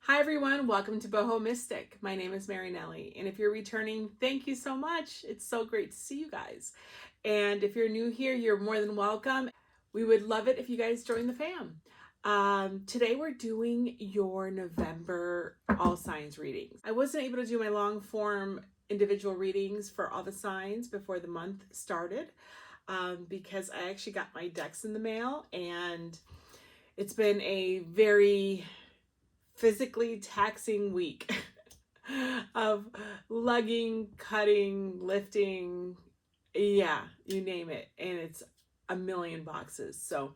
Hi everyone, welcome to BohoMystic. My name is Marinelly, and if you're returning, thank you so much. It's so great to see you guys. And if you're new here, you're more than welcome. We would love it if you guys join the fam. Today we're doing your November all signs readings. I wasn't able to do my long form individual readings for all the signs before the month started because I actually got my decks in the mail, and it's been a very physically taxing week of lugging, cutting, lifting, yeah, you name it, and it's a million boxes. So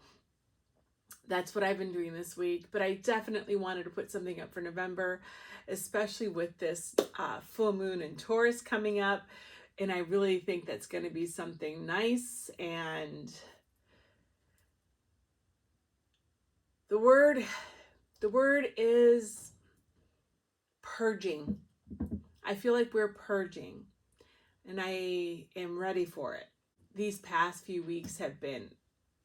that's what I've been doing this week, but I definitely wanted to put something up for November, especially with this full moon in Taurus coming up, and I really think that's going to be something nice. And the word is purging. I feel like we're purging, and I am ready for it. These past few weeks have been,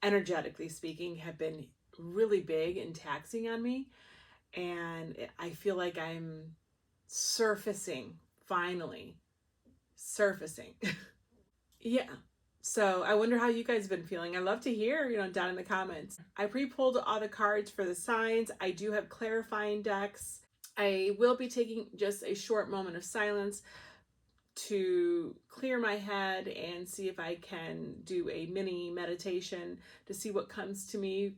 energetically speaking, have been really big and taxing on me, and I feel like I'm surfacing, finally surfacing. Yeah. So I wonder how you guys have been feeling. I'd love to hear, down in the comments. I pre-pulled all the cards for the signs. I do have clarifying decks. I will be taking just a short moment of silence to clear my head and see if I can do a mini meditation to see what comes to me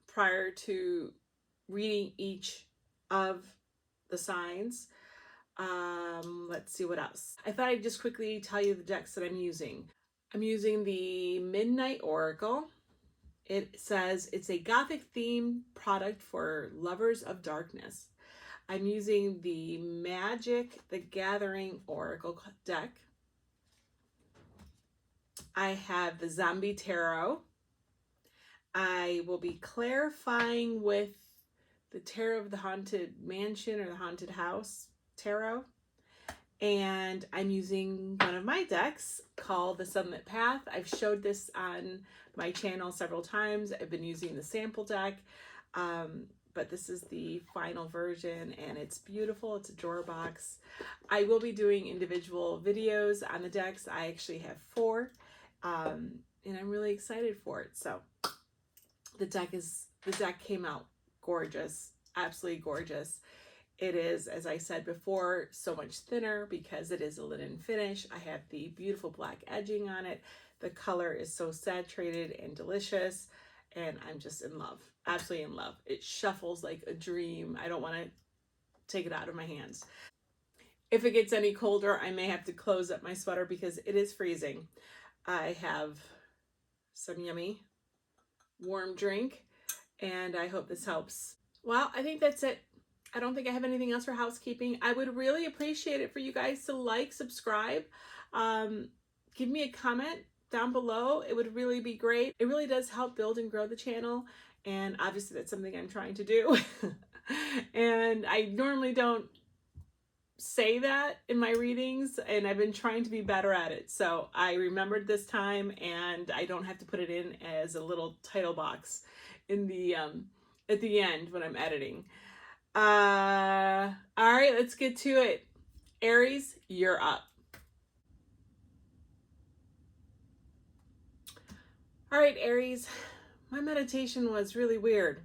prior to reading each of the signs. Let's see what else. I thought I'd just quickly tell you the decks that I'm using. I'm using the Midnight Oracle. It says it's a gothic themed product for lovers of darkness. I'm using the Magic the Gathering Oracle deck. I have the Zombie Tarot. I will be clarifying with the Tarot of the Haunted Mansion or the Haunted House Tarot. And I'm using one of my decks called the Sunlit Path. I've showed this on my channel several times. I've been using the sample deck. But this is the final version, and it's beautiful. It's a drawer box. I will be doing individual videos on the decks. I actually have 4, and I'm really excited for it. So the deck came out gorgeous, absolutely gorgeous. It is, as I said before, so much thinner because it is a linen finish. I have the beautiful black edging on it. The color is so saturated and delicious, and I'm just in love, absolutely in love. It shuffles like a dream. I don't want to take it out of my hands. If it gets any colder, I may have to close up my sweater because it is freezing. I have some yummy warm drink, and I hope this helps. Well, I think that's it. I don't think I have anything else for housekeeping. I would really appreciate it for you guys to like, subscribe, give me a comment down below. It would really be great. It really does help build and grow the channel, and obviously that's something I'm trying to do. And I normally don't say that in my readings, and I've been trying to be better at it. So I remembered this time, and I don't have to put it in as a little title box in the at the end when I'm editing. All right, let's get to it. Aries, you're up. All right, Aries, my meditation was really weird.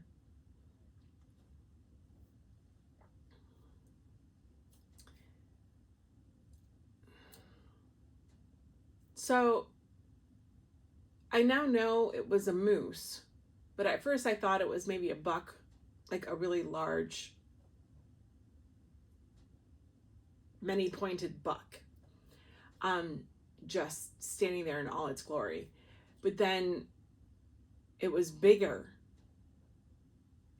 So I now know it was a moose, but at first I thought it was maybe a buck, like a really large, many pointed buck, just standing there in all its glory. But then it was bigger,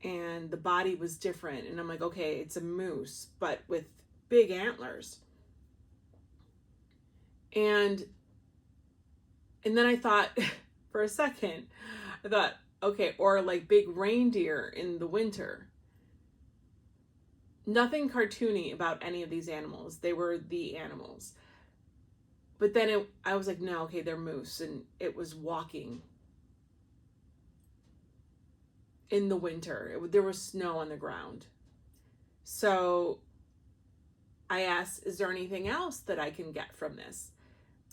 and the body was different, and I'm like, okay, it's a moose, but with big antlers. And then I thought, for a second, I thought, okay, or like big reindeer in the winter. Nothing cartoony about any of these animals. They were the animals. But then I was like, no, okay, they're moose, and it was walking. in the winter. There was snow on the ground. So I asked, is there anything else that I can get from this?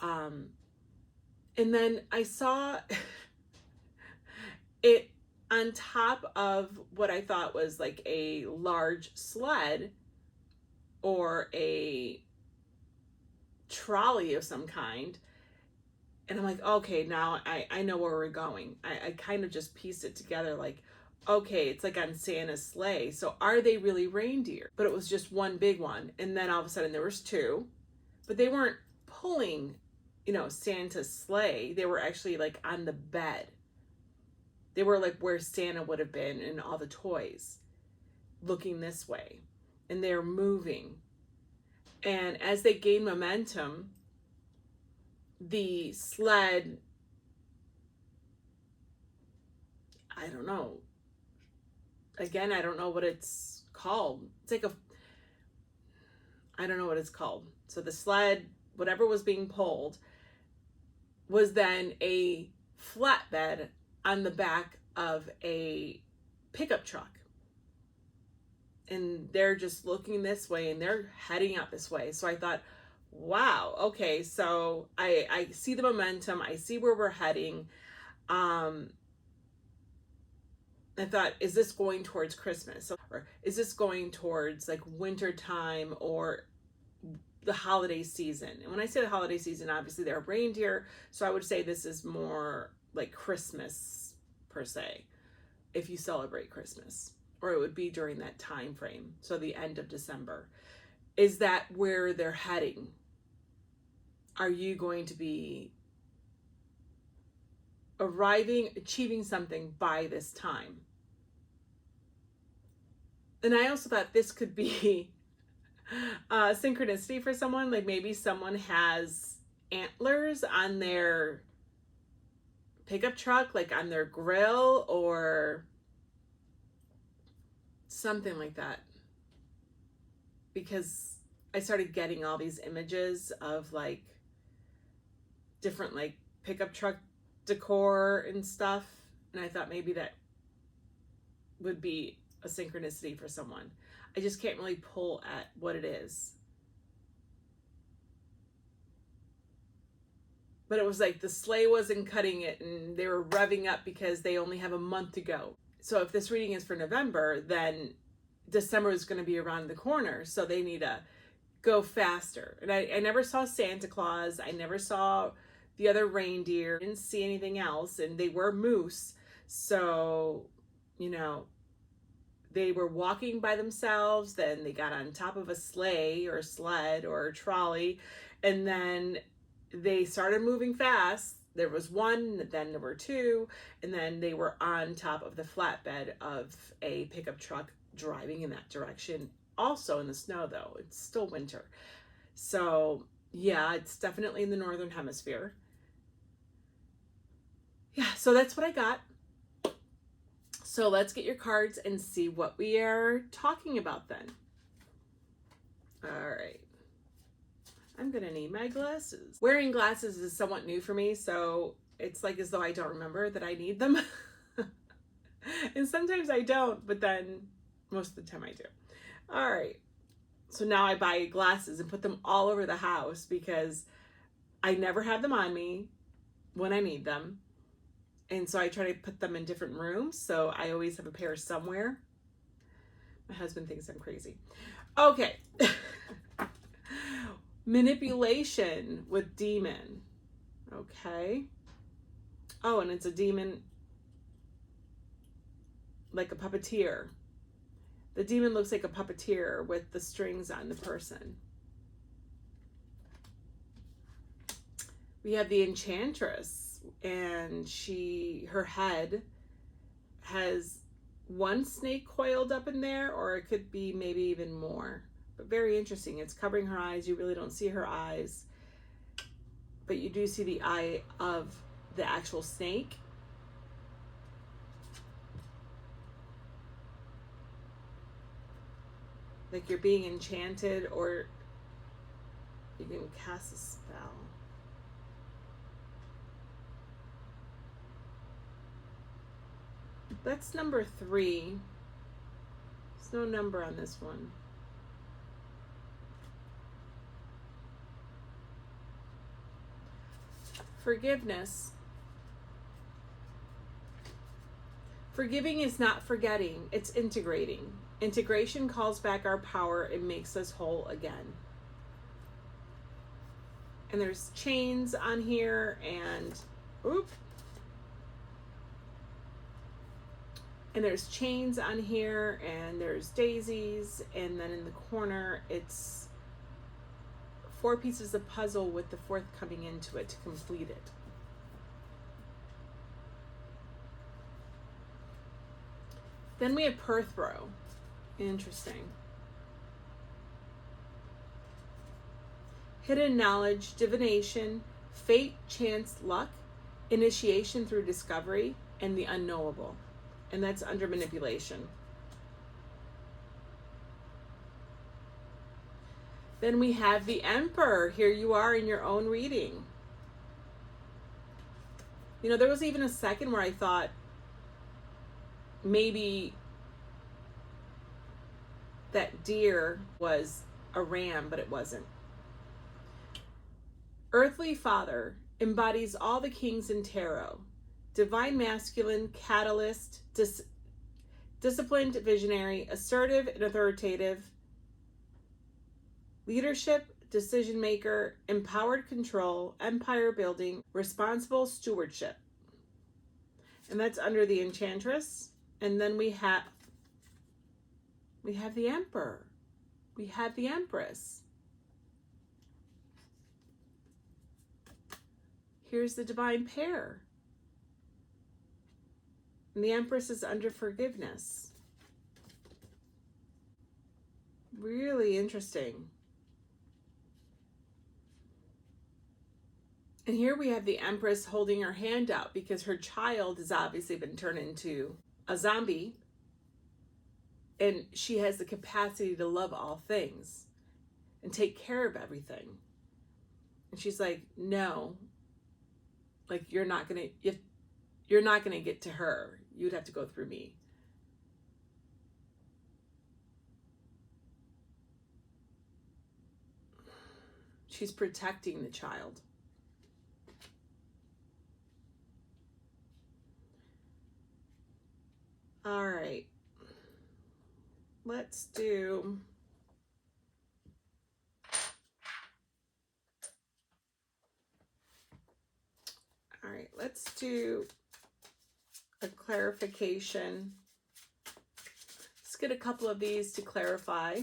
And then I saw it on top of what I thought was like a large sled or a trolley of some kind. And I'm like, okay, now I know where we're going. I kind of just pieced it together like, okay, it's like on Santa's sleigh. So are they really reindeer? But it was just one big one. And then all of a sudden there was two, but they weren't pulling, Santa's sleigh. They were actually like on the bed. They were like where Santa would have been and all the toys looking this way. And they're moving. And as they gain momentum, the sled, I don't know. Again, I don't know what it's called. It's like I don't know what it's called. So the sled, whatever was being pulled, was then a flatbed on the back of a pickup truck. And they're just looking this way and they're heading out this way. So I thought, wow, okay, so I see the momentum. I see where we're heading. I thought, is this going towards Christmas? Or is this going towards like winter time or the holiday season? And when I say the holiday season, obviously there are reindeer. So I would say this is more like Christmas per se, if you celebrate Christmas, or it would be during that time frame. So the end of December. Is that where they're heading? Are you going to be achieving something by this time? And I also thought this could be synchronicity for someone. Like maybe someone has antlers on their pickup truck, like on their grill or something like that. Because I started getting all these images of like different like pickup truck decor and stuff. And I thought maybe that would be a synchronicity for someone. I just can't really pull at what it is. But it was like the sleigh wasn't cutting it and they were revving up because they only have a month to go. So if this reading is for November, then December is going to be around the corner. So they need to go faster. And I never saw Santa Claus. I never saw the other reindeer. I didn't see anything else. And they were moose. So, they were walking by themselves. Then they got on top of a sleigh or a sled or a trolley. And then they started moving fast. There was one, then there were two, and then they were on top of the flatbed of a pickup truck driving in that direction. Also in the snow though, it's still winter. So yeah, it's definitely in the northern hemisphere. Yeah, so that's what I got. So let's get your cards and see what we are talking about then. All right. I'm gonna need my glasses. Wearing glasses is somewhat new for me, so it's like as though I don't remember that I need them. And sometimes I don't, but then most of the time I do. All right. So now I buy glasses and put them all over the house because I never have them on me when I need them. And so I try to put them in different rooms, so I always have a pair somewhere. My husband thinks I'm crazy. Okay. Manipulation with demon. Okay. Oh, and it's a demon like a puppeteer. The demon looks like a puppeteer with the strings on the person. We have the enchantress, and her head has one snake coiled up in there, or it could be maybe even more. But very interesting. It's covering her eyes. You really don't see her eyes, but you do see the eye of the actual snake. Like you're being enchanted, or you can cast a spell. That's number 3. There's no number on this one. Forgiveness. Forgiving is not forgetting, it's integrating. Integration calls back our power and makes us whole again. And there's chains on here, and there's chains on here, and there's daisies, and then in the corner it's 4 pieces of puzzle with the 4th coming into it to complete it. Then we have Perthrow. Interesting. Hidden knowledge, divination, fate, chance, luck, initiation through discovery, and the unknowable. And that's under manipulation. Then we have the Emperor. Here you are in your own reading. You know, there was even a second where I thought maybe that deer was a ram, but it wasn't. Earthly Father embodies all the kings in tarot. Divine masculine, catalyst, disciplined, visionary, assertive and authoritative, leadership, decision maker, empowered control, empire building, responsible stewardship. And that's under the Enchantress. And then we have the Emperor. We have the Empress. Here's the divine pair. And the Empress is under forgiveness. Really interesting. And here we have the Empress holding her hand out because her child has obviously been turned into a zombie. And she has the capacity to love all things and take care of everything. And she's like, no, like you're not gonna get to her. You'd have to go through me. She's protecting the child. All right. Let's do a clarification. Let's get a couple of these to clarify.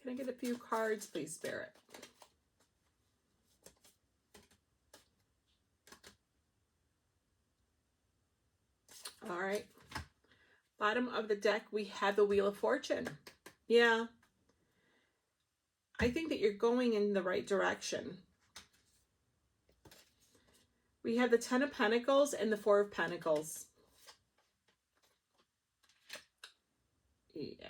Can I get a few cards, please, Spirit? All right. Bottom of the deck, we have the Wheel of Fortune. Yeah. I think that you're going in the right direction. We have the 10 of Pentacles and the 4 of Pentacles. Yeah.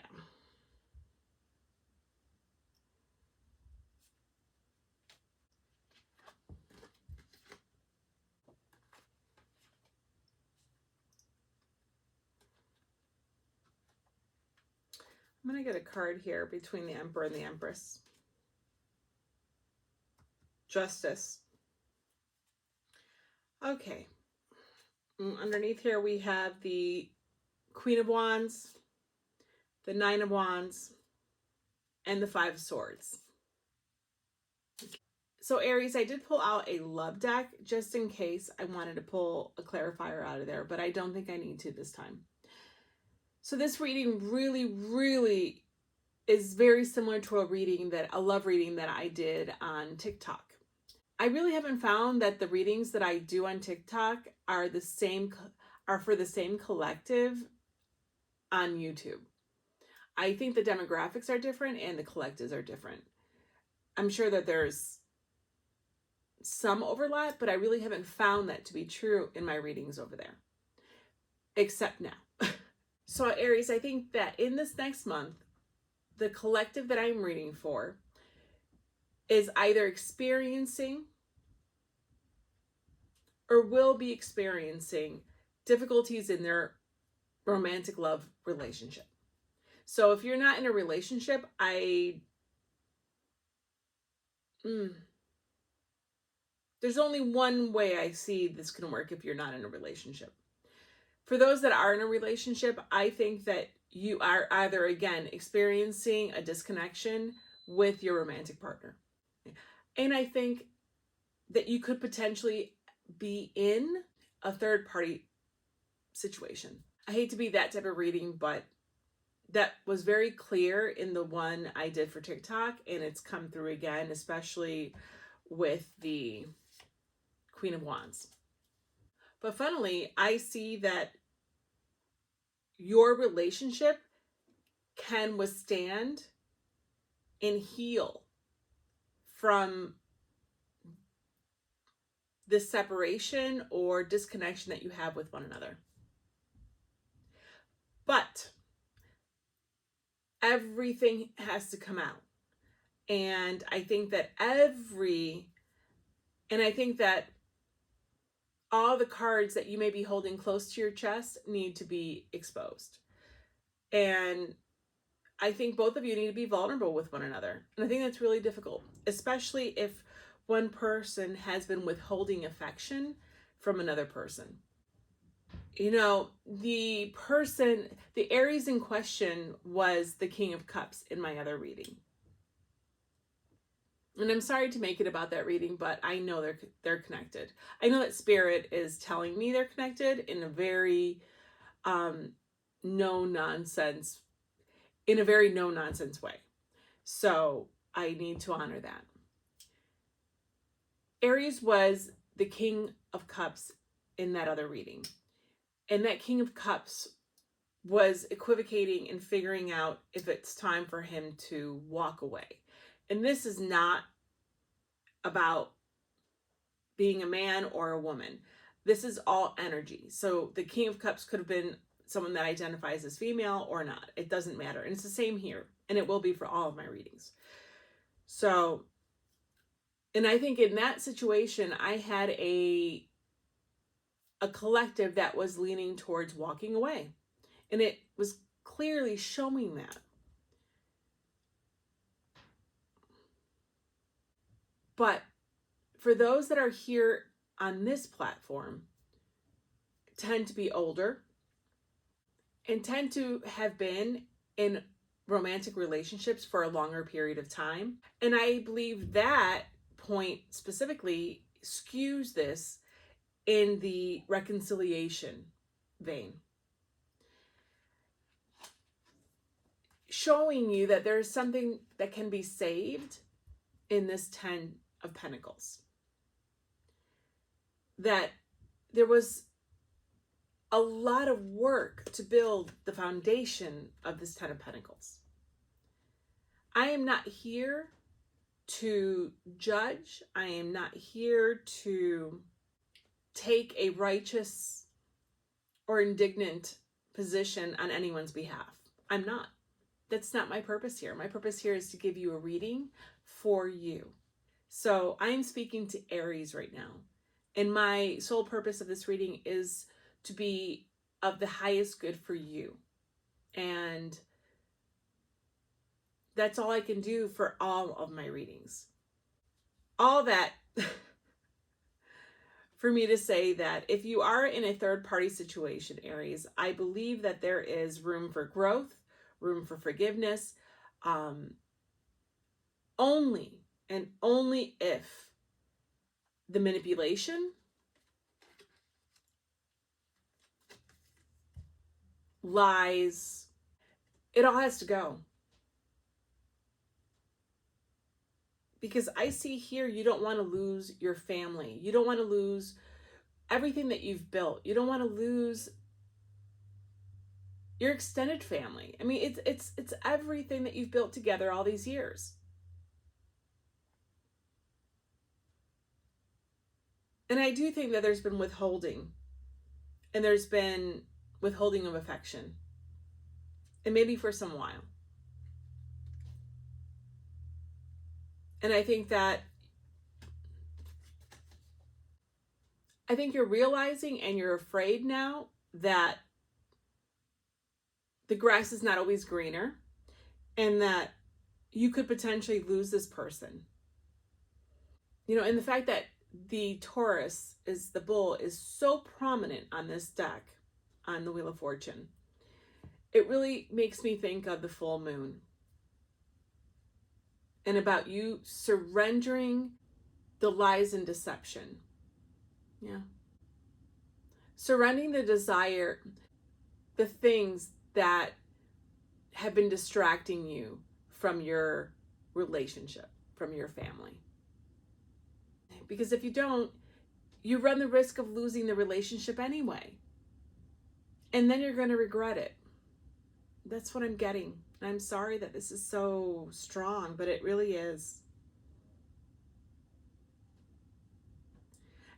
I'm going to get a card here between the Emperor and the Empress. Justice. Okay. Underneath here we have the Queen of Wands, the 9 of Wands, and the 5 of Swords. So Aries, I did pull out a love deck just in case I wanted to pull a clarifier out of there, but I don't think I need to this time. So this reading really is very similar to a love reading that I did on TikTok. I really haven't found that the readings that I do on TikTok are for the same collective on YouTube. I think the demographics are different and the collectives are different. I'm sure that there's some overlap, but I really haven't found that to be true in my readings over there. Except now. So Aries, I think that in this next month, the collective that I'm reading for is either experiencing or will be experiencing difficulties in their romantic love relationship. So if you're not in a relationship, there's only one way I see this can work if you're not in a relationship. For those that are in a relationship, I think that you are either, again, experiencing a disconnection with your romantic partner. And I think that you could potentially be in a third party situation. I hate to be that type of reading, but that was very clear in the one I did for TikTok, and it's come through again, especially with the Queen of Wands. But funnily, I see that your relationship can withstand and heal from the separation or disconnection that you have with one another. But everything has to come out. And I think that all the cards that you may be holding close to your chest need to be exposed. And I think both of you need to be vulnerable with one another. And I think that's really difficult, especially if one person has been withholding affection from another person. You know, the Aries in question was the King of Cups in my other reading. And I'm sorry to make it about that reading, but I know they're connected. I know that Spirit is telling me they're connected in a very no nonsense way. So I need to honor that. Aries was the King of Cups in that other reading. And that King of Cups was equivocating and figuring out if it's time for him to walk away. And this is not about being a man or a woman. This is all energy. So the King of Cups could have been someone that identifies as female or not. It doesn't matter. And it's the same here. And it will be for all of my readings. So, and I think in that situation, I had a collective that was leaning towards walking away. And it was clearly showing that. But for those that are here on this platform, tend to be older and tend to have been in romantic relationships for a longer period of time. And I believe that point specifically skews this in the reconciliation vein, showing you that there's something that can be saved in this 10 of Pentacles. That there was a lot of work to build the foundation of this 10 of Pentacles. I am not here to judge. I am not here to take a righteous or indignant position on anyone's behalf. I'm not. That's not my purpose here. My purpose here is to give you a reading for you. So I'm speaking to Aries right now. And my sole purpose of this reading is to be of the highest good for you. And that's all I can do for all of my readings. All that for me to say that if you are in a third party situation, Aries, I believe that there is room for growth, room for forgiveness, only and only if the manipulation, lies, it all has to go. Because I see here, you don't want to lose your family. You don't want to lose everything that you've built. You don't want to lose your extended family. I mean, it's everything that you've built together all these years. And I do think that there's been withholding. And there's been withholding of affection. and maybe for some while. And I think you're realizing and you're afraid now that the grass is not always greener, and that you could potentially lose this person. You know, and the fact that the Taurus is the bull is so prominent on this deck, on the Wheel of Fortune, it really makes me think of the full moon and about you surrendering the lies and deception. Yeah. Surrendering the desire, the things that have been distracting you from your relationship, from your family. Because if you don't, you run the risk of losing the relationship anyway. And then you're going to regret it. That's what I'm getting. I'm sorry that this is so strong, but it really is.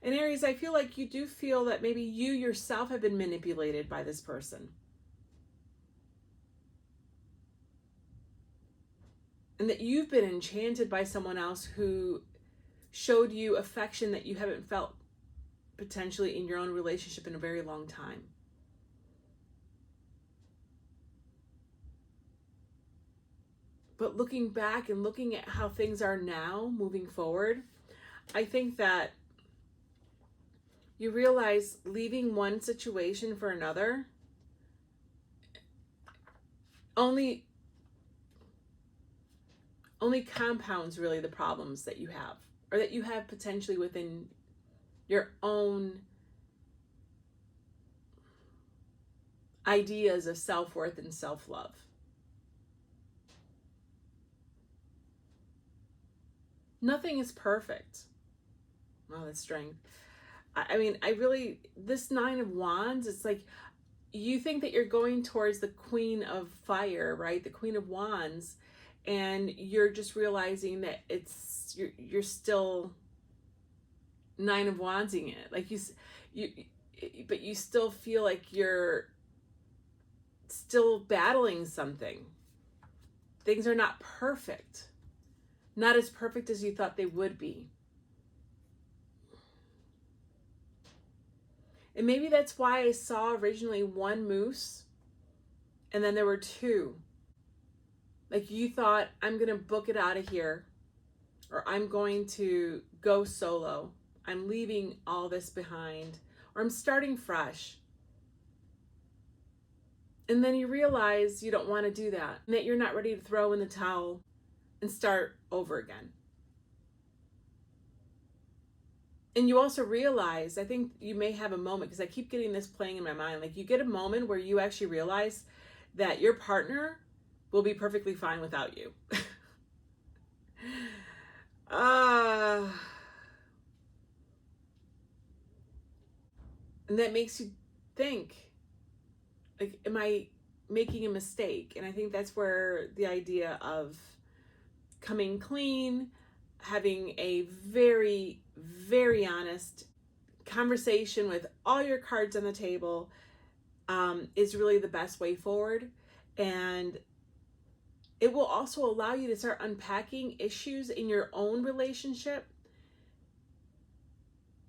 And Aries, I feel like you do feel that maybe you yourself have been manipulated by this person. And that you've been enchanted by someone else who showed you affection that you haven't felt potentially in your own relationship in a very long time. But looking back and looking at how things are now moving forward, I think that you realize leaving one situation for another only compounds really the problems that you have, or that you have potentially within your own ideas of self-worth and self-love. Nothing is perfect. Oh, that's strength. I mean, this Nine of Wands, it's like you think that you're going towards the Queen of Fire, right? The Queen of Wands, and you're just realizing that you're still Nine of Wandsing it. Like but you still feel like you're still battling something. Things are not perfect. Not as perfect as you thought they would be. And maybe that's why I saw originally one moose and then there were two. Like you thought, I'm going to book it out of here, or I'm going to go solo. I'm leaving all this behind, or I'm starting fresh. And then you realize you don't want to do that, and that you're not ready to throw in the towel and start over again. And you also realize, I think you may have a moment, because I keep getting this playing in my mind, like you get a moment where you actually realize that your partner will be perfectly fine without you. And that makes you think, like, am I making a mistake? And I think that's where the idea of coming clean, having a very, very honest conversation with all your cards on the table is really the best way forward. And it will also allow you to start unpacking issues in your own relationship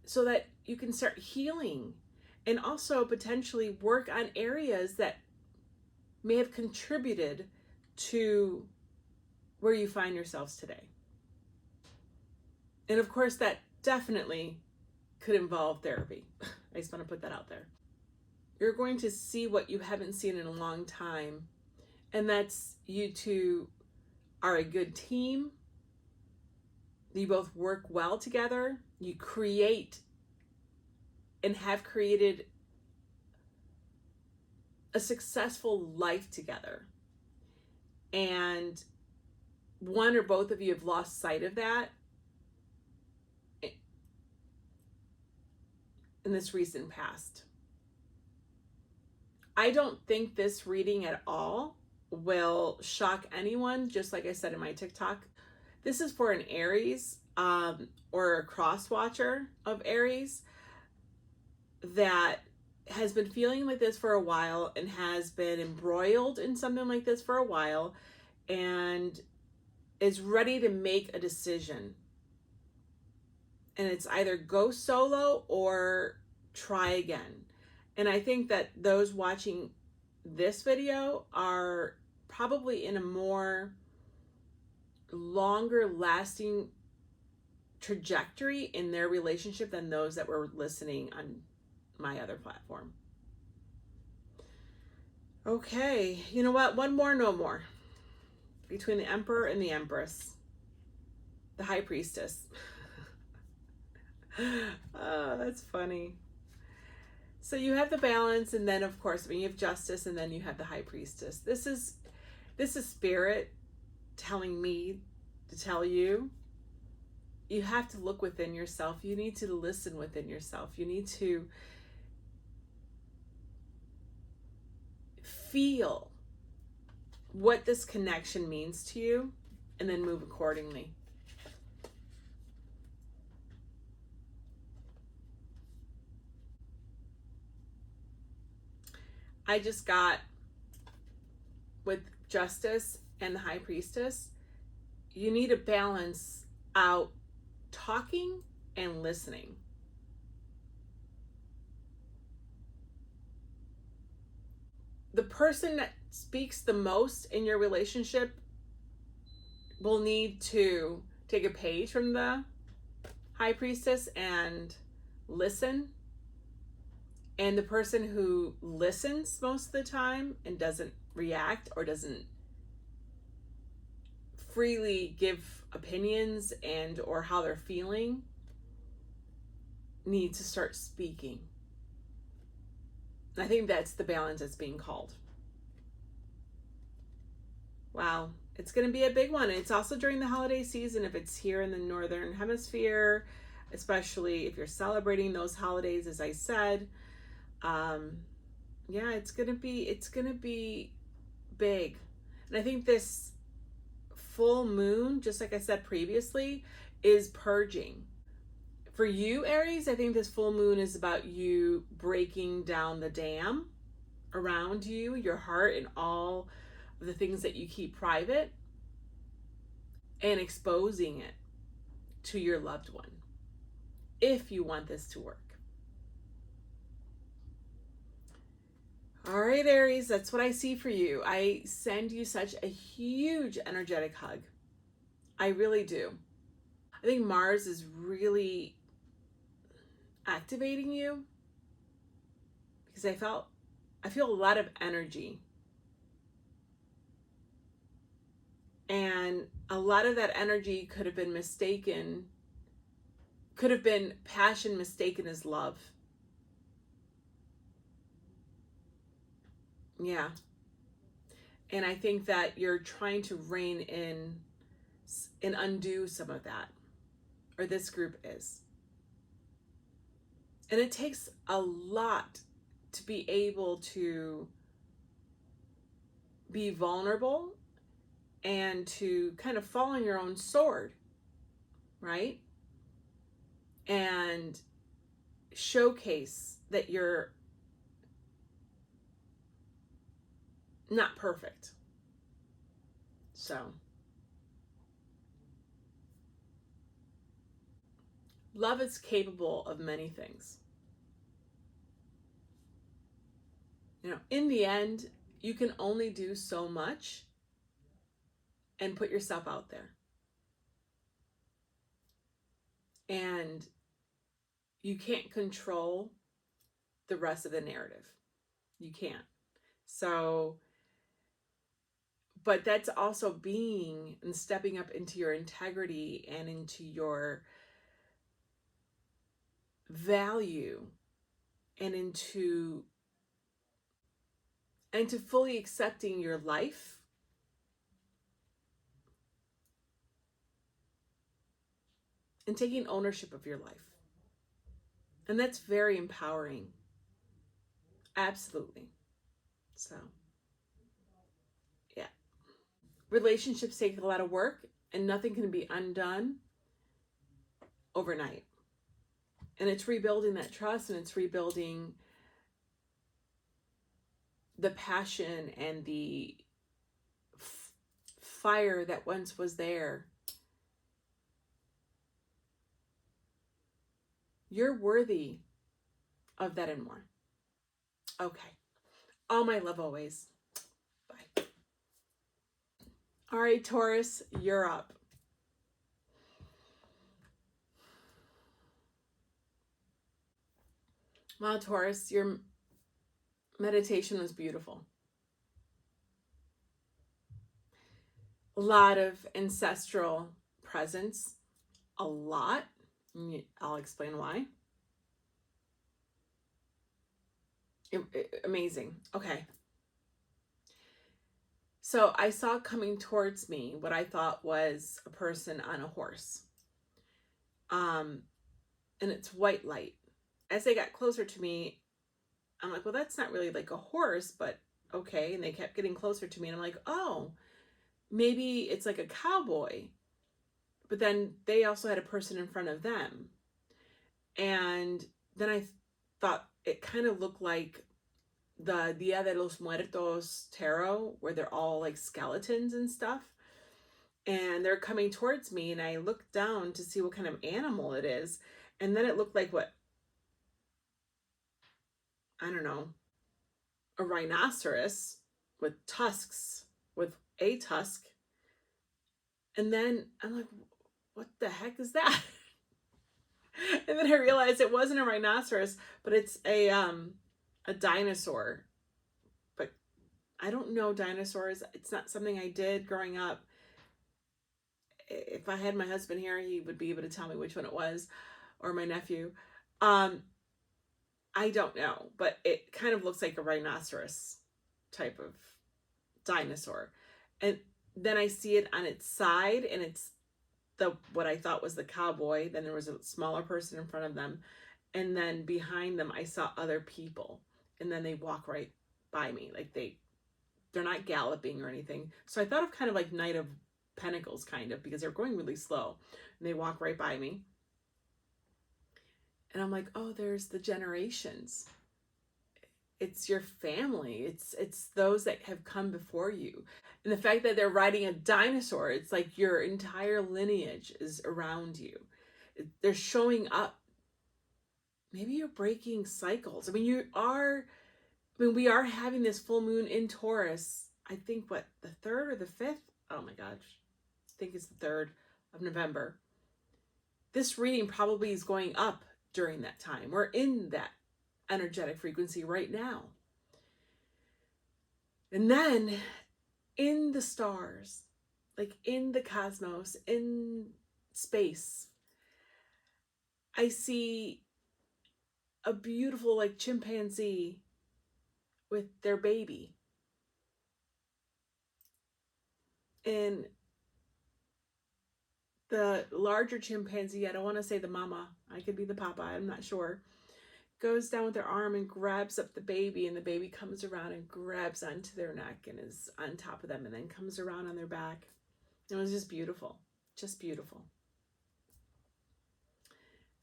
so that you can start healing, and also potentially work on areas that may have contributed to where you find yourselves today. And of course, that definitely could involve therapy. I just want to put that out there. You're going to see what you haven't seen in a long time, and that's you two are a good team. You both work well together. You create and have created a successful life together. And one or both of you have lost sight of that in this recent past. I don't think this reading at all will shock anyone, just like I said in my TikTok. This is for an Aries or a cross watcher of Aries that has been feeling like this for a while and has been embroiled in something like this for a while and is ready to make a decision. And it's either go solo or try again. And I think that those watching this video are probably in a more longer lasting trajectory in their relationship than those that were listening on my other platform. Okay, you know what? One more, no more. Between the Emperor and the Empress. The High Priestess. Oh, that's funny. So you have the Balance, and then of course, you have Justice, and then you have the High Priestess. This is Spirit telling me to tell you, you have to look within yourself. You need to listen within yourself. You need to feel what this connection means to you and then move accordingly. I just got with Justice and the High Priestess, you need to balance out talking and listening. The person that speaks the most in your relationship will need to take a page from the High Priestess and listen. And the person who listens most of the time and doesn't react or doesn't freely give opinions and or how they're feeling need to start speaking. I think that's the balance that's being called. Wow, it's going to be a big one. And it's also during the holiday season if it's here in the Northern Hemisphere, especially if you're celebrating those holidays, as I said. Yeah, it's gonna be big. And I think this full moon, just like I said previously, is purging. For you, Aries, I think this full moon is about you breaking down the dam around you, your heart, and all of the things that you keep private, and exposing it to your loved one, if you want this to work. All right, Aries, that's what I see for you. I send you such a huge energetic hug. I really do. I think Mars is really activating you because I feel a lot of energy. And a lot of that energy could have been passion mistaken as love. Yeah. And I think that you're trying to rein in and undo some of that, or this group is. And it takes a lot to be able to be vulnerable and to kind of fall on your own sword, right? And showcase that you're not perfect. So, love is capable of many things. You know, in the end, you can only do so much and put yourself out there. And you can't control the rest of the narrative. You can't. So, but that's also being and stepping up into your integrity and into your value and into fully accepting your life and taking ownership of your life. And that's very empowering. Absolutely. So, yeah. Relationships take a lot of work and nothing can be undone overnight. And it's rebuilding that trust and it's rebuilding the passion and the fire that once was there. You're worthy of that and more. Okay. All my love always. Bye. All right, Taurus, you're up. Wow, Taurus, your meditation was beautiful. A lot of ancestral presence. A lot. I'll explain why. Amazing. Okay. So I saw coming towards me what I thought was a person on a horse. And it's white light. As they got closer to me, I'm like, well, that's not really like a horse, but okay. And they kept getting closer to me. And I'm like, oh, maybe it's like a cowboy. But then they also had a person in front of them. And then I thought it kind of looked like the Dia de los Muertos tarot, where they're all like skeletons and stuff. And they're coming towards me, and I looked down to see what kind of animal it is. And then it looked like what? I don't know, a rhinoceros with tusks, with a tusk. And then I'm like, what the heck is that? And then I realized it wasn't a rhinoceros, but it's a dinosaur. But I don't know dinosaurs. It's not something I did growing up. If I had my husband here, he would be able to tell me which one it was, or my nephew. I don't know, but it kind of looks like a rhinoceros type of dinosaur. And then I see it on its side, and it's what I thought was the cowboy. Then there was a smaller person in front of them, and then behind them I saw other people, and then they walk right by me, like they're not galloping or anything. So I thought of kind of like Knight of Pentacles, kind of, because they're going really slow, and they walk right by me. And I'm like, oh, there's the generations. It's your family. It's those that have come before you. And the fact that they're riding a dinosaur, it's like your entire lineage is around you. They're showing up. Maybe you're breaking cycles. I mean, we are having this full moon in Taurus. I think what, the 3rd or the 5th? Oh my gosh. I think it's the 3rd of November. This reading probably is going up during that time. We're in that energetic frequency right now. And then in the stars, like in the cosmos, in space, I see a beautiful like chimpanzee with their baby. And the larger chimpanzee, I don't want to say the mama, I could be the papa, I'm not sure, goes down with their arm and grabs up the baby, and the baby comes around and grabs onto their neck and is on top of them, and then comes around on their back. It was just beautiful. Just beautiful.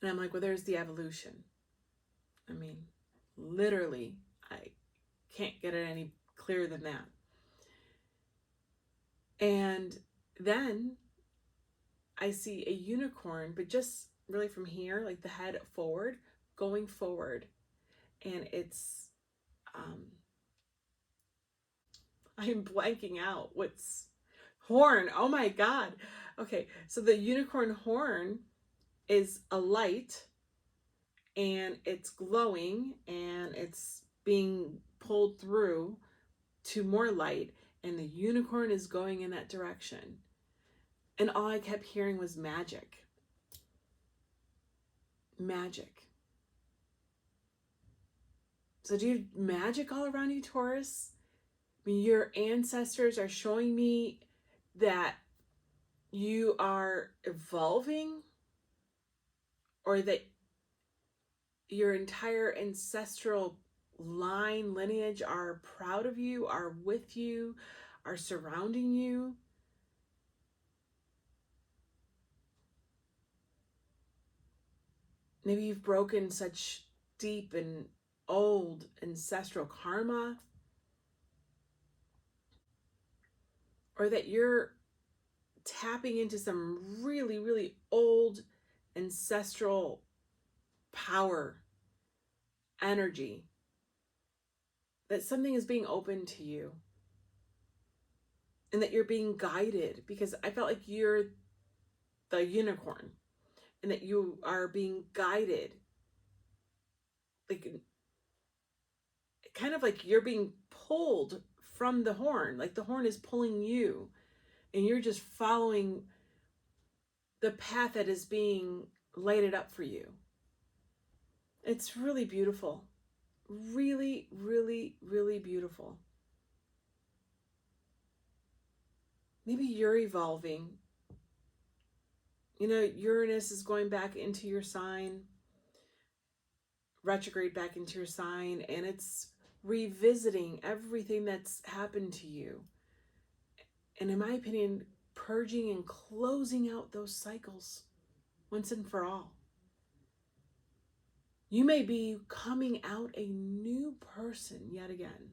And I'm like, well, there's the evolution. I mean, literally, I can't get it any clearer than that. And then I see a unicorn, but just really from here, like the head forward, going forward. And it's, I'm blanking out what's horn. Oh my God. Okay. So the unicorn horn is a light, and it's glowing, and it's being pulled through to more light, and the unicorn is going in that direction. And all I kept hearing was magic. Magic. So do you have magic all around you, Taurus? I mean, your ancestors are showing me that you are evolving, or that your entire ancestral line, lineage are proud of you, are with you, are surrounding you. Maybe you've broken such deep and old ancestral karma. or that you're tapping into some really, really old ancestral power, energy, that something is being opened to you and that you're being guided, because I felt like you're the unicorn and that you are being guided, like kind of like you're being pulled from the horn, like the horn is pulling you and you're just following the path that is being lighted up for you. It's really beautiful. Really, really, really beautiful. Maybe you're evolving. You know, Uranus is going back into your sign, retrograde back into your sign, and it's revisiting everything that's happened to you. And in my opinion, purging and closing out those cycles once and for all. You may be coming out a new person yet again.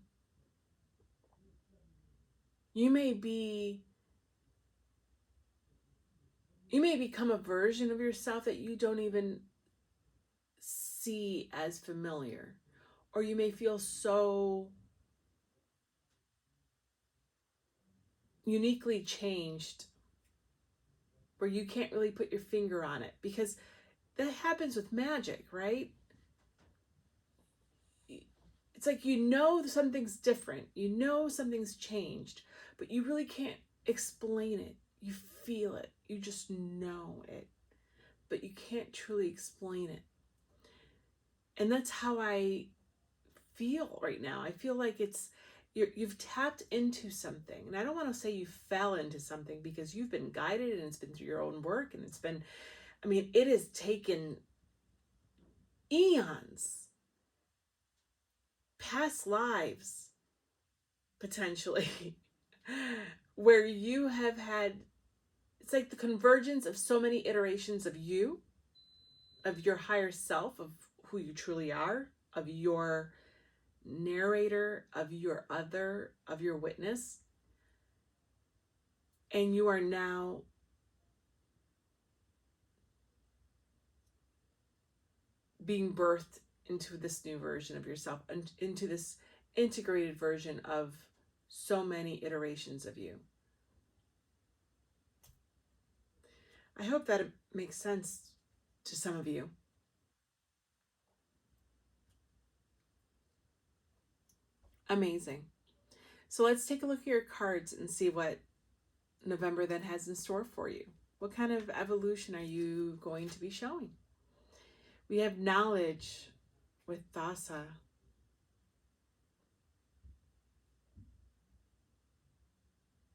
You may become a version of yourself that you don't even see as familiar. Or you may feel so uniquely changed where you can't really put your finger on it, because that happens with magic, right? It's like, you know, something's different, you know, something's changed, but you really can't explain it. You feel it, you just know it, but you can't truly explain it. And that's how I feel right now. I feel like you've tapped into something. And I don't want to say you fell into something, because you've been guided and it's been through your own work, and it's been, I mean, it has taken eons, past lives, potentially, where you have had, it's like the convergence of so many iterations of you, of your higher self, of who you truly are, of your narrator, of your other, of your witness. And you are now being birthed into this new version of yourself, and into this integrated version of so many iterations of you. I hope that it makes sense to some of you. Amazing. So let's take a look at your cards and see what November then has in store for you. What kind of evolution are you going to be showing? We have knowledge with Thassa.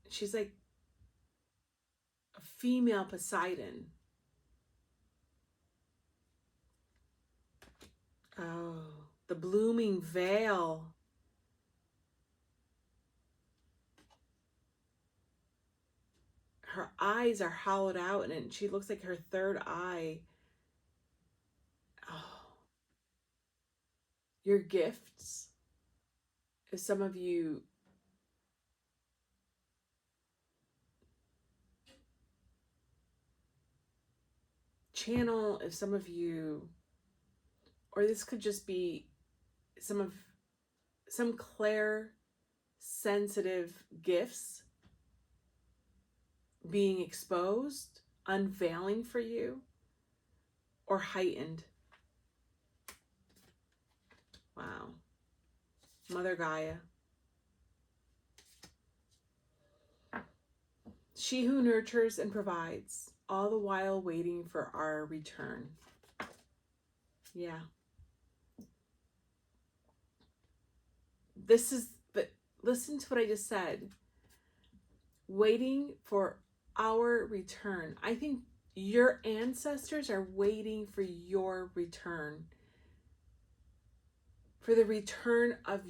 She's like a female Poseidon. Oh, the blooming veil. Her eyes are hollowed out, and she looks like her third eye. Oh, your gifts. If some of you channel, if some of you, or this could just be some clair sensitive gifts being exposed, unveiling for you, or heightened. Wow. Mother Gaia. She who nurtures and provides, all the while waiting for our return. Yeah. But listen to what I just said. Waiting for our return. I think your ancestors are waiting for your return. For the return of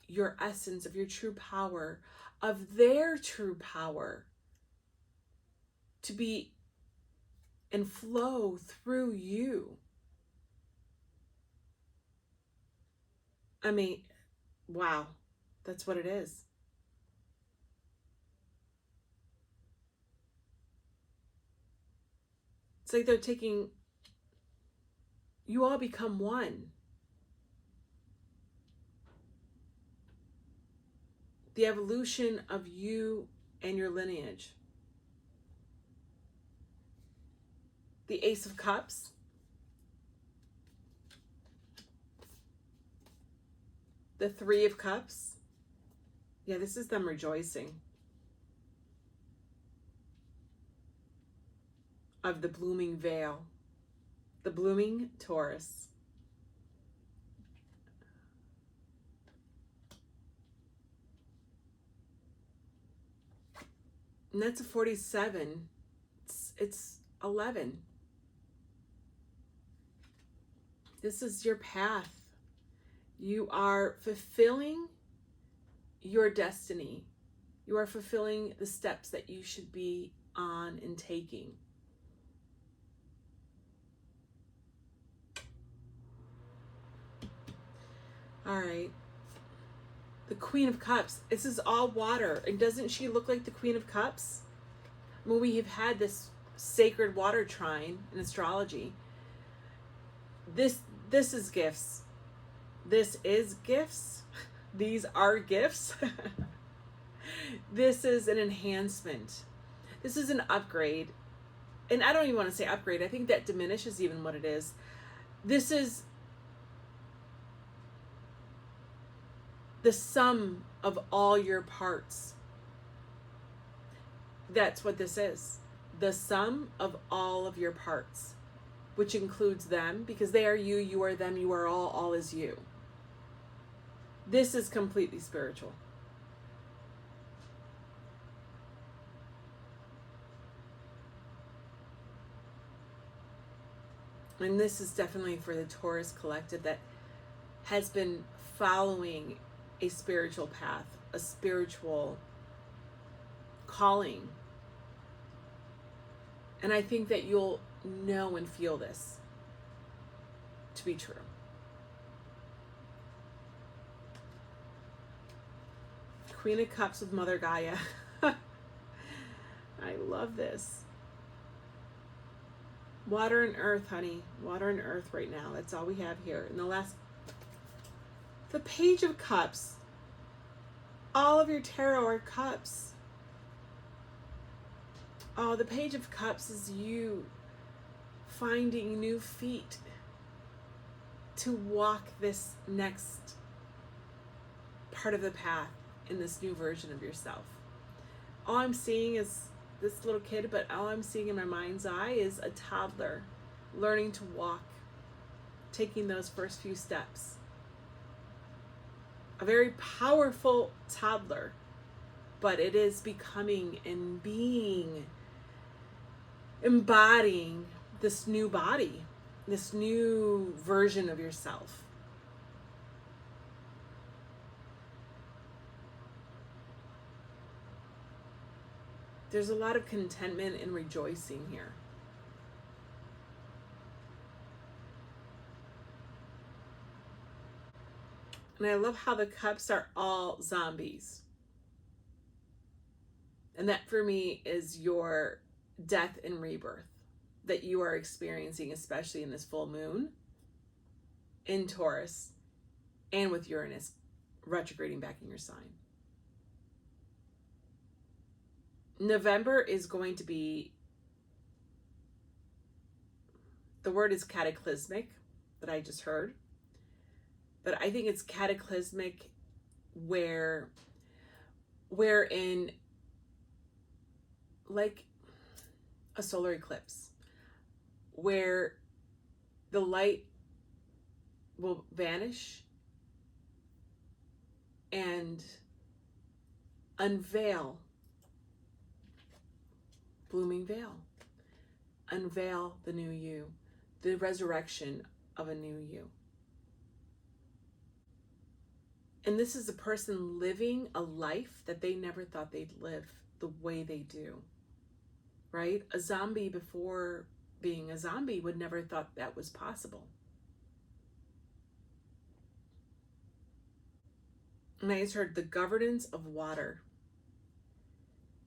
your essence, of your true power, of their true power, to be and flow through you. I mean, wow, that's what it is. It's like they're taking, you all become one. The evolution of you and your lineage. The Ace of Cups. The Three of Cups. Yeah, this is them rejoicing. Of the blooming veil. The blooming Taurus. And that's a 47. It's 11. This is your path. You are fulfilling your destiny. You are fulfilling the steps that you should be on and taking. All right. The Queen of Cups. This is all water. And doesn't she look like the Queen of Cups? I mean, we have had this sacred water trine in astrology. This is gifts. This is gifts. These are gifts. This is an enhancement. This is an upgrade. And I don't even want to say upgrade. I think that diminishes even what it is. This is the sum of all your parts. That's what this is. The sum of all of your parts, which includes them, because they are you, you are them, you are all is you. This is completely spiritual. And this is definitely for the Taurus collective that has been following a spiritual path, a spiritual calling. And I think that you'll know and feel this to be true. Queen of Cups with Mother Gaia. I love this. Water and earth, honey. Water and earth right now. That's all we have here. And the Page of Cups. All of your tarot are cups. Oh, the Page of Cups is you finding new feet to walk this next part of the path in this new version of yourself. All I'm seeing is this little kid, but all I'm seeing in my mind's eye is a toddler learning to walk, taking those first few steps. A very powerful toddler, but it is becoming and being, embodying this new body, this new version of yourself. There's a lot of contentment and rejoicing here. And I love how the cups are all zombies. And that for me is your death and rebirth that you are experiencing, especially in this full moon in Taurus and with Uranus retrograding back in your sign. November is going to be, the word is cataclysmic that I just heard, but I think it's cataclysmic wherein like a solar eclipse, where the light will vanish and unveil blooming veil. Unveil the new you, the resurrection of a new you. And this is a person living a life that they never thought they'd live the way they do, right? A zombie before being a zombie would never thought that was possible. And I just heard the governance of water.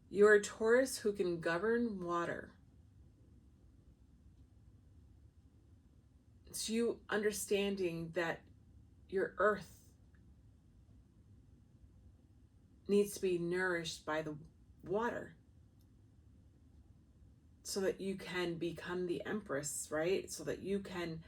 You're a Taurus who can govern water. It's you understanding that your earth needs to be nourished by the water so that you can become the empress, right? So that you can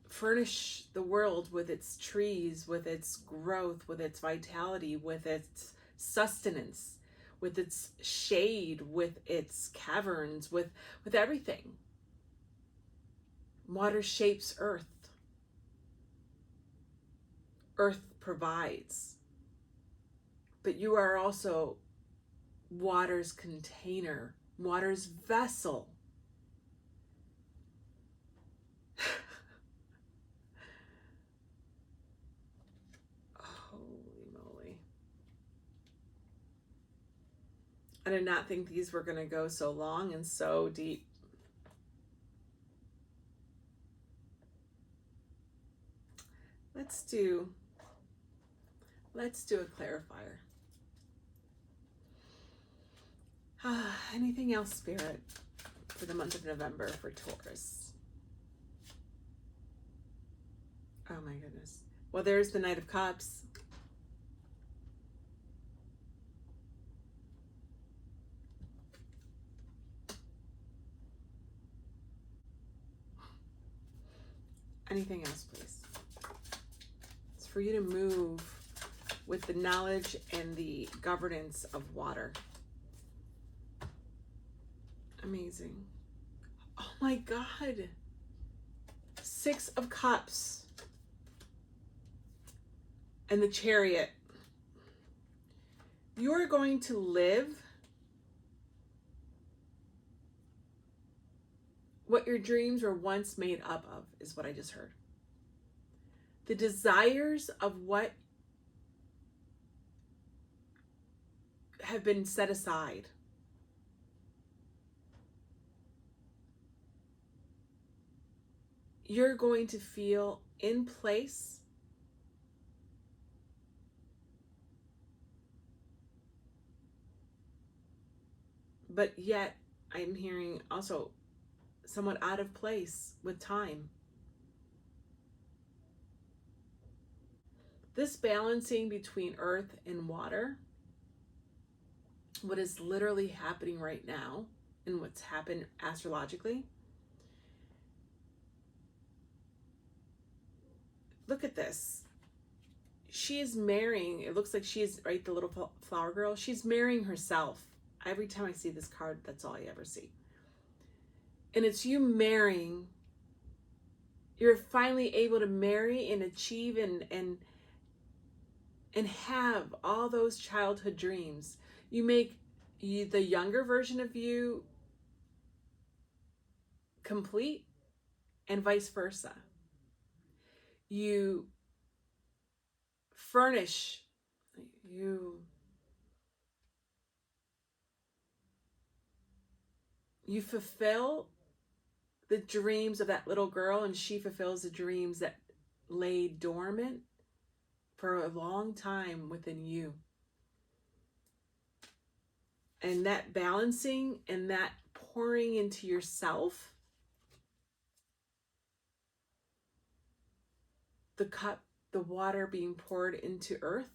furnish the world with its trees, with its growth, with its vitality, with its sustenance, with its shade, with its caverns, with everything. Water shapes earth. Earth provides. But you are also water's container, water's vessel. Holy moly. I did not think these were going to go so long and so deep. Let's do a clarifier. Anything else, Spirit, for the month of November for Taurus? Oh my goodness. Well, there's the Knight of Cups. Anything else, please? It's for you to move with the knowledge and the governance of water. Amazing. Oh my God. 6 of Cups. And the Chariot. You're going to live what your dreams were once made up of, is what I just heard. The desires of what have been set aside. You're going to feel in place, but yet I'm hearing also somewhat out of place with time. This balancing between earth and water, what is literally happening right now and what's happened astrologically. Look at this. She is marrying, it looks like she's, right, the little flower girl, she's marrying herself. Every time I see this card, that's all I ever see. And it's you marrying. You're finally able to marry and achieve and have all those childhood dreams. You make the younger version of you complete, and vice versa. You furnish, you fulfill the dreams of that little girl, and she fulfills the dreams that lay dormant for a long time within you. And that balancing and that pouring into yourself, the cup, the water being poured into earth,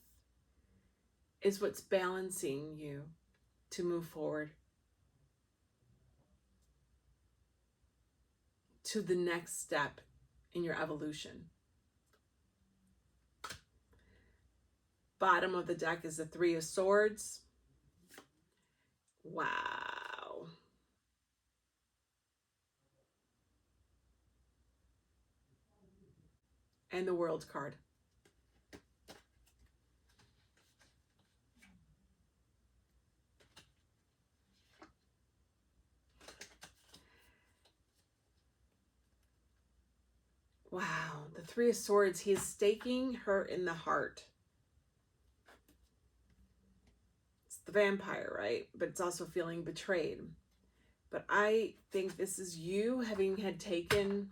is what's balancing you to move forward to the next step in your evolution. Bottom of the deck is the 3 of Swords. Wow. And the World card. Wow, the 3 of Swords, he is staking her in the heart. It's the vampire, right? But it's also feeling betrayed. But I think this is you having taken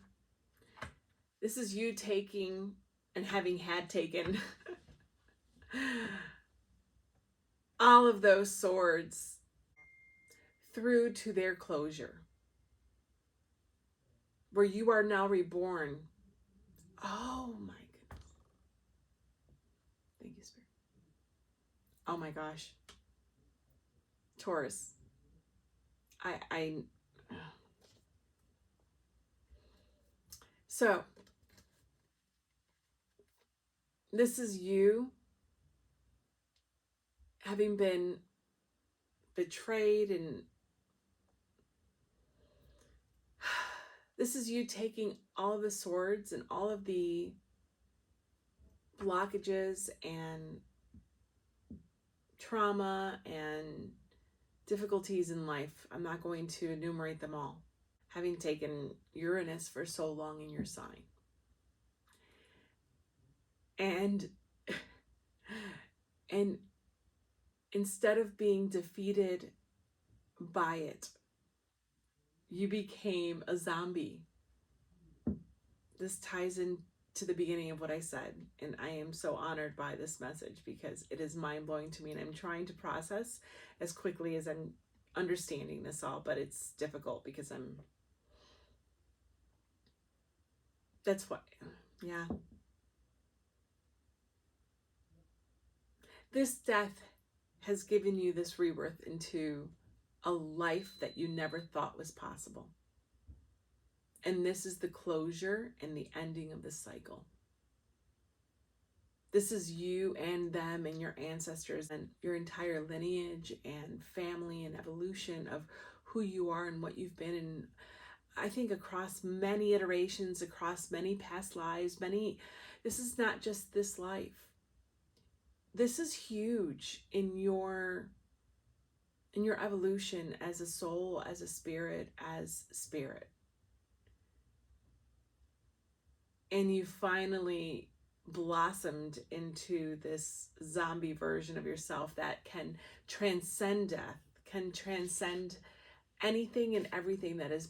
and having had taken all of those swords through to their closure. where you are now reborn. Oh my goodness. Thank you, Spirit. Oh my gosh. Taurus. So this is you having been betrayed, and this is you taking all of the swords and all of the blockages and trauma and difficulties in life. I'm not going to enumerate them all. Having taken Uranus for so long in your sign. And instead of being defeated by it, you became a zombie. This ties in to the beginning of what I said, and I am so honored by this message because it is mind-blowing to me, and I'm trying to process as quickly as I'm understanding this all, but it's difficult because that's what, yeah. This death has given you this rebirth into a life that you never thought was possible. And this is the closure and the ending of the cycle. This is you and them and your ancestors and your entire lineage and family and evolution of who you are and what you've been in. I think across many iterations, across many past lives, this is not just this life. This is huge in your evolution as a soul, as a spirit, as spirit. And you finally blossomed into this zombie version of yourself that can transcend death, can transcend anything and everything that has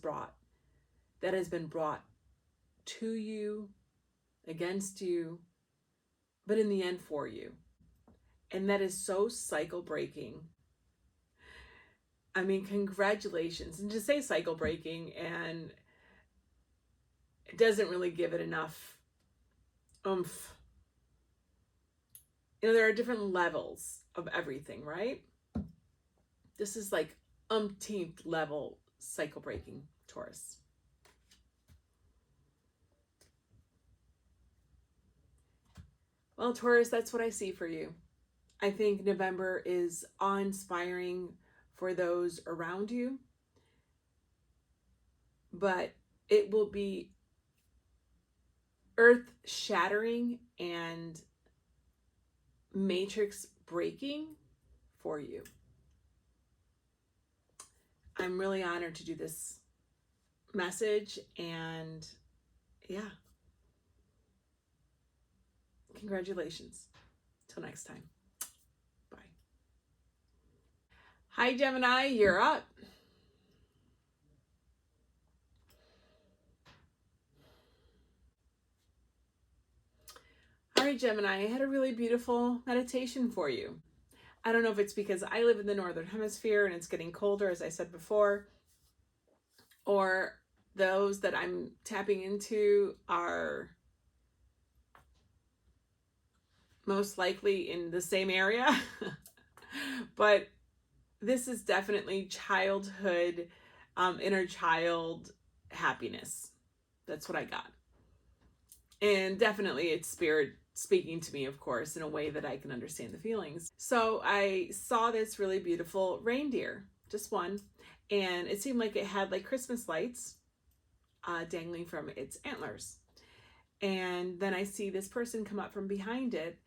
been brought to you, against you, but in the end for you. And that is so cycle breaking. I mean, congratulations. And to say cycle breaking, and it doesn't really give it enough oomph. You know, there are different levels of everything, right? This is like umpteenth level cycle breaking, Taurus. Well, Taurus, that's what I see for you. I think November is awe-inspiring for those around you, but it will be earth-shattering and matrix breaking for you. I'm really honored to do this message, and yeah, congratulations. Till next time. Bye. Hi, Gemini, you're up. All right, Gemini, I had a really beautiful meditation for you. I don't know if it's because I live in the Northern Hemisphere and it's getting colder, as I said before, or those that I'm tapping into are most likely in the same area. But this is definitely childhood, inner child happiness. That's what I got. And definitely it's spirit speaking to me, of course, in a way that I can understand the feelings. So I saw this really beautiful reindeer, just one, and it seemed like it had like Christmas lights dangling from its antlers. And then I see this person come up from behind it,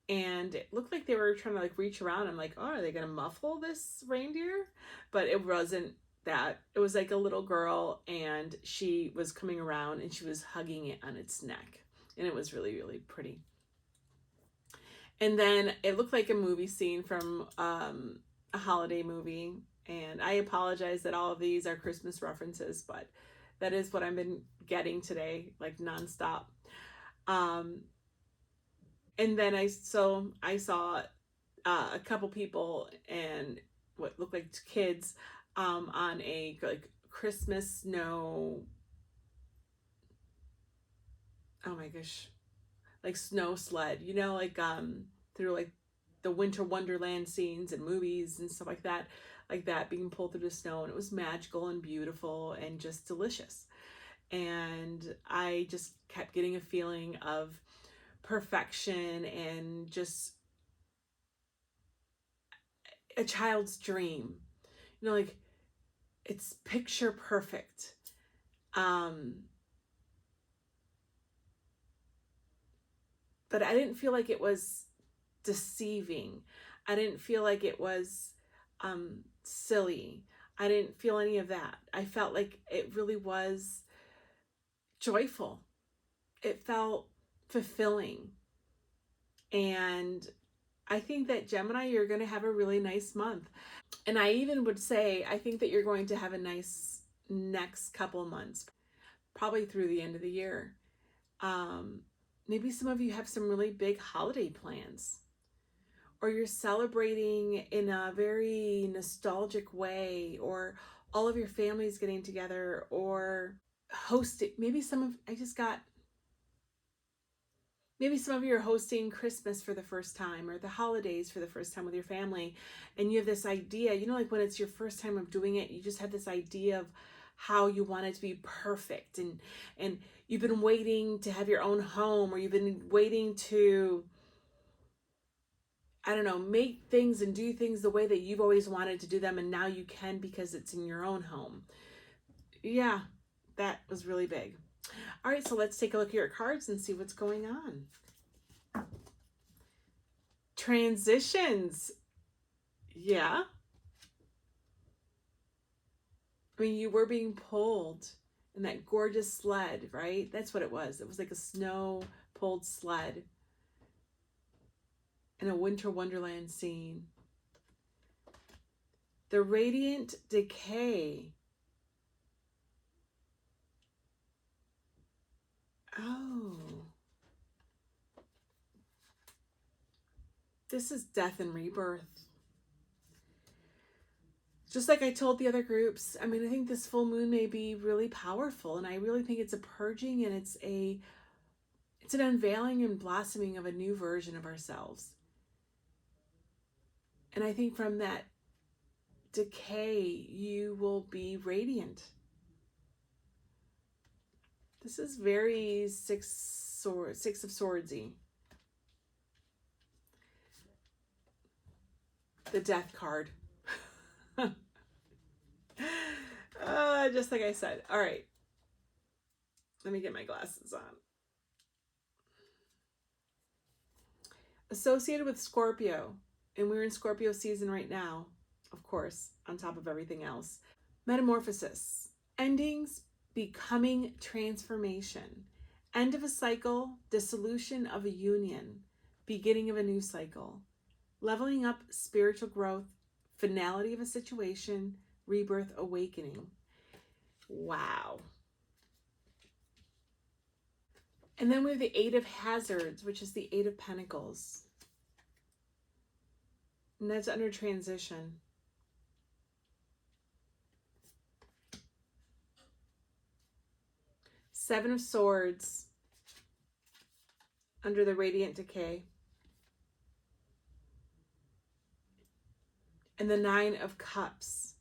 and it looked like they were trying to like reach around. I'm like, oh, are they gonna muffle this reindeer? But it wasn't that. It was like a little girl, and she was coming around and she was hugging it on its neck, and it was really, really pretty. And then it looked like a movie scene from a holiday movie. And I apologize that all of these are Christmas references, but that is what I've been getting today, like nonstop. And then I saw a couple people and what looked like kids on a like Christmas snow oh my gosh, like snow sled, you know, like through like the winter wonderland scenes and movies and stuff like that being pulled through the snow, and it was magical and beautiful and just delicious. And I just kept getting a feeling of perfection and just a child's dream, you know, like it's picture perfect. But I didn't feel like it was deceiving. I didn't feel like it was silly. I didn't feel any of that. I felt like it really was joyful. It felt fulfilling. And I think that Gemini, you're going to have a really nice month. And I even would say, I think that you're going to have a nice next couple months, probably through the end of the year. Um, Maybe some of you have some really big holiday plans, or you're celebrating in a very nostalgic way, or all of your family's getting together, or hosting. Maybe some of you are hosting Christmas for the first time, or the holidays for the first time with your family, and you have this idea, you know, like when it's your first time of doing it, you just have this idea of how you want it to be perfect, and you've been waiting to have your own home, or you've been waiting to, I don't know, make things and do things the way that you've always wanted to do them, and now you can because it's in your own home. Yeah, that was really big. All right, so let's take a look at your cards and see what's going on. Transitions. Yeah. I mean, you were being pulled in that gorgeous sled, right? That's what it was. It was like a snow pulled sled in a winter wonderland scene. The radiant decay. Oh. This is death and rebirth. Just like I told the other groups, I mean, I think this full moon may be really powerful, and I really think it's a purging, and it's an unveiling and blossoming of a new version of ourselves. And I think from that decay, you will be radiant. This is very Six of Swordsy. The Death card. Just like I said. All right. Let me get my glasses on. Associated with Scorpio, and we're in Scorpio season right now, of course, on top of everything else. Metamorphosis. Endings, becoming, transformation. End of a cycle, dissolution of a union, beginning of a new cycle. Leveling up, spiritual growth, finality of a situation, rebirth, awakening. Wow. And then we have the Eight of Hazards, which is the Eight of Pentacles. And that's under transition. Seven of Swords under the Radiant Decay. And the Nine of Cups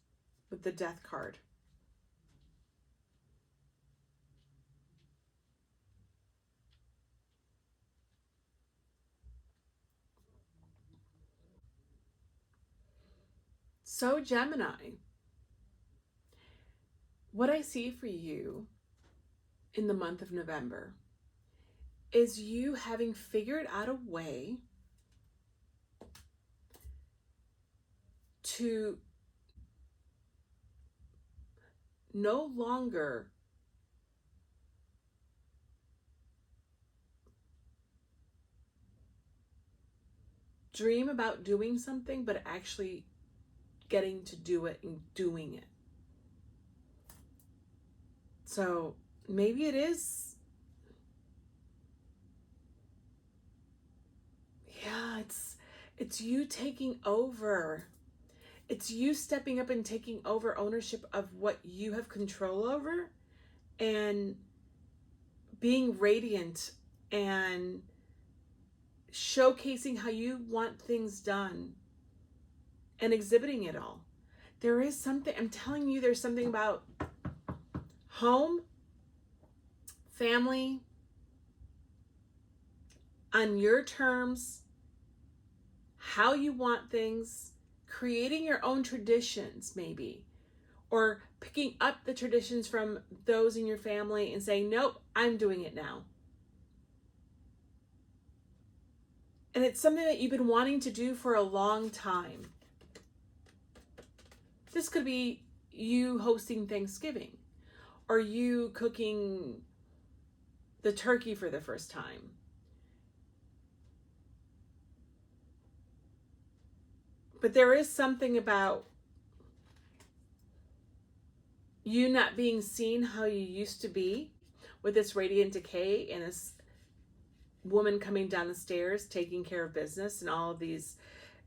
with the Death card. So Gemini, what I see for you in the month of November is you having figured out a way to no longer dream about doing something, but actually getting to do it and doing it. So maybe it is, yeah, it's you taking over. It's you stepping up and taking over ownership of what you have control over, and being radiant and showcasing how you want things done and exhibiting it all. There is something, I'm telling you, there's something about home, family, on your terms, how you want things, creating your own traditions maybe, or picking up the traditions from those in your family and saying, nope, I'm doing it now. And it's something that you've been wanting to do for a long time. This could be you hosting Thanksgiving, or you cooking the turkey for the first time. But there is something about you not being seen how you used to be, with this radiant decay and this woman coming down the stairs taking care of business, and all of these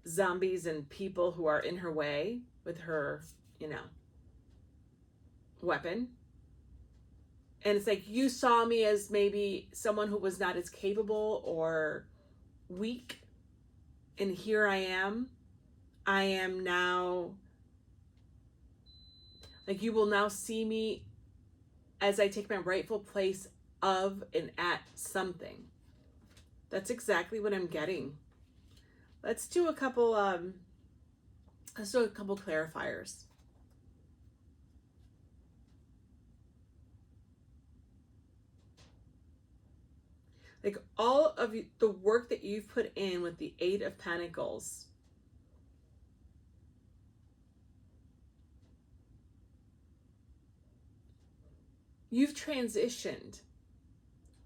zombies and people who are in her way with her, weapon. And it's like, you saw me as maybe someone who was not as capable or weak, and here I am now, like, you will now see me as I take my rightful place of and at something. That's exactly what I'm getting. Let's do a couple clarifiers. Like, all of the work that you've put in with the Eight of Pentacles, you've transitioned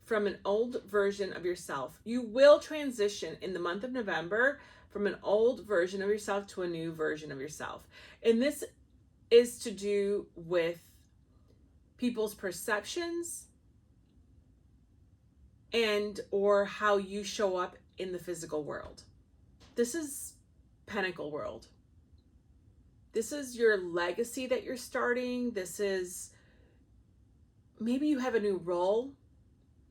from an old version of yourself. You will transition in the month of November from an old version of yourself to a new version of yourself. And this is to do with people's perceptions and or how you show up in the physical world. This is Pentacle world. This is your legacy that you're starting. This is, maybe you have a new role.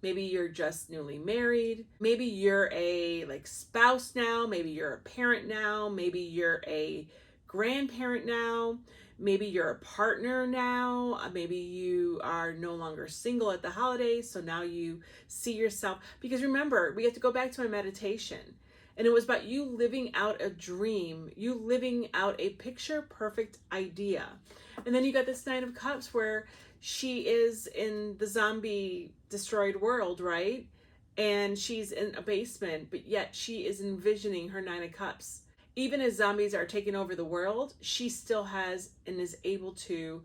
Maybe you're just newly married. Maybe you're a spouse now. Maybe you're a parent now. Maybe you're a grandparent now. Maybe you're a partner now. Maybe you are no longer single at the holidays, so now you see yourself. Because remember, we have to go back to my meditation. And it was about you living out a dream, you living out a picture perfect idea. And then you got this Nine of Cups where she is in the zombie destroyed world, right? And she's in a basement, but yet she is envisioning her Nine of Cups. Even as zombies are taking over the world, she still has and is able to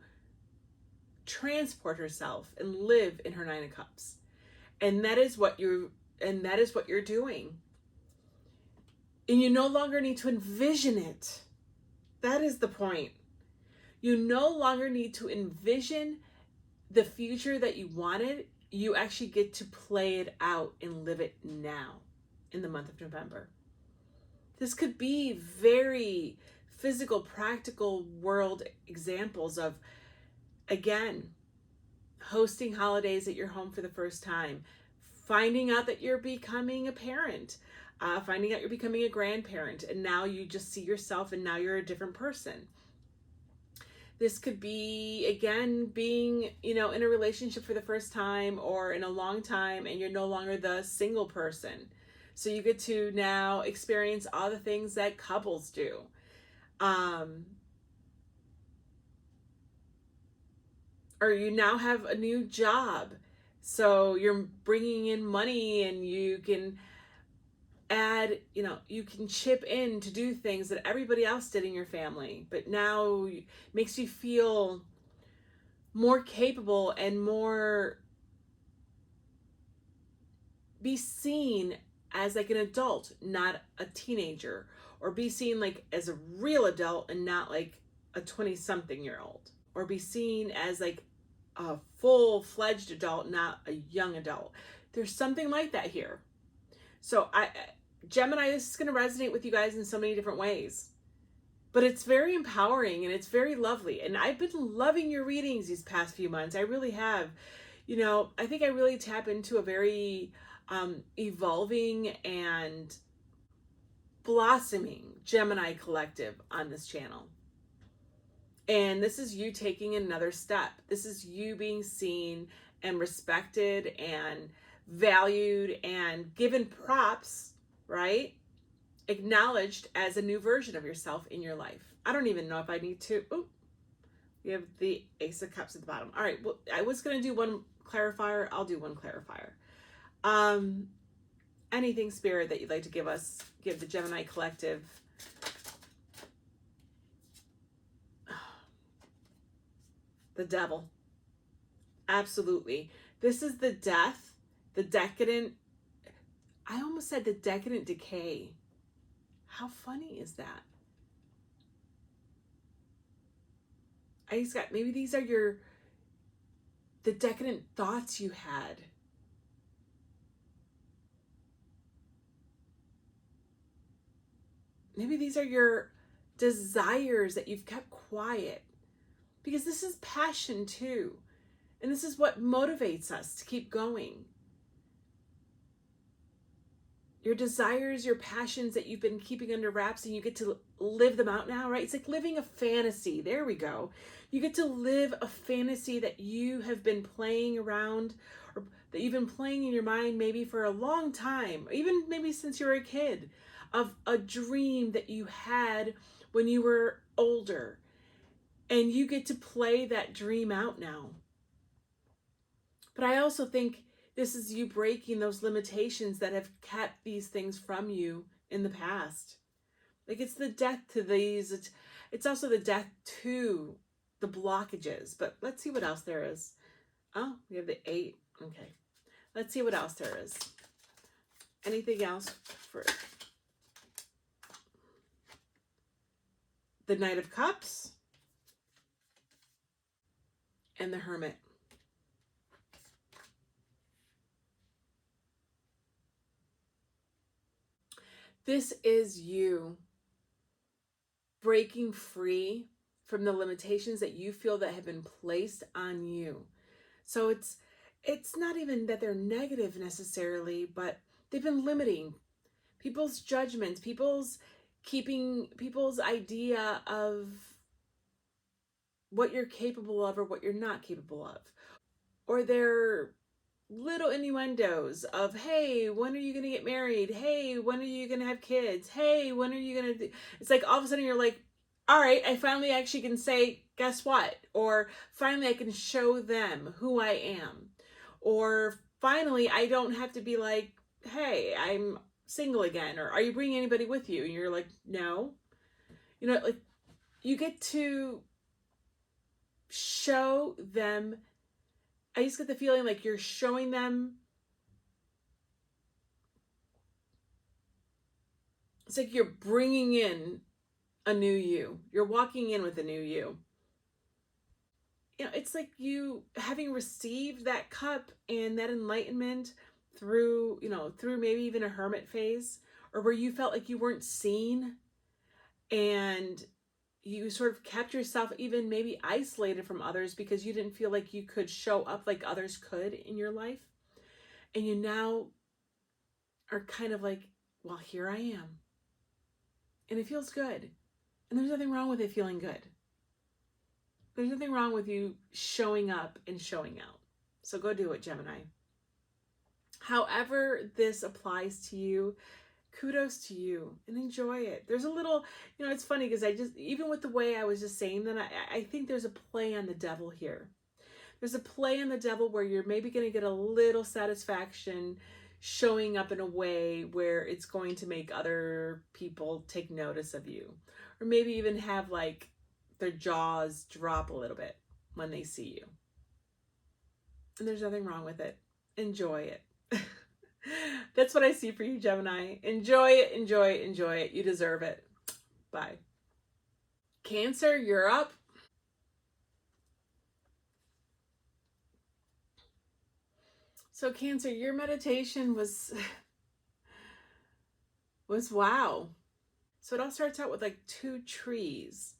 transport herself and live in her Nine of Cups. And that is what you're doing. And you no longer need to envision it. That is the point. You no longer need to envision the future that you wanted. You actually get to play it out and live it now in the month of November. This could be very physical, practical world examples of, again, hosting holidays at your home for the first time, finding out that you're becoming a parent, finding out you're becoming a grandparent, and now you just see yourself and now you're a different person. This could be, again, being, in a relationship for the first time or in a long time, and you're no longer the single person. So you get to now experience all the things that couples do. Or you now have a new job. So you're bringing in money and you can add, you can chip in to do things that everybody else did in your family. But now it makes you feel more capable and more be seen as like an adult, not a teenager, or be seen like as a real adult and not like a 20-something-year-old, or be seen as like a full-fledged adult, not a young adult. There's something like that here. So Gemini, this is going to resonate with you guys in so many different ways, but it's very empowering and it's very lovely. And I've been loving your readings these past few months. I really have. You know, I think I really tap into a very evolving and blossoming Gemini collective on this channel. And this is you taking another step. This is you being seen and respected and valued and given props, right? Acknowledged as a new version of yourself in your life. I don't even know if I need to. Oh, you have the Ace of Cups at the bottom. All right, well, I was going to do one clarifier. I'll do one clarifier. Anything, Spirit, that you'd like to give us, give the Gemini collective. The Devil. Absolutely. This is the death, the decadent, I almost said the decadent decay. How funny is that? I just got, maybe these are the decadent thoughts you had. Maybe these are your desires that you've kept quiet. Because this is passion too. And this is what motivates us to keep going. Your desires, your passions that you've been keeping under wraps, and you get to live them out now, right? It's like living a fantasy. There we go. You get to live a fantasy that you have been playing around, or that you've been playing in your mind maybe for a long time, even maybe since you were a kid, of a dream that you had when you were older. And you get to play that dream out now. But I also think this is you breaking those limitations that have kept these things from you in the past. Like, it's the death to these. It's also the death to the blockages. But let's see what else there is. Oh, we have the 8. Okay. Let's see what else there is. Anything else for the Knight of Cups and the Hermit? This is you breaking free from the limitations that you feel that have been placed on you. So it's not even that they're negative necessarily, but they've been limiting people's judgments, people's idea of what you're capable of or what you're not capable of. Or they're little innuendos of, hey, when are you going to get married? Hey, when are you going to have kids? Hey, when are you going to do? It's like all of a sudden you're like, all right, I finally actually can say, guess what? Or finally I can show them who I am. Or finally I don't have to be like, hey, I'm single again. Or are you bringing anybody with you? And you're like, no. You know, like, you get to show them. I just get the feeling like you're showing them. It's like you're bringing in a new you. You're walking in with a new you. You know, it's like you having received that cup and that enlightenment through, through maybe even a hermit phase, or where you felt like you weren't seen and you sort of kept yourself even maybe isolated from others because you didn't feel like you could show up like others could in your life. And you now are kind of like, well, here I am. And it feels good. And there's nothing wrong with it feeling good. There's nothing wrong with you showing up and showing out. So go do it, Gemini. However this applies to you, kudos to you and enjoy it. There's a little, it's funny because even with the way I was just saying that, I think there's a play on the devil here. There's a play on the devil where you're maybe going to get a little satisfaction showing up in a way where it's going to make other people take notice of you. Or maybe even have like their jaws drop a little bit when they see you. And there's nothing wrong with it. Enjoy it. That's what I see for you, Gemini. Enjoy it, enjoy it, enjoy it. You deserve it. Bye. Cancer, you're up. So Cancer, your meditation was wow. So it all starts out with like 2 trees.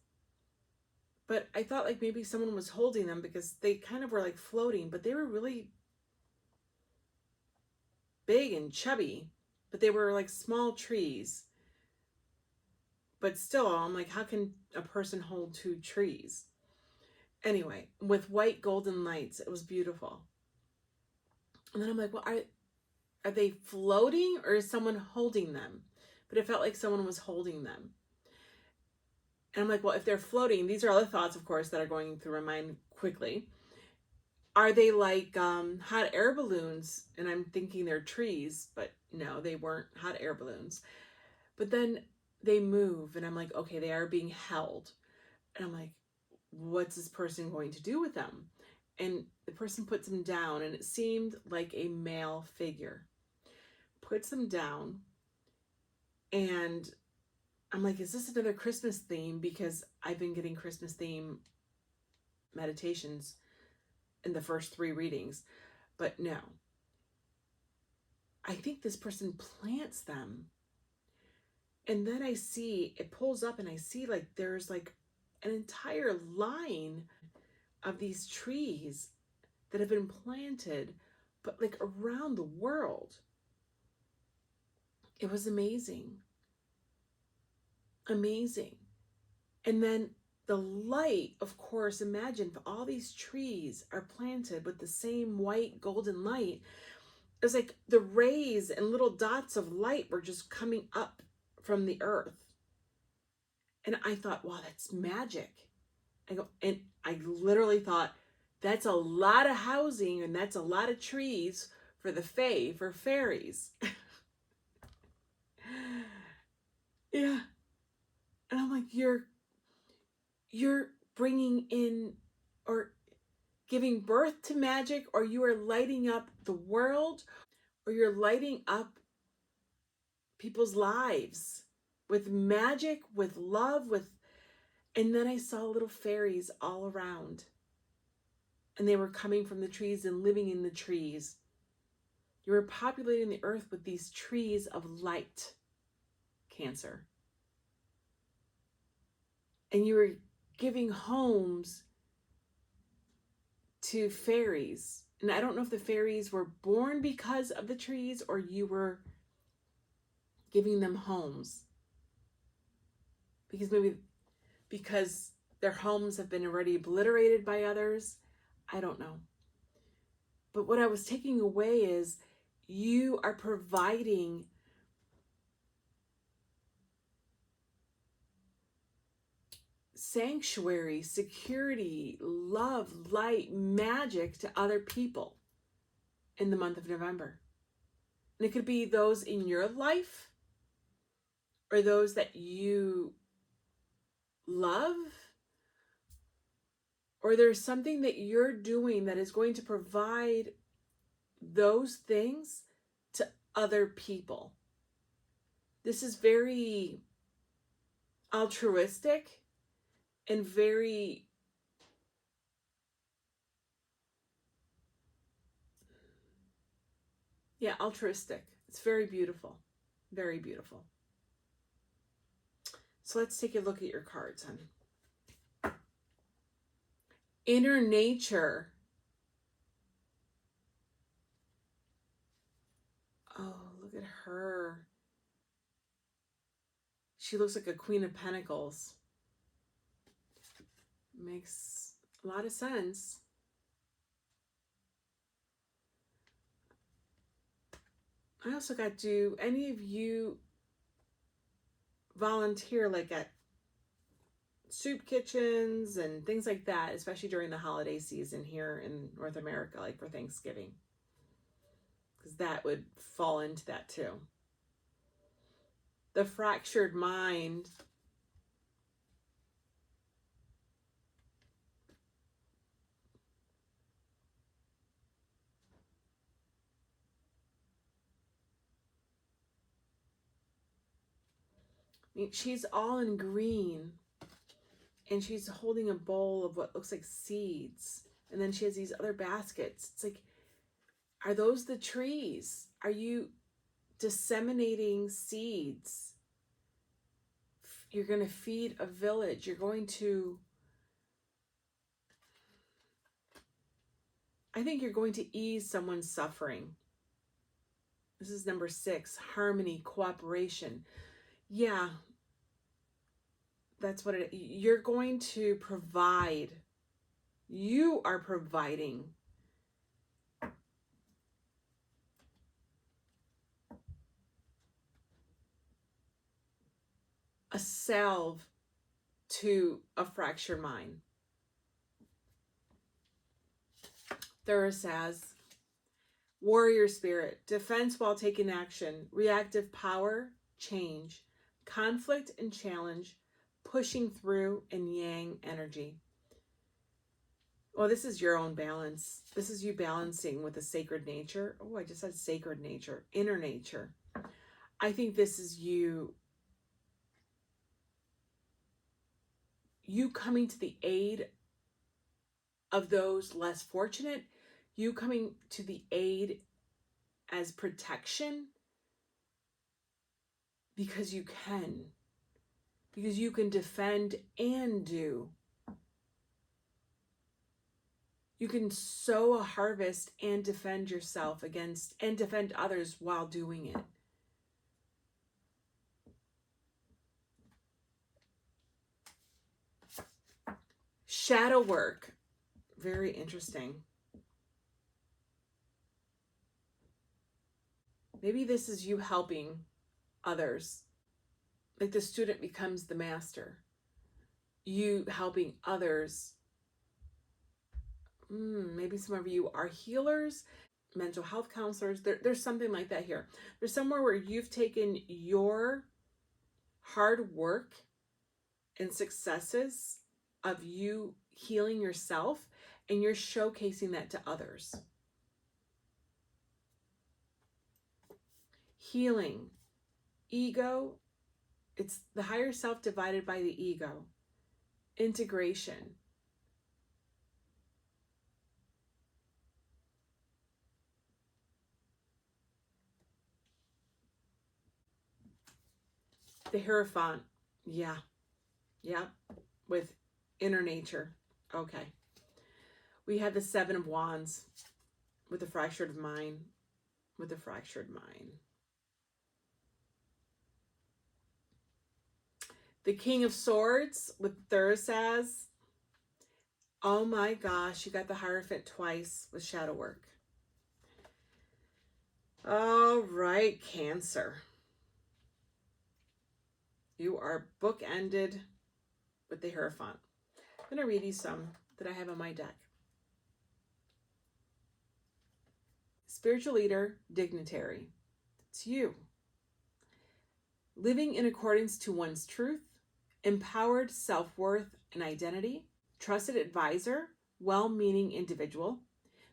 But I thought like maybe someone was holding them because they kind of were like floating, but they were really big and chubby, but they were like small trees. But still, I'm like, how can a person hold two trees? Anyway, with white golden lights, it was beautiful. And then I'm like, well, are they floating or is someone holding them? But it felt like someone was holding them. And I'm like, well, if they're floating, these are all the thoughts, of course, that are going through my mind quickly. Are they like hot air balloons? And I'm thinking they're trees, but no, they weren't hot air balloons. But then they move, and I'm like, okay, they are being held. And I'm like, what's this person going to do with them? And the person puts them down, and it seemed like a male figure. Puts them down, and I'm like, is this another Christmas theme? Because I've been getting Christmas theme meditations in the first 3 readings. But no. I think this person plants them. And then I see, it pulls up and I see like there's like an entire line of these trees that have been planted, but like around the world. It was amazing. Amazing. And then the light, of course, imagine if all these trees are planted with the same white golden light. It was like the rays and little dots of light were just coming up from the earth. And I thought, wow, that's magic. And I literally thought, that's a lot of housing and that's a lot of trees for the fae, for fairies. Yeah. And I'm like, you're bringing in or giving birth to magic, or you are lighting up the world, or you're lighting up people's lives with magic, with love, and then I saw little fairies all around. And they were coming from the trees and living in the trees. You were populating the earth with these trees of light, Cancer. And you were giving homes to fairies. And I don't know if the fairies were born because of the trees or you were giving them homes. Because their homes have been already obliterated by others. I don't know. But what I was taking away is you are providing sanctuary, security, love, light, magic to other people in the month of November. And it could be those in your life or those that you love, or there's something that you're doing that is going to provide those things to other people. This is very altruistic and very altruistic. It's very beautiful. Very beautiful. So let's take a look at your cards, honey. Inner nature. Oh, look at her. She looks like a Queen of Pentacles. Makes a lot of sense. I also got, do any of you volunteer like at soup kitchens and things like that, especially during the holiday season here in North America, like for Thanksgiving? Because that would fall into that too. The fractured mind. I mean, she's all in green and she's holding a bowl of what looks like seeds. And then she has these other baskets. It's like, are those the trees? Are you disseminating seeds? You're going to feed a village. You're going to I think you're going to ease someone's suffering. This is number 6, harmony, cooperation. Yeah, that's what you're going to provide. You are providing. A salve to a fractured mind. Taurus says, warrior spirit, defense while taking action, reactive power, change, conflict and challenge, pushing through, and yang energy. Well, this is your own balance. This is you balancing with a sacred nature. Oh, I just said sacred nature, inner nature. I think this is you coming to the aid of those less fortunate, you coming to the aid as protection because you can defend and do. You can sow a harvest and defend yourself against and defend others while doing it. Shadow work, very interesting. Maybe this is you helping others. Like the student becomes the master. You helping others. Maybe some of you are healers, mental health counselors. There's something like that here. There's somewhere where you've taken your hard work and successes of you healing yourself and you're showcasing that to others. Healing, ego, it's the higher self divided by the ego. Integration. The Hierophant, yeah, with inner nature. Okay. We had the 7 of Wands with the fractured mind, The King of Swords with Taurus. Oh my gosh, you got the Hierophant twice with shadow work. All right, Cancer. You are bookended with the Hierophant. I'm going to read you some that I have on my deck. Spiritual leader, dignitary. It's you. Living in accordance to one's truth, empowered self-worth and identity, trusted advisor, well-meaning individual,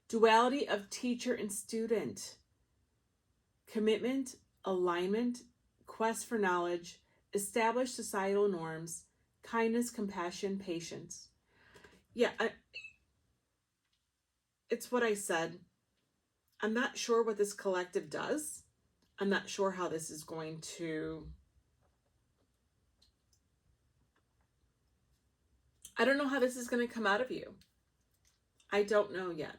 duality of teacher and student, commitment, alignment, quest for knowledge, established societal norms, kindness, compassion, patience. Yeah, it's what I said. I'm not sure what this collective does. I'm not sure how this is going to... I don't know how this is going to come out of you. I don't know yet.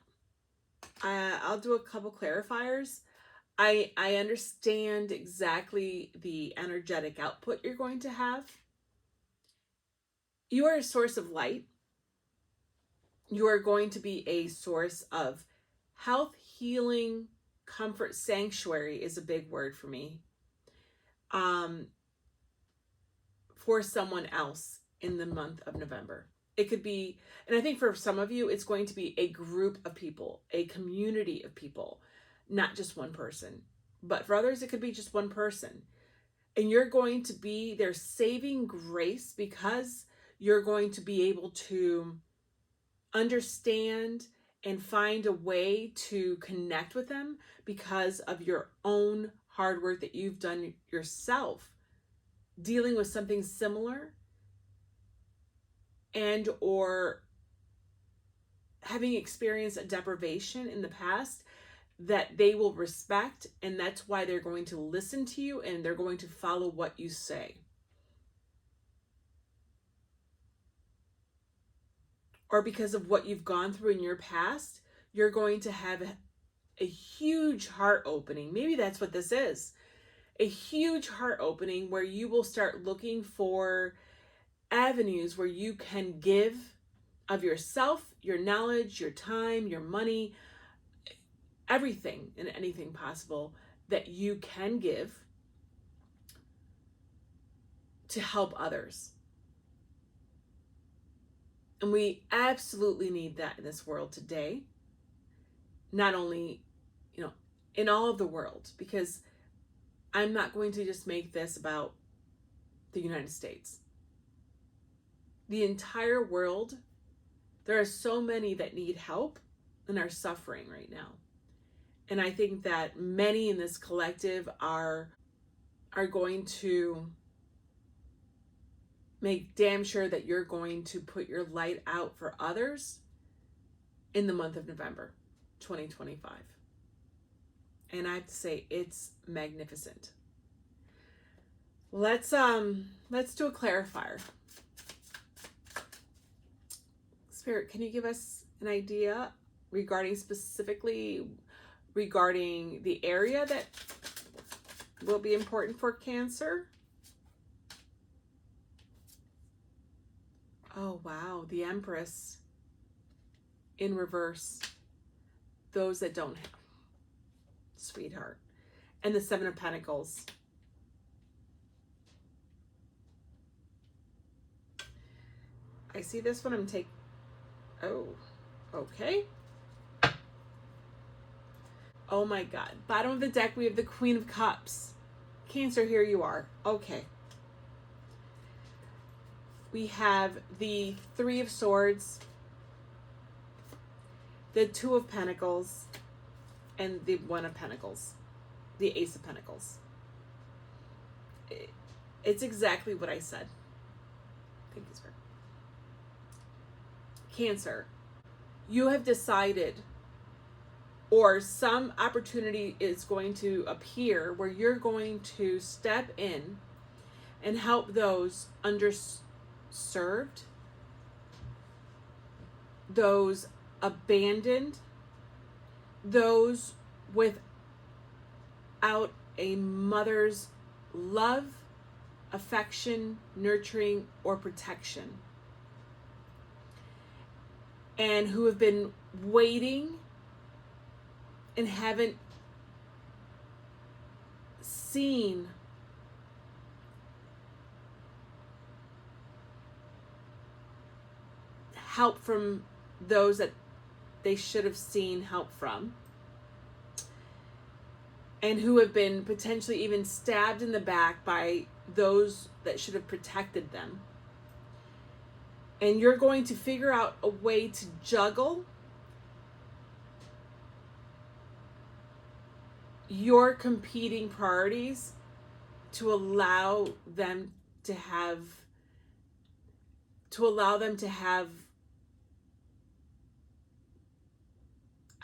I'll do a couple clarifiers. I understand exactly the energetic output you're going to have. You are a source of light. You are going to be a source of health, healing, comfort. Sanctuary is a big word for me. For someone else in the month of November. It could be, and I think for some of you, it's going to be a group of people, a community of people, not just one person. But for others, it could be just one person. And you're going to be their saving grace because you're going to be able to understand and find a way to connect with them because of your own hard work that you've done yourself, dealing with something similar and or having experienced a deprivation in the past that they will respect, and that's why they're going to listen to you and they're going to follow what you say. Or because of what you've gone through in your past, you're going to have a huge heart opening. Maybe that's what this is. A huge heart opening where you will start looking for avenues where you can give of yourself, your knowledge, your time, your money, everything and anything possible that you can give to help others. And we absolutely need that in this world today. Not only, in all of the world, because I'm not going to just make this about the United States. The entire world, there are so many that need help and are suffering right now. And I think that many in this collective are going to make damn sure that you're going to put your light out for others in the month of November 2025. And I have to say, it's magnificent. Let's do a clarifier. Spirit, can you give us an idea specifically regarding the area that will be important for Cancer? Oh, wow. The Empress in reverse. Those that don't have. Sweetheart. And the Seven of Pentacles. I see this one. I'm taking... Oh, okay. Oh my God. Bottom of the deck, we have the Queen of Cups. Cancer, here you are. Okay. We have the Three of Swords, the Two of Pentacles, and the One of Pentacles, the Ace of Pentacles. It's exactly what I said. Thank you, sir. Cancer, you have decided, or some opportunity is going to appear where you're going to step in and help those underserved, those abandoned, those without a mother's love, affection, nurturing, or protection, and who have been waiting and haven't seen help from those that they should have seen help from, and who have been potentially even stabbed in the back by those that should have protected them. And you're going to figure out a way to juggle your competing priorities to allow them to have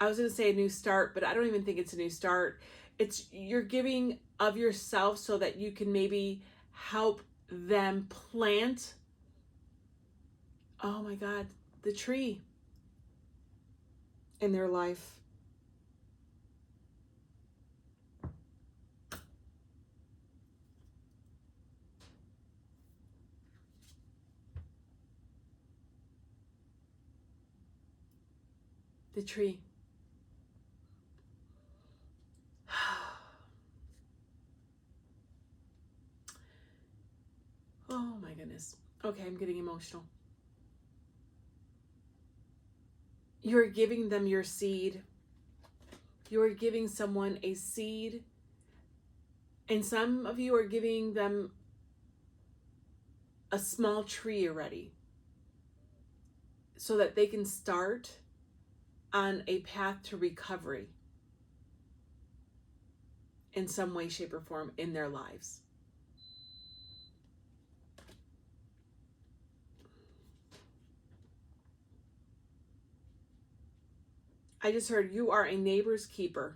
I was going to say a new start, but I don't even think it's a new start. It's you're giving of yourself so that you can maybe help them plant, oh my God, the tree in their life. The tree. Oh my goodness. Okay, I'm getting emotional. You're giving them your seed. You're giving someone a seed. And some of you are giving them a small tree already, so that they can start on a path to recovery in some way, shape, or form in their lives. I just heard you are a neighbor's keeper.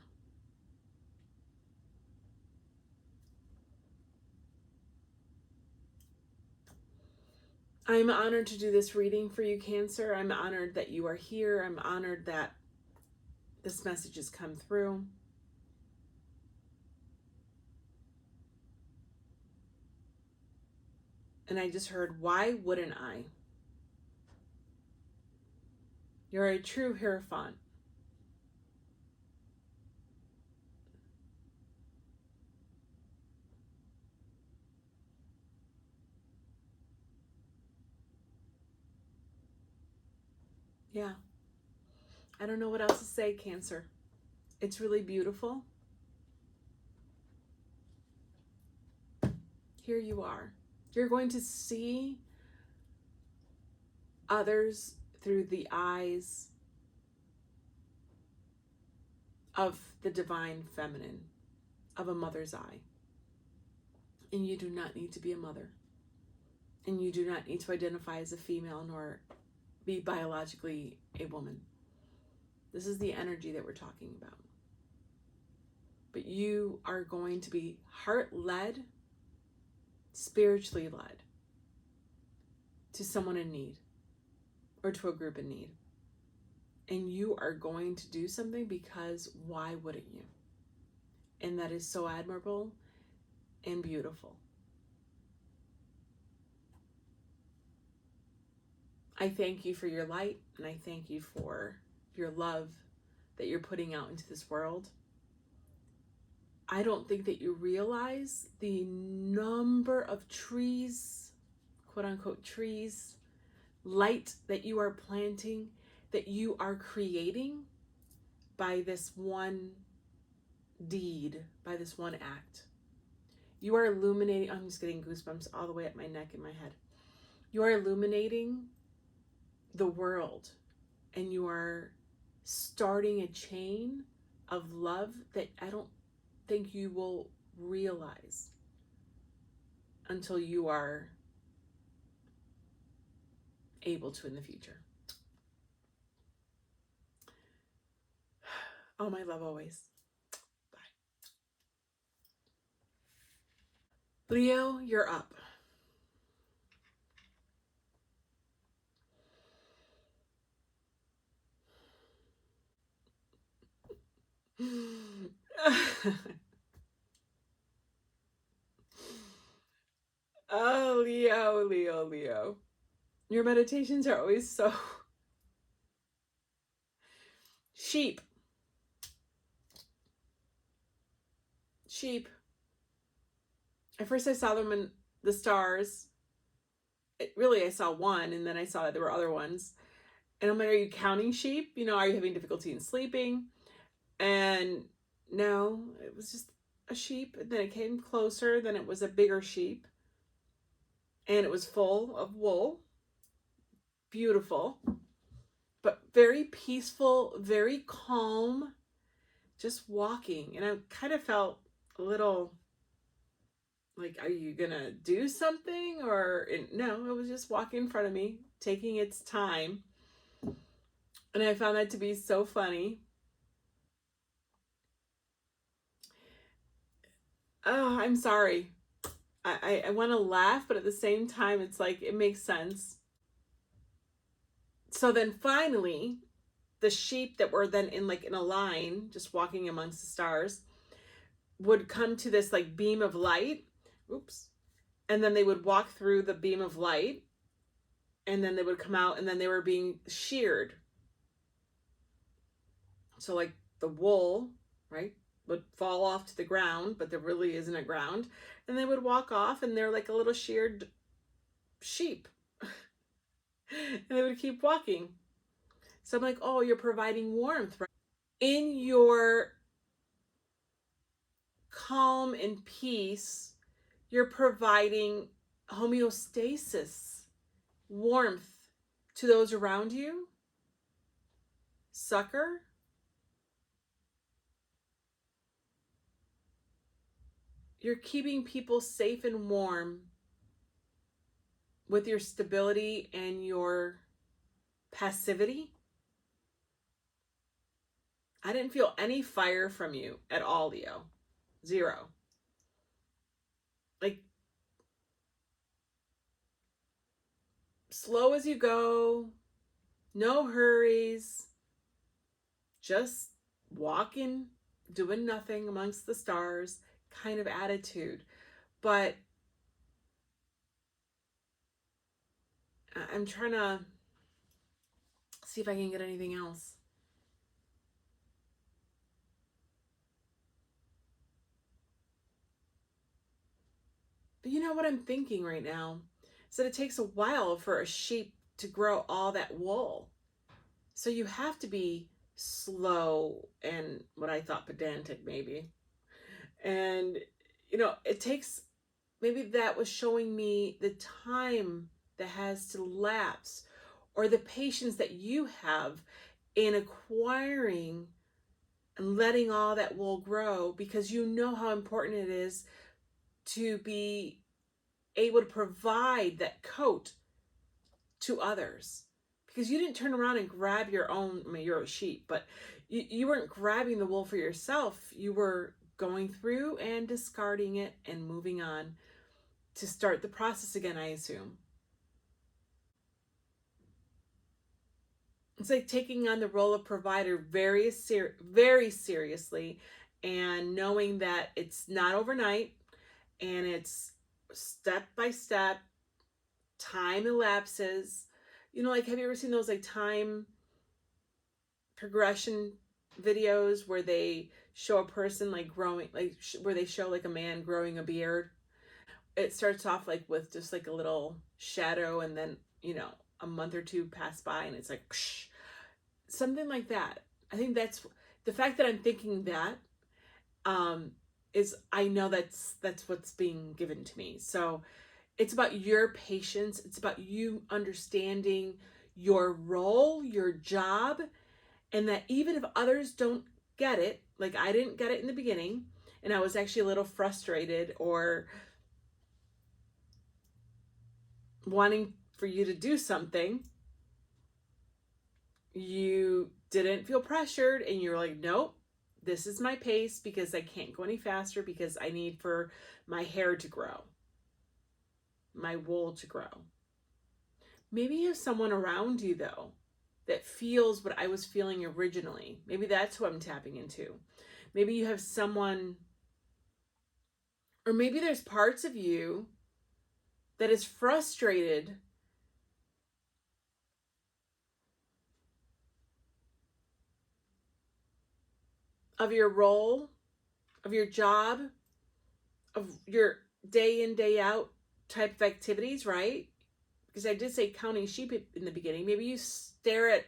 I'm honored to do this reading for you, Cancer. I'm honored that you are here. I'm honored that this message has come through. And I just heard, why wouldn't I? You're a true Hierophant. Yeah. I don't know what else to say, Cancer. It's really beautiful. Here you are. You're going to see others through the eyes of the divine feminine, of a mother's eye. And you do not need to be a mother. And you do not need to identify as a female nor be biologically a woman. This is the energy that we're talking about. But you are going to be heart-led, spiritually led to someone in need or to a group in need. And you are going to do something because why wouldn't you? And that is so admirable and beautiful. I thank you for your light, and I thank you for your love that you're putting out into this world. I don't think that you realize the number of trees, quote unquote trees, light that you are planting, that you are creating by this one deed, by this one act. You are illuminating, I'm just getting goosebumps all the way up my neck and my head. You are illuminating the world, and you are starting a chain of love that I don't think you will realize until you are able to in the future. Oh, my love always. Bye. Leo, you're up. Oh, Leo, Leo, Leo. Your meditations are always so... Sheep. Sheep. At first I saw them in the stars. Really, I saw one, and then I saw that there were other ones. And I'm like, are you counting sheep? You know, are you having difficulty in sleeping? And no, it was just a sheep. And then it came closer, then it was a bigger sheep. And it was full of wool. Beautiful. But very peaceful, very calm. Just walking. And I kind of felt a little like, are you gonna do something? Or no, it was just walking in front of me, taking its time. And I found that to be so funny. Oh, I'm sorry. I want to laugh, but at the same time, it's like, it makes sense. So then finally, the sheep that were then in like in a line, just walking amongst the stars, would come to this like beam of light. Oops. And then they would walk through the beam of light, and then they would come out, and then they were being sheared. So like the wool, right, would fall off to the ground, but there really isn't a ground. And they would walk off, and they're like a little sheared sheep. And they would keep walking. So I'm like, oh, you're providing warmth, right? In your calm and peace, you're providing homeostasis, warmth to those around you. Sucker. You're keeping people safe and warm with your stability and your passivity. I didn't feel any fire from you at all, Leo. Zero. Like, slow as you go, no hurries, just walking, doing nothing amongst the stars kind of attitude. But I'm trying to see if I can get anything else. But you know what I'm thinking right now is that it takes a while for a sheep to grow all that wool. So you have to be slow and what I thought pedantic maybe. And you know, it takes, maybe that was showing me the time that has to lapse, or the patience that you have in acquiring and letting all that wool grow, because you know how important it is to be able to provide that coat to others. Because you didn't turn around and grab your own, I mean, you're a sheep, but you weren't grabbing the wool for yourself. You were going through and discarding it and moving on to start the process again, I assume. It's like taking on the role of provider very seriously, and knowing that it's not overnight and it's step by step, time elapses. You know, like, have you ever seen those like time progression videos where they show a person like growing, like where they show like a man growing a beard? It starts off like with just like a little shadow, and then, you know, a month or two pass by and it's like psh, something like that. I think that's the fact that I'm thinking that is, I know that's what's being given to me. So it's about your patience. It's about you understanding your role, your job, and that even if others don't get it, like I didn't get it in the beginning, and I was actually a little frustrated or wanting for you to do something, you didn't feel pressured and you're like, nope, this is my pace because I can't go any faster because I need for my hair to grow, my wool to grow. Maybe you have someone around you though that feels what I was feeling originally. Maybe that's who I'm tapping into. Maybe you have someone, or maybe there's parts of you that is frustrated of your role, of your job, of your day in, day out type of activities, right? Because I did say counting sheep in the beginning. Maybe you stare at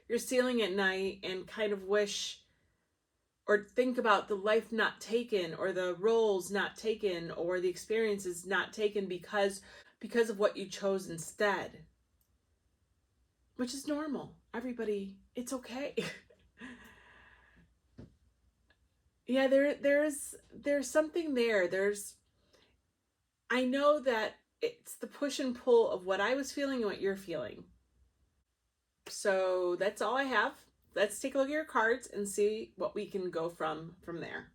your ceiling at night and kind of wish or think about the life not taken, or the roles not taken, or the experiences not taken because of what you chose instead. Which is normal. Everybody, it's okay. Yeah, there's something there. I know that it's the push and pull of what I was feeling and what you're feeling. So that's all I have. Let's take a look at your cards and see what we can go from there.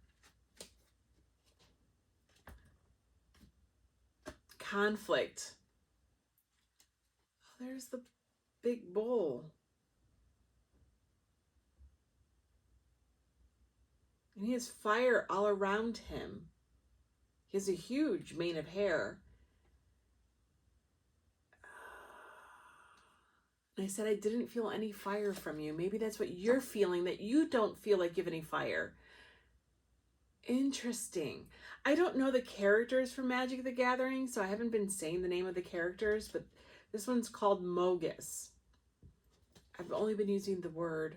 Conflict. Oh, there's the big bull. And he has fire all around him. He has a huge mane of hair. And I said I didn't feel any fire from you. Maybe that's what you're feeling, that you don't feel like you have any fire. Interesting. I don't know the characters from Magic the Gathering, so I haven't been saying the name of the characters, but this one's called Mogus. I've only been using the word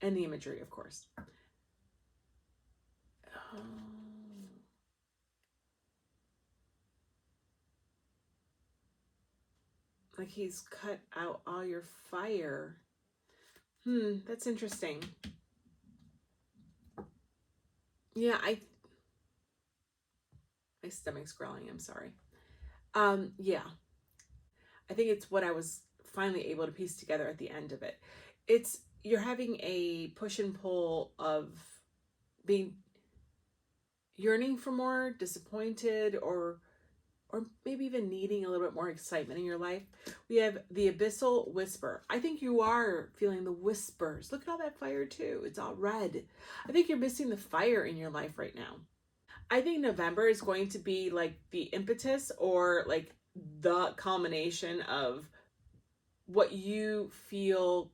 and the imagery, of course. Oh. Like he's cut out all your fire. That's interesting. Yeah, my stomach's growling, I'm sorry. Yeah. I think it's what I was finally able to piece together at the end of it. It's, you're having a push and pull of being yearning for more, disappointed, or or maybe even needing a little bit more excitement in your life. We have the abyssal whisper. I think you are feeling the whispers. Look at all that fire too. It's all red. I think you're missing the fire in your life right now. I think November is going to be like the impetus or like the culmination of what you feel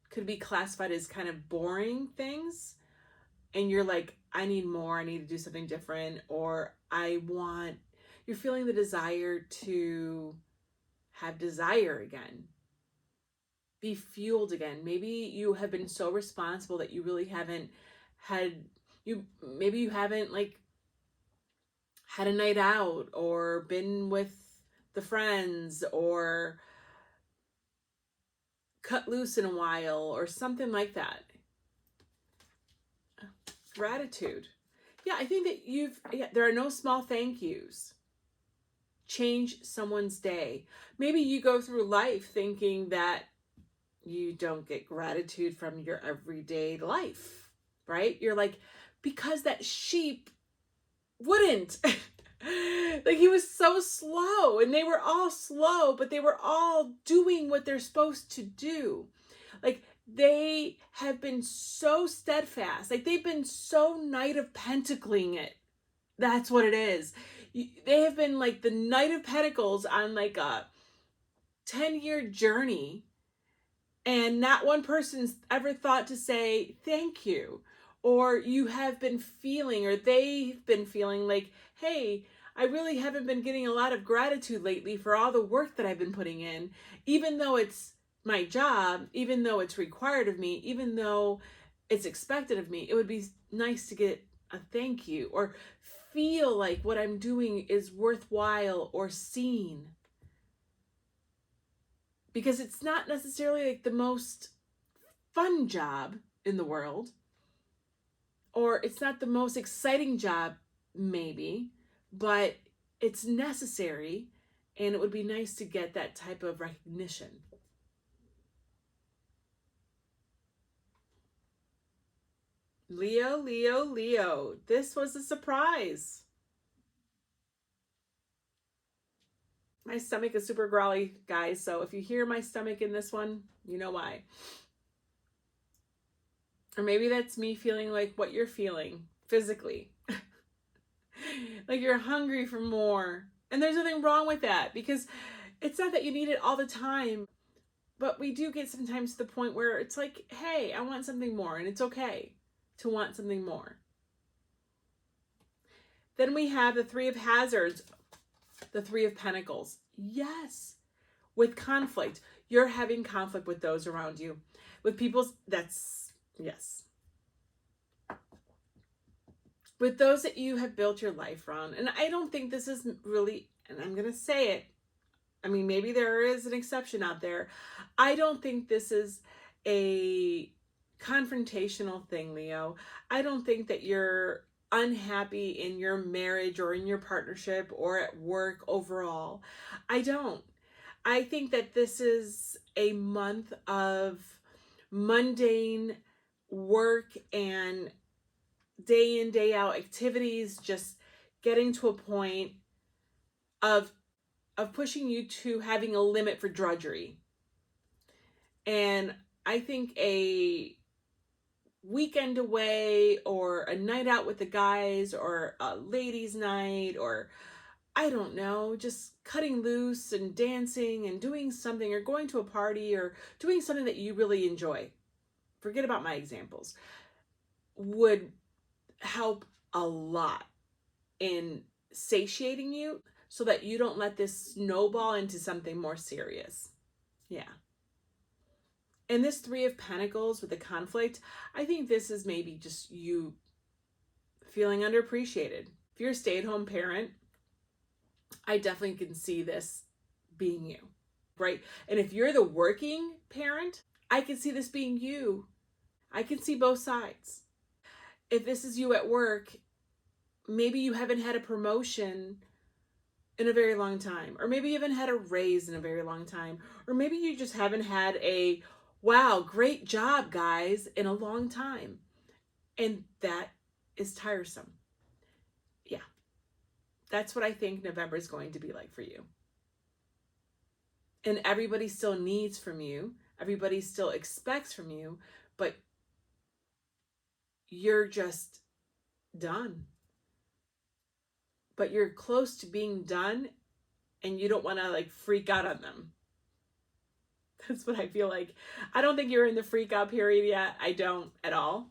could be classified as kind of boring things. And you're like, I need more. I need to do something different. Or you're feeling the desire to have desire again, be fueled again. Maybe you have been so responsible that you really haven't maybe you haven't like had a night out or been with the friends or cut loose in a while or something like that. Gratitude. Yeah, I think that there are no small thank yous. Change someone's day. Maybe you go through life thinking that you don't get gratitude from your everyday life, right? You're like, because that sheep wouldn't. Like he was so slow and they were all slow, but they were all doing what they're supposed to do. Like they have been so steadfast. Like they've been so Knight of Pentacling it. That's what it is. They have been like the Knight of Pentacles on like a 10-year journey. And not one person's ever thought to say thank you. Or you have been feeling, or they've been feeling like, hey, I really haven't been getting a lot of gratitude lately for all the work that I've been putting in, even though it's my job, even though it's required of me, even though it's expected of me. It would be nice to get a thank you or feel like what I'm doing is worthwhile or seen. Because it's not necessarily like the most fun job in the world, or it's not the most exciting job, maybe, but it's necessary, and it would be nice to get that type of recognition. Leo, Leo, Leo. This was a surprise. My stomach is super growly, guys, so if you hear my stomach in this one, you know why. Or maybe that's me feeling like what you're feeling physically. Like you're hungry for more. And there's nothing wrong with that, because it's not that you need it all the time, but we do get sometimes to the point where it's like, hey, I want something more, and it's okay to want something more. Then we have the Three of Hazards, the Three of Pentacles. Yes, with conflict. You're having conflict with those around you. With people, yes. With those that you have built your life around. And I don't think this is really, and I'm going to say it, I mean, maybe there is an exception out there. I don't think this is a confrontational thing, Leo. I don't think that you're unhappy in your marriage or in your partnership or at work overall. I don't. I think that this is a month of mundane work and day in, day out activities, just getting to a point of pushing you to having a limit for drudgery. And I think a weekend away or a night out with the guys or a ladies' night, or I don't know, just cutting loose and dancing and doing something, or going to a party or doing something that you really enjoy, forget about my examples, would help a lot in satiating you so that you don't let this snowball into something more serious. Yeah. And this Three of Pentacles with the conflict, I think this is maybe just you feeling underappreciated. If you're a stay-at-home parent, I definitely can see this being you, right? And if you're the working parent, I can see this being you. I can see both sides. If this is you at work, maybe you haven't had a promotion in a very long time, or maybe you haven't had a raise in a very long time, or maybe you just haven't had a wow, great job, guys, in a long time. And that is tiresome. Yeah. That's what I think November is going to be like for you. And everybody still needs from you. Everybody still expects from you, but you're just done. But you're close to being done, and you don't want to like freak out on them. That's what I feel like. I don't think you're in the freak out period yet. I don't at all.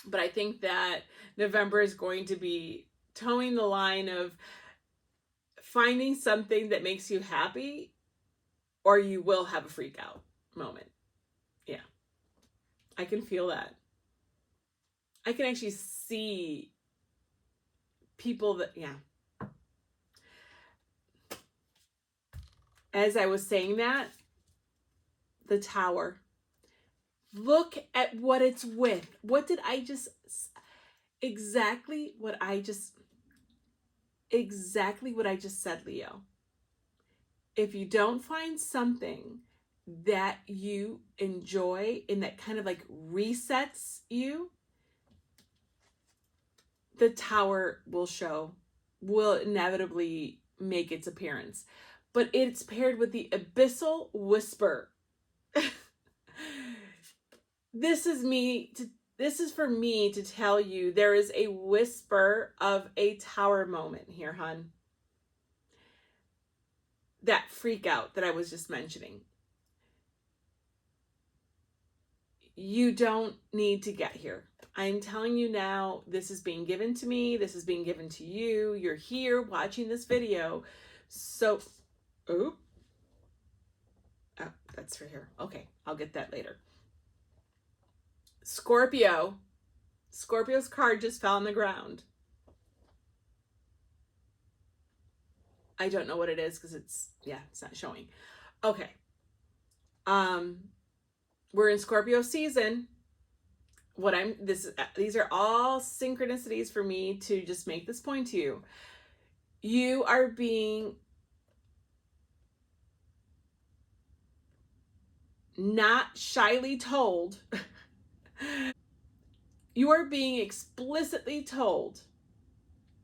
But I think that November is going to be towing the line of finding something that makes you happy, or you will have a freak out moment. Yeah. I can feel that. I can actually see people that, yeah. As I was saying that, the Tower. Look at what it's with. What did I just, exactly what I just said, Leo. If you don't find something that you enjoy and that kind of like resets you, the Tower will inevitably make its appearance. But it's paired with the Abyssal Whisper. This is for me to tell you there is a whisper of a Tower moment here, hun. That freak out that I was just mentioning. You don't need to get here. I'm telling you now, this is being given to me. This is being given to you. You're here watching this video. So, oh, that's for here. Okay, I'll get that later. Scorpio's card just fell on the ground. I don't know what it is because it's not showing. Okay. We're in Scorpio season. These are all synchronicities for me to just make this point to you. You are being not shyly told. You are being explicitly told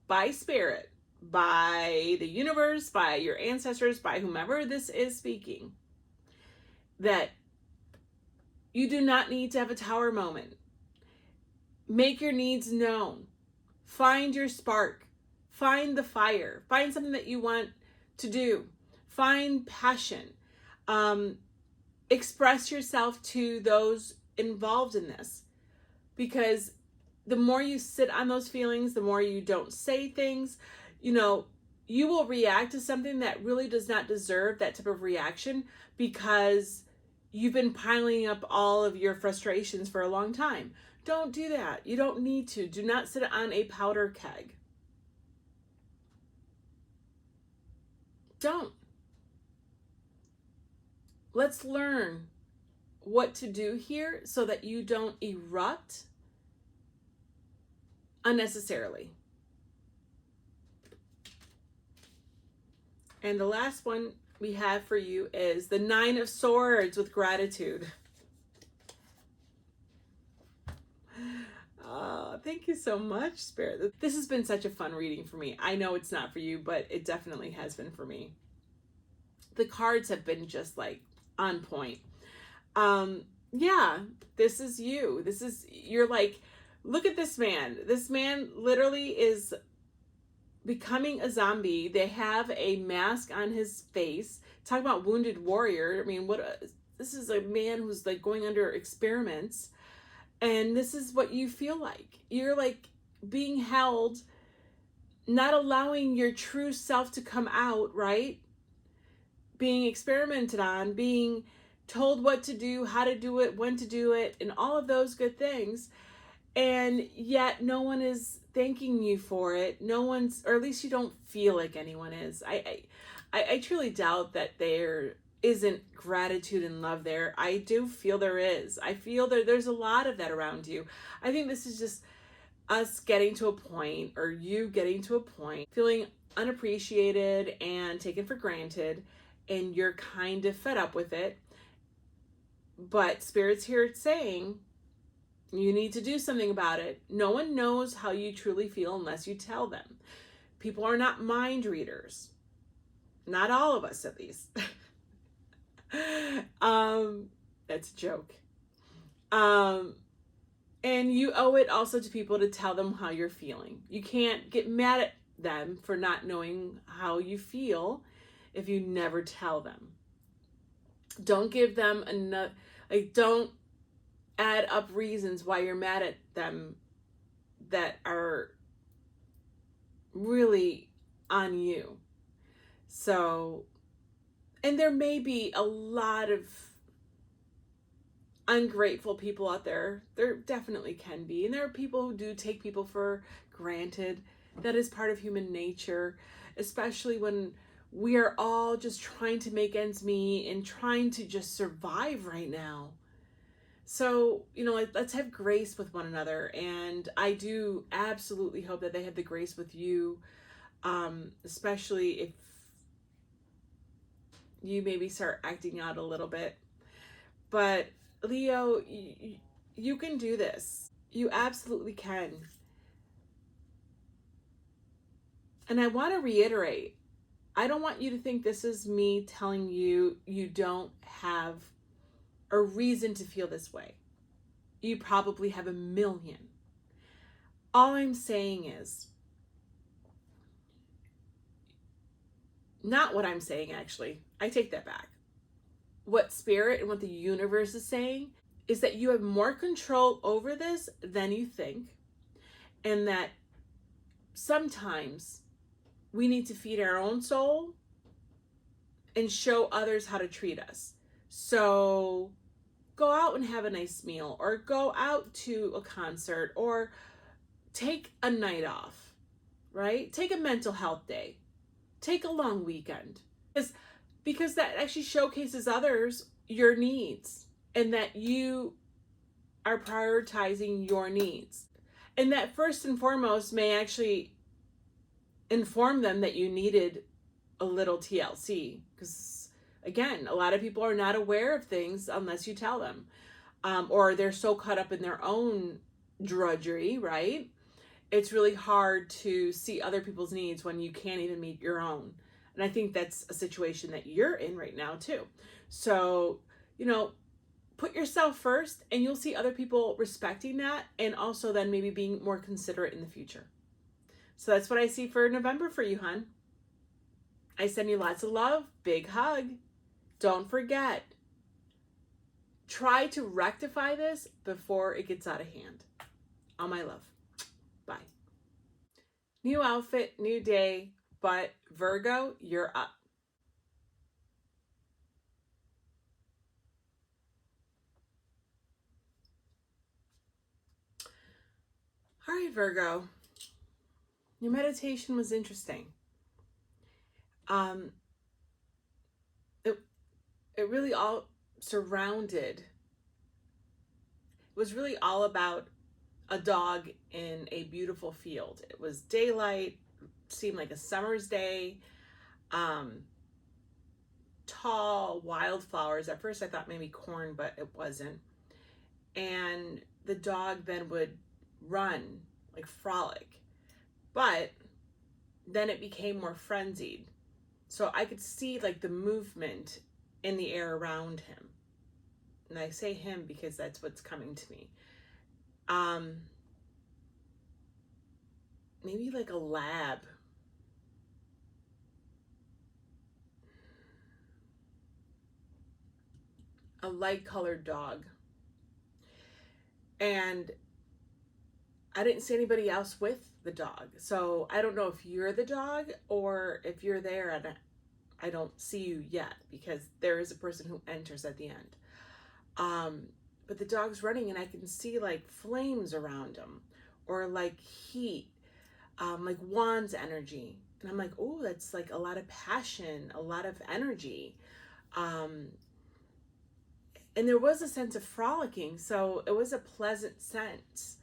by spirit, by the universe, by your ancestors, by whomever this is speaking, that you do not need to have a Tower moment. Make your needs known. Find your spark. Find the fire. Find something that you want to do. Find passion. Express yourself to those involved in this. Because the more you sit on those feelings, the more you don't say things, you will react to something that really does not deserve that type of reaction because you've been piling up all of your frustrations for a long time. Don't do that. You don't need to. Do not sit on a powder keg. Don't. Let's learn what to do here so that you don't erupt unnecessarily. And the last one we have for you is the 9 of Swords with gratitude. Thank you so much, Spirit. This has been such a fun reading for me. I know it's not for you, but it definitely has been for me. The cards have been just like on point. Yeah, this is you. You're like, look at this man. This man literally is becoming a zombie. They have a mask on his face. Talk about wounded warrior. I mean, this is a man who's like going under experiments. And this is what you feel like. You're like being held, not allowing your true self to come out, right? Being experimented on, being told what to do, how to do it, when to do it, and all of those good things. And yet no one is thanking you for it. Or at least you don't feel like anyone is. I truly doubt that there isn't gratitude and love there. I do feel there is. I feel there's a lot of that around you. I think this is just us getting to a point, or you getting to a point, feeling unappreciated and taken for granted, and you're kind of fed up with it. But Spirit's here saying, you need to do something about it. No one knows how you truly feel unless you tell them. People are not mind readers. Not all of us, at least. That's a joke. And you owe it also to people to tell them how you're feeling. You can't get mad at them for not knowing how you feel if you never tell them. Don't give them enough, like, don't add up reasons why you're mad at them that are really on you. So, and there may be a lot of ungrateful people out there. There definitely can be. And there are people who do take people for granted. That is part of human nature, especially when we are all just trying to make ends meet and trying to just survive right now. So, you know, let's have grace with one another. And I do absolutely hope that they have the grace with you, especially if you maybe start acting out a little bit. But Leo, you can do this. You absolutely can. And I want to reiterate, I don't want you to think this is me telling you you don't have a reason to feel this way. You probably have a million. All I'm saying is, not what I'm saying actually, I take that back. What Spirit and what the universe is saying is that you have more control over this than you think, and that sometimes we need to feed our own soul and show others how to treat us. So go out and have a nice meal, or go out to a concert, or take a night off, right? Take a mental health day. Take a long weekend. Because that actually showcases others your needs, and that you are prioritizing your needs. And that first and foremost may actually inform them that you needed a little TLC, because again, a lot of people are not aware of things unless you tell them, or they're so caught up in their own drudgery, right? It's really hard to see other people's needs when you can't even meet your own. And I think that's a situation that you're in right now too. So, you know, put yourself first, and you'll see other people respecting that, and also then maybe being more considerate in the future. So that's what I see for November for you, hon. I send you lots of love. Big hug. Don't forget, try to rectify this before it gets out of hand. All my love. Bye. New outfit, new day, but Virgo, you're up. All right, Virgo. Your meditation was interesting. It really all surrounded, it was really all about a dog in a beautiful field. It was daylight, seemed like a summer's day, tall wildflowers. At first I thought maybe corn, but it wasn't. And the dog then would run, like frolic, but then it became more frenzied. So I could see like the movement in the air around him. And I say him because that's what's coming to me. Maybe like a lab. A light colored dog. And I didn't see anybody else with the dog. So I don't know if you're the dog or if you're there and I don't see you yet, because there is a person who enters at the end. But the dog's running and I can see like flames around him, or like heat, like wands energy. And I'm like, oh, that's like a lot of passion, a lot of energy. And there was a sense of frolicking, so it was a pleasant sense.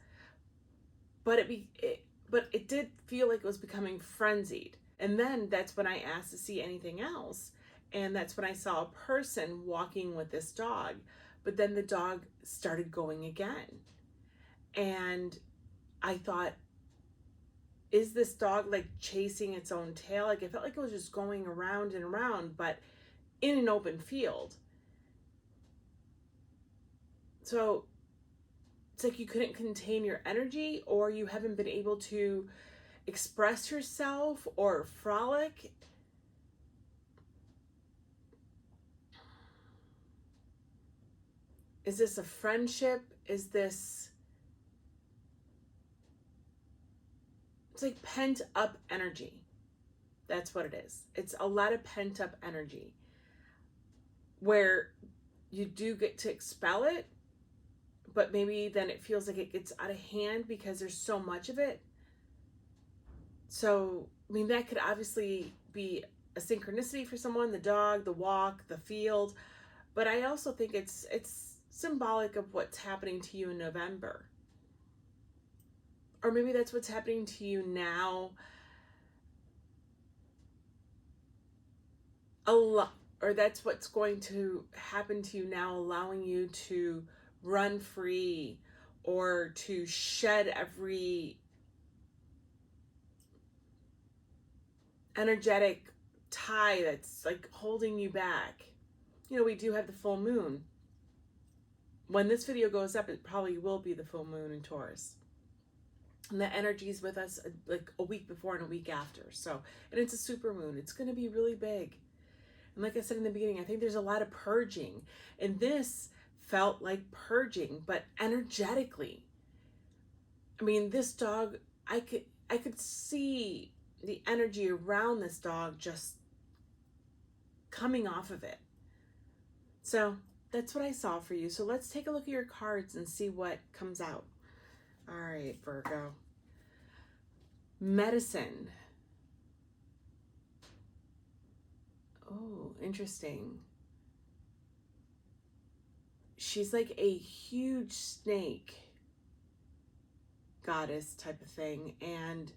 But it did feel like it was becoming frenzied. And then that's when I asked to see anything else. And that's when I saw a person walking with this dog. But then the dog started going again. And I thought, is this dog like chasing its own tail? Like it felt like it was just going around and around, but in an open field. So it's like you couldn't contain your energy, or you haven't been able to express yourself or frolic. Is this a friendship? Is this... It's like pent up energy. That's what it is. It's a lot of pent up energy where you do get to expel it, but maybe then it feels like it gets out of hand because there's so much of it. So, I mean, that could obviously be a synchronicity for someone, the dog, the walk, the field, but I also think it's symbolic of what's happening to you in November. Or maybe that's what's happening to you now. Or that's what's going to happen to you now, allowing you to run free or to shed every energetic tie that's like holding you back. You know, we do have the full moon. When this video goes up, it probably will be the full moon in Taurus. And the energy is with us like a week before and a week after. So, and it's a super moon. It's going to be really big. And like I said in the beginning, I think there's a lot of purging. And this felt like purging, but energetically. I mean, this dog, I could see the energy around this dog just coming off of it. So that's what I saw for you. So let's take a look at your cards and see what comes out. All right, Virgo. Medicine. Oh, interesting. She's like a huge snake goddess type of thing, and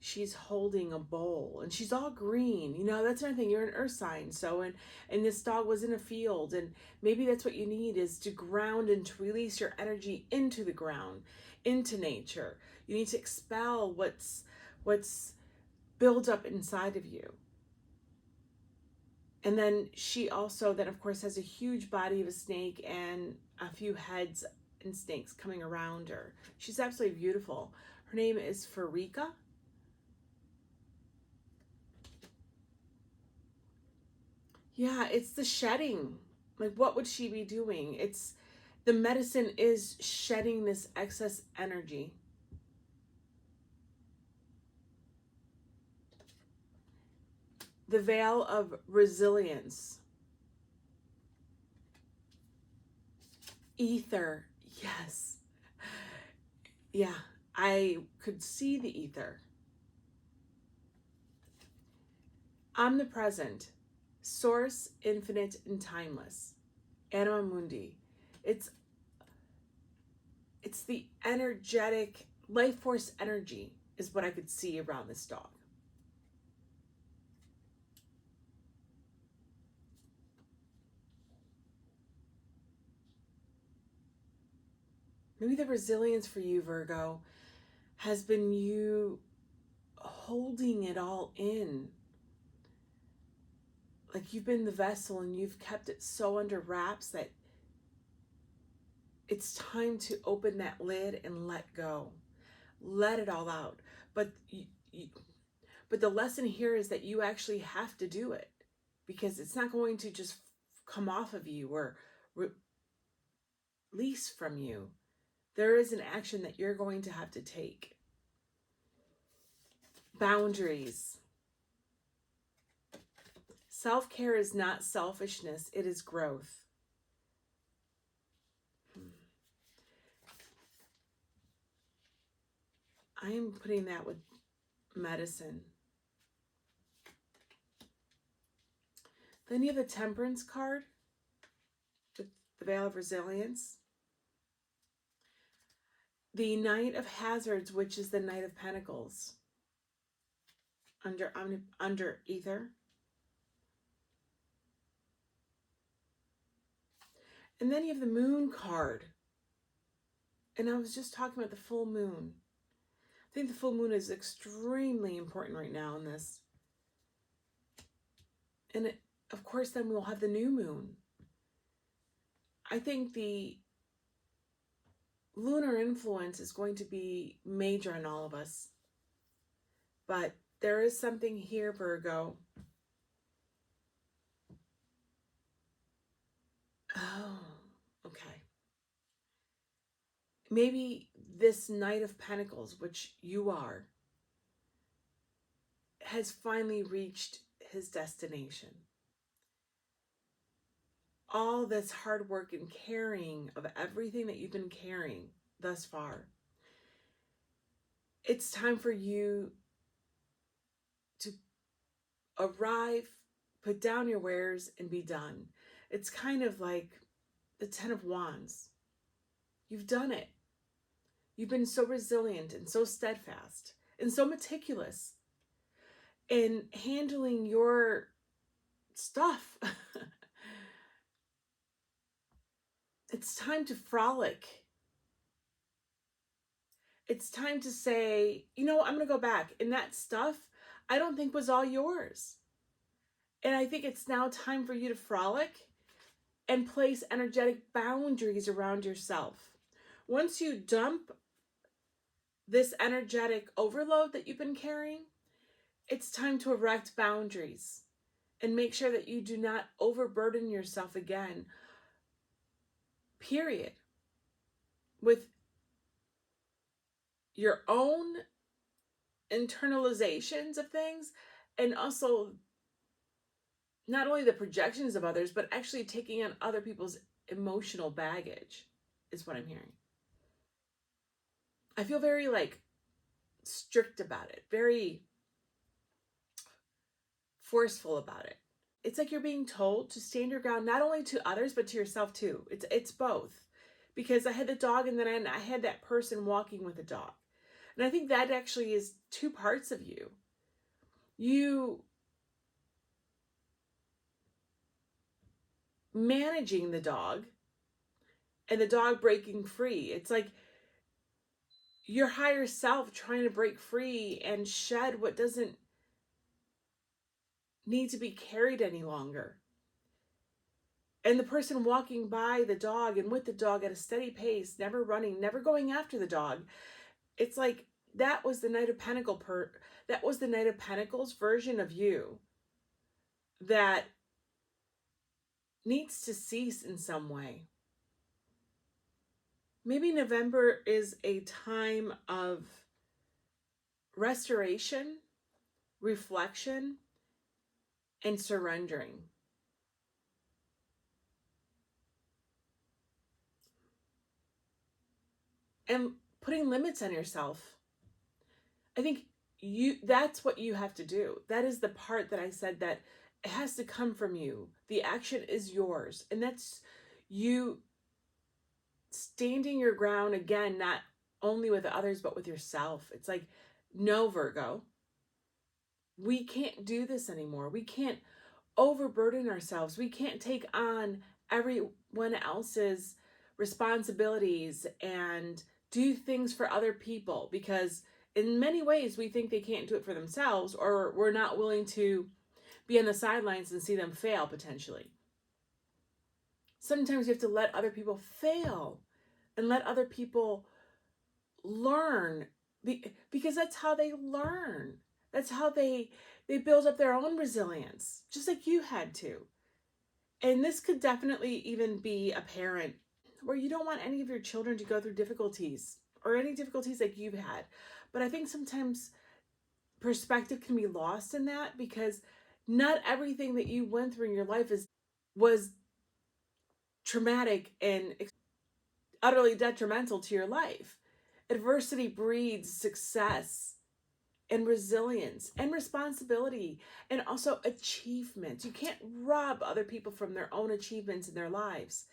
she's holding a bowl, and she's all green. You know, that's another thing. You're an earth sign, so and this dog was in a field, and maybe that's what you need, is to ground and to release your energy into the ground, into nature. You need to expel what's built up inside of you. And then she also then of course has a huge body of a snake and a few heads and snakes coming around her. She's absolutely beautiful. Her name is Farika. Yeah, it's the shedding. Like, what would she be doing? It's the medicine is shedding this excess energy. The veil of resilience. Ether. Yes. Yeah, I could see the ether. Omnipresent. Source, infinite, and timeless. Anima Mundi. It's the energetic life force energy is what I could see around this dog. Maybe the resilience for you, Virgo, has been you holding it all in. Like you've been the vessel and you've kept it so under wraps that it's time to open that lid and let go. Let it all out. But but the lesson here is that you actually have to do it, because it's not going to just come off of you or release from you. There is an action that you're going to have to take. Boundaries. Self-care is not selfishness, it is growth. I am putting that with medicine. Then you have the Temperance card with the Veil of Resilience. The Knight of Hazards, which is the Knight of Pentacles. Under Ether. And then you have the Moon card. And I was just talking about the full moon. think the full moon is extremely important right now in this. And of course, then we'll have the new moon. I think the lunar influence is going to be major in all of us. But there is something here, Virgo. Oh, okay. Maybe this Knight of Pentacles, which you are, has finally reached his destination. All this hard work and caring of everything that you've been carrying thus far, it's time for you to arrive, put down your wares, and be done. It's kind of like the Ten of Wands. You've done it. You've been so resilient and so steadfast and so meticulous in handling your stuff. It's time to frolic. It's time to say, you know, I'm going to go back. And that stuff, I don't think was all yours. And I think it's now time for you to frolic and place energetic boundaries around yourself. Once you dump this energetic overload that you've been carrying, it's time to erect boundaries and make sure that you do not overburden yourself again, period, with your own internalizations of things, and also not only the projections of others, but actually taking on other people's emotional baggage is what I'm hearing. I feel very strict about it, very forceful about it. It's like you're being told to stand your ground, not only to others, but to yourself too. It's both. Because I had the dog, and then I had that person walking with the dog. And I think that actually is two parts of you. You managing the dog and the dog breaking free. It's like your higher self trying to break free and shed what doesn't need to be carried any longer. And the person walking by the dog and with the dog at a steady pace, never running, never going after the dog. It's like that was the Knight of Pentacles that was the Knight of Pentacles version of you that needs to cease in some way. Maybe November is a time of restoration, reflection, and surrendering. And putting limits on yourself. I think that's what you have to do. That is the part that I said that it has to come from you. The action is yours. And that's you standing your ground again, not only with others, but with yourself. It's like, no, Virgo, we can't do this anymore. We can't overburden ourselves. We can't take on everyone else's responsibilities and do things for other people, because in many ways we think they can't do it for themselves, or we're not willing to be on the sidelines and see them fail potentially. Sometimes you have to let other people fail and let other people learn, because that's how they learn. That's how they build up their own resilience, just like you had to. And this could definitely even be a parent where you don't want any of your children to go through difficulties or any difficulties like you've had. But I think sometimes perspective can be lost in that, because not everything that you went through in your life was traumatic and utterly detrimental to your life. Adversity breeds success and resilience and responsibility and also achievements. You can't rob other people from their own achievements in their lives,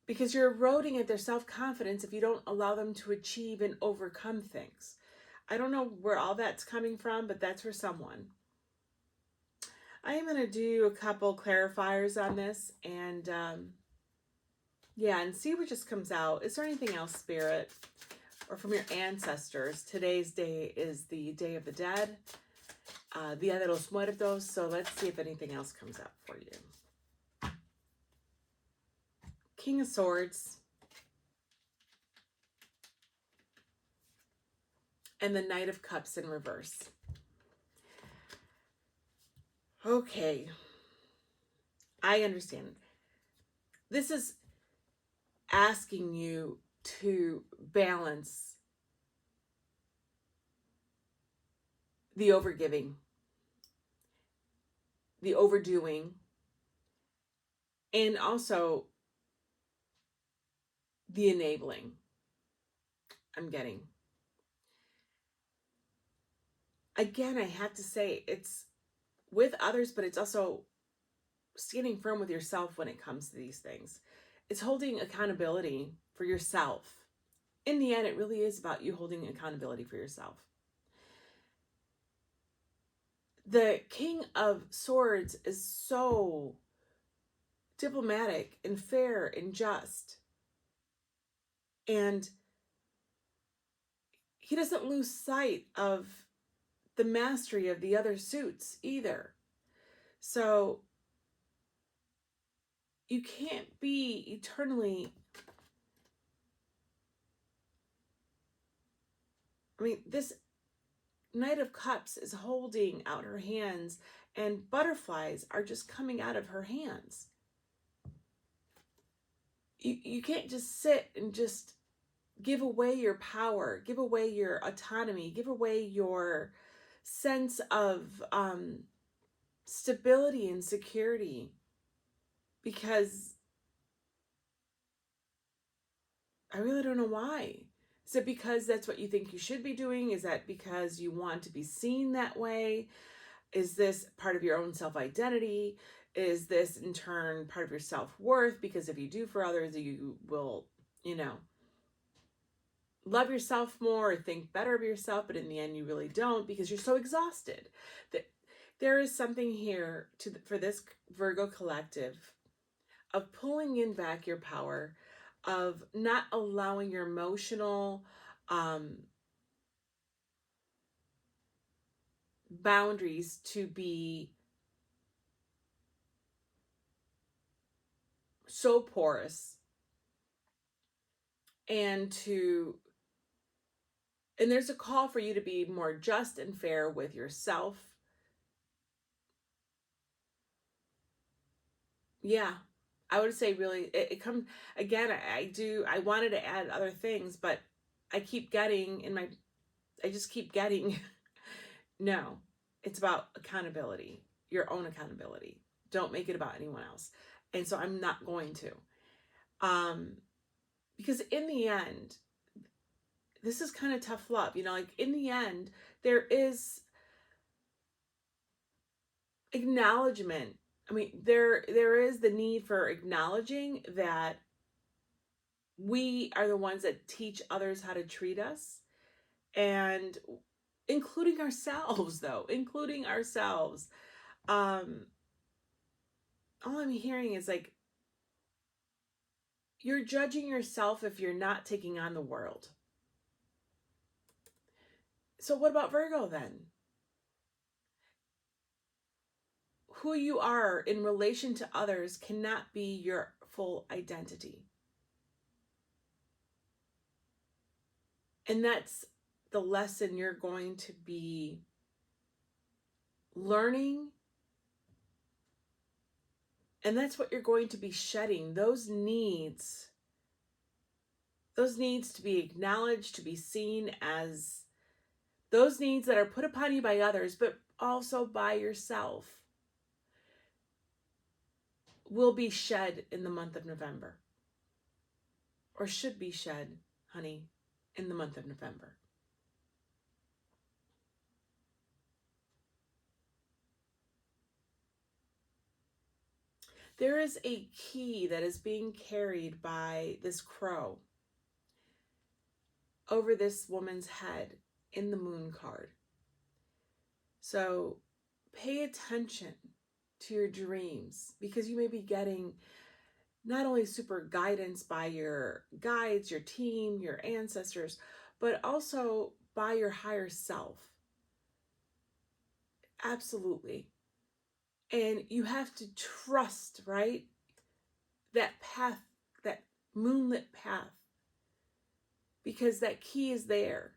because you're eroding at their self-confidence if you don't allow them to achieve and overcome things. I don't know where all that's coming from, but that's for someone. I am going to do a couple clarifiers on this and see what just comes out. Is there anything else, Spirit? or from your ancestors. Today's day is the Day of the Dead, Dia de los Muertos. So let's see if anything else comes up for you. King of Swords. And the Knight of Cups in reverse. Okay. I understand. This is asking you to balance the overgiving, the overdoing, and also the enabling. I'm getting. Again, I have to say, it's with others, but it's also standing firm with yourself when it comes to these things. It's holding accountability for yourself. In the end, it really is about you holding accountability for yourself. The King of Swords is so diplomatic and fair and just. And he doesn't lose sight of the mastery of the other suits either. So you can't be eternally... I mean, this Knight of Cups is holding out her hands and butterflies are just coming out of her hands. You can't just sit and just give away your power, give away your autonomy, give away your sense of stability and security, because I really don't know why. Is it because that's what you think you should be doing? Is that because you want to be seen that way? Is this part of your own self-identity? Is this in turn part of your self-worth? Because if you do for others, you will, love yourself more or think better of yourself, but in the end you really don't because you're so exhausted. That there is something here for this Virgo collective of pulling in back your power, of not allowing your emotional boundaries to be so porous, and there's a call for you to be more just and fair with yourself. Yeah, I would say really it comes again. I wanted to add other things, but I just keep getting no, it's about accountability, your own accountability. Don't make it about anyone else. And so I'm not going to, because in the end, this is kind of tough love, like in the end, there is acknowledgement. I mean, there is the need for acknowledging that we are the ones that teach others how to treat us, and including ourselves, though, including ourselves. All I'm hearing is like, you're judging yourself if you're not taking on the world. So what about Virgo then? Who you are in relation to others cannot be your full identity. And that's the lesson you're going to be learning. And that's what you're going to be shedding. Those needs to be acknowledged, to be seen as those needs that are put upon you by others, but also by yourself, will be shed in the month of November. Or should be shed, honey, in the month of November. There is a key that is being carried by this crow over this woman's head in the moon card. So pay attention to your dreams, because you may be getting not only super guidance by your guides, your team, your ancestors, but also by your higher self. Absolutely. And you have to trust, right? That path, that moonlit path, because that key is there.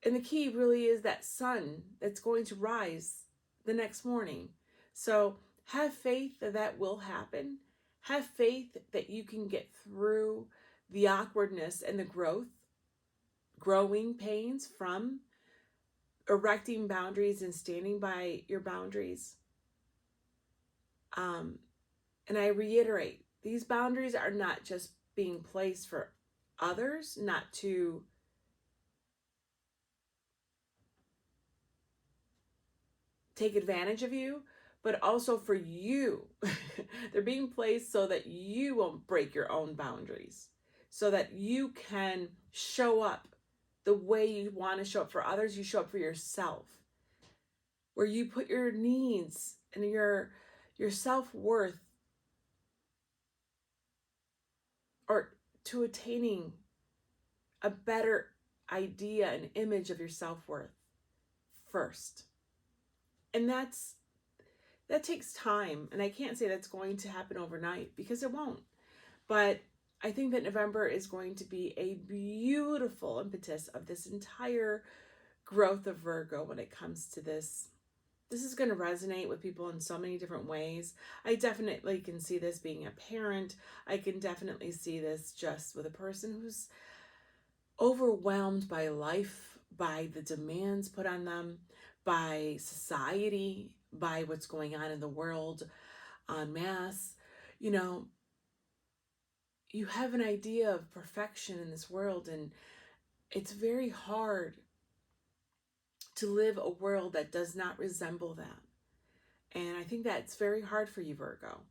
And the key really is that sun that's going to rise the next morning. So have faith that that will happen. Have faith that you can get through the awkwardness and the growing pains from erecting boundaries and standing by your boundaries. And I reiterate, these boundaries are not just being placed for others, not to take advantage of you, but also for you. They're being placed so that you won't break your own boundaries, so that you can show up the way you want to show up for others. You show up for yourself, where you put your needs and your self-worth, or to attaining a better idea and image of your self-worth first. And that takes time, and I can't say that's going to happen overnight, because it won't. But I think that November is going to be a beautiful impetus of this entire growth of Virgo when it comes to this. This is going to resonate with people in so many different ways. I definitely can see this being a parent. I can definitely see this just with a person who's overwhelmed by life, by the demands put on them, by society, by what's going on in the world en masse. You know, you have an idea of perfection in this world, and it's very hard to live a world that does not resemble that. And I think that's very hard for you, Virgo.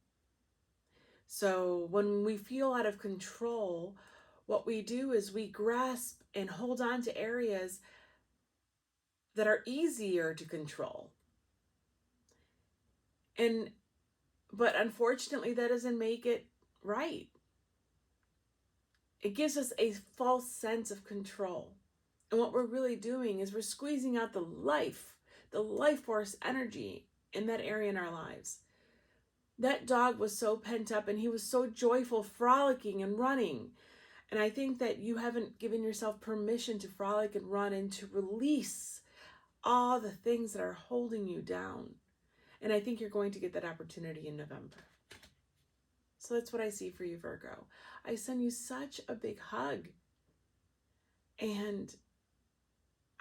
So when we feel out of control, what we do is we grasp and hold on to areas that are easier to control. But unfortunately, that doesn't make it right. It gives us a false sense of control. And what we're really doing is we're squeezing out the life force energy in that area in our lives. That dog was so pent up, and he was so joyful, frolicking and running. And I think that you haven't given yourself permission to frolic and run and to release all the things that are holding you down. And I think you're going to get that opportunity in November. So that's what I see for you, Virgo. I send you such a big hug. And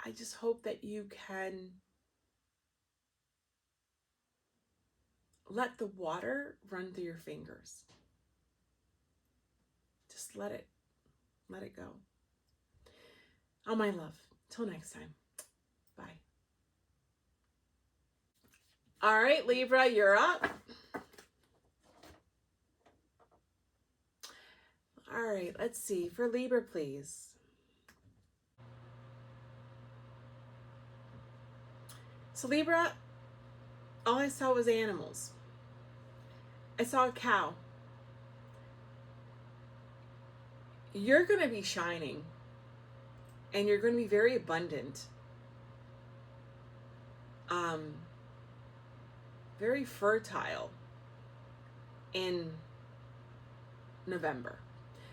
I just hope that you can let the water run through your fingers. Just let it go. All my love. Till next time. Bye. All right, Libra, you're up. All right, let's see. For Libra, please. So Libra, all I saw was animals. I saw a cow. You're going to be shining, and you're going to be very abundant. Very fertile in November.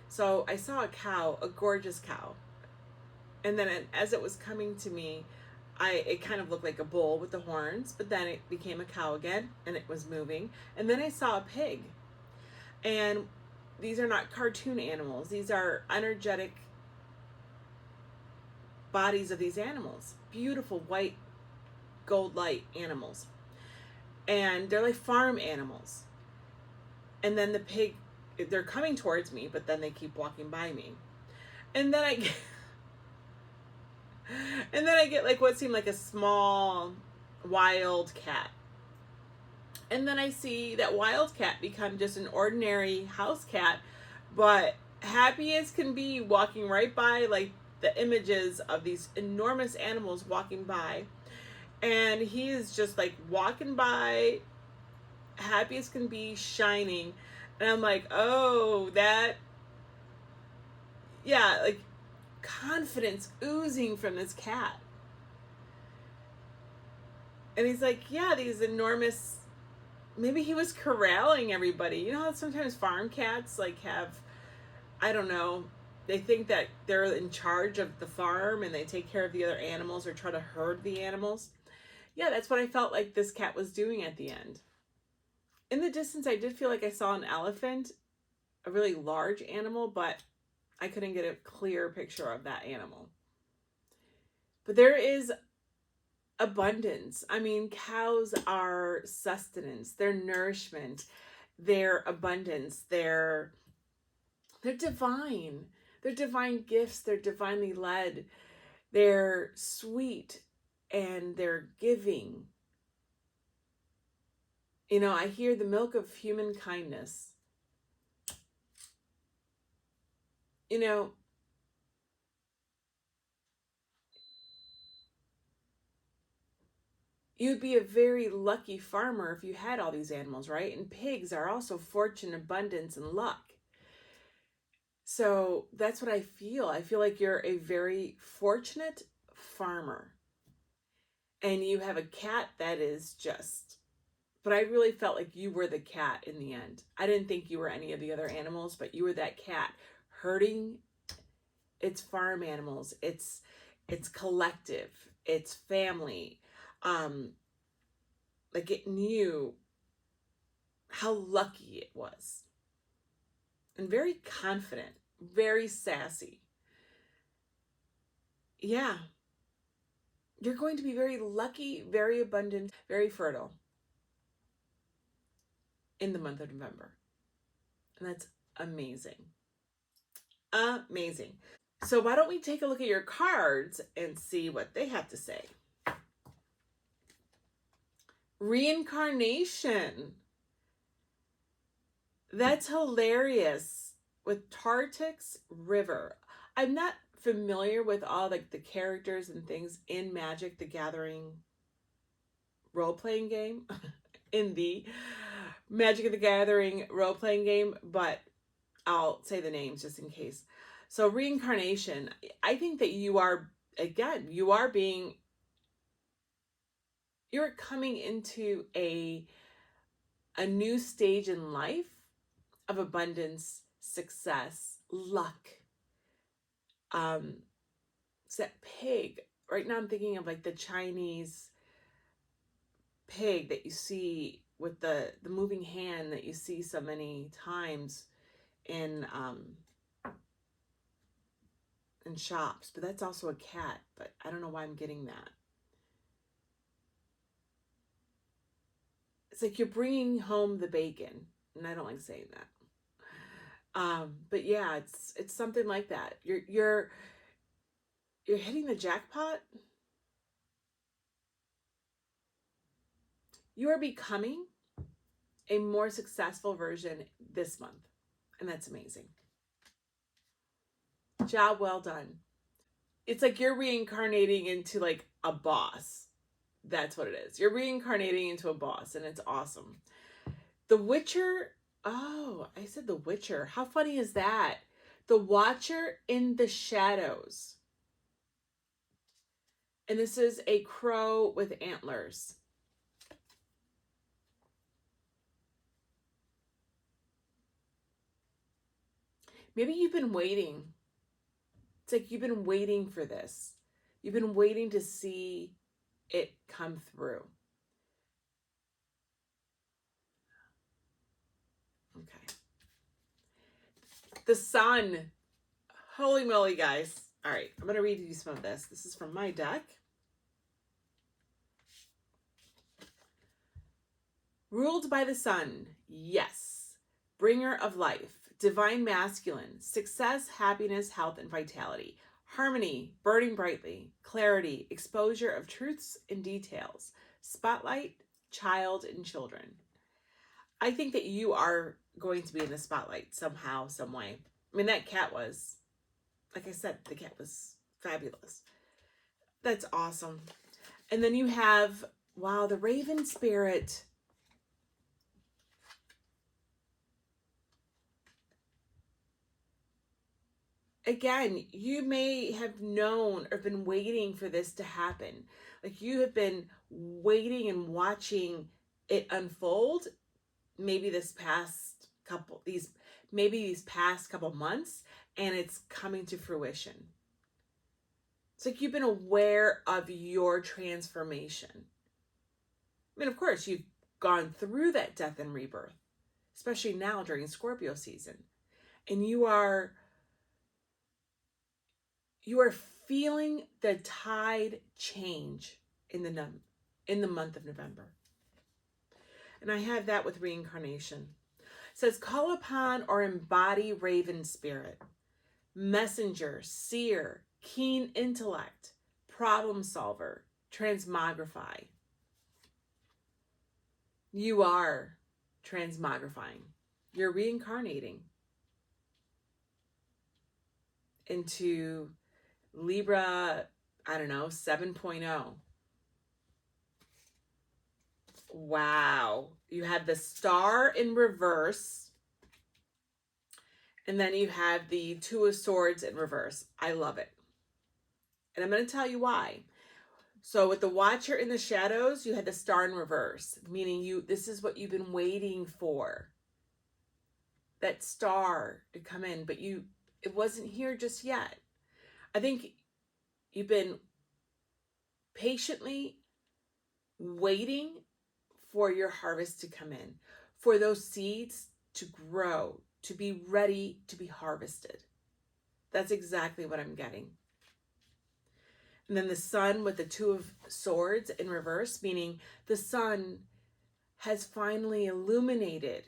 So I saw a cow, a gorgeous cow. And then as it was coming to me, it kind of looked like a bull with the horns, but then it became a cow again, and it was moving. And then I saw a pig. And these are not cartoon animals. These are energetic bodies of these animals. Beautiful white gold light animals. And they're like farm animals. And then the pig, they're coming towards me, but then they keep walking by me. And then I get like what seemed like a small wild cat. And then I see that wild cat become just an ordinary house cat, but happy as can be, walking right by, like the images of these enormous animals walking by. And he is just like walking by, happy as can be, shining. And I'm like, oh, that, yeah, like confidence oozing from this cat. And he's like, yeah, these enormous, maybe he was corralling everybody. You know how sometimes farm cats like have, I don't know, they think that they're in charge of the farm and they take care of the other animals or try to herd the animals. Yeah, that's what I felt like this cat was doing at the end. In the distance, I did feel like I saw an elephant, a really large animal, but I couldn't get a clear picture of that animal. But there is abundance. I mean, cows are sustenance, their nourishment, their abundance, they're divine. They're divine gifts, they're divinely led. They're sweet and they're giving. You know, I hear the milk of human kindness. You know, you'd be a very lucky farmer if you had all these animals, right? And pigs are also fortune, abundance, and luck. So that's what I feel. I feel like you're a very fortunate farmer. And you have a cat that is just, but I really felt like you were the cat in the end. I didn't think you were any of the other animals, but you were that cat herding its farm animals. It's collective. It's family. Like it knew how lucky it was. And very confident, very sassy. Yeah. You're going to be very lucky, very abundant, very fertile in the month of November. And that's amazing. Amazing. So why don't we take a look at your cards and see what they have to say. Reincarnation. That's hilarious. With Tartix River. I'm not familiar with all like the characters and things in Magic the Gathering role-playing game. In the Magic the Gathering role-playing game, but I'll say the names just in case. So reincarnation, I think that you are, again, you're coming into a new stage in life of abundance, success, luck. It's that pig. Right now I'm thinking of like the Chinese pig that you see with the moving hand that you see so many times in shops, but that's also a cat, but I don't know why I'm getting that. It's like you're bringing home the bacon, and I don't like saying that. But yeah, it's something like that. You're hitting the jackpot. You are becoming a more successful version this month, and that's amazing. Job well done. It's like you're reincarnating into like a boss. That's what it is. You're reincarnating into a boss, and it's awesome. The Witcher. Oh, I said the Witcher. How funny is that? The Watcher in the Shadows. And this is a crow with antlers. Maybe you've been waiting. It's like you've been waiting for this. You've been waiting to see it come through. Okay. The Sun. Holy moly, guys. All right, I'm going to read you some of this. This is from my deck. Ruled by the sun, yes. Bringer of life, divine masculine, success, happiness, health, and vitality. Harmony, burning brightly, clarity, exposure of truths and details. Spotlight, child, and children. I think that you are going to be in the spotlight somehow, some way. I mean, that cat was, like I said, the cat was fabulous. That's awesome. And then you have, wow, the Raven Spirit. again, you may have known or been waiting for this to happen. Like you have been waiting and watching it unfold. Maybe these past couple months, and it's coming to fruition. It's like you've been aware of your transformation. I mean, of course, you've gone through that death and rebirth, especially now during Scorpio season. And you are feeling the tide change in the month of November. And I have that with reincarnation. It says, call upon or embody raven spirit, messenger, seer, keen intellect, problem solver, transmogrify. You are transmogrifying. You're reincarnating into Libra, 7.0. Wow. You have the star in reverse. And then you have the Two of Swords in reverse. I love it. And I'm going to tell you why. So with the Watcher in the shadows, you had the star in reverse, meaning this is what you've been waiting for. That star to come in, but it wasn't here just yet. I think you've been patiently waiting for your harvest to come in, for those seeds to grow, to be ready to be harvested. That's exactly what I'm getting. And then the sun with the Two of Swords in reverse, meaning the sun has finally illuminated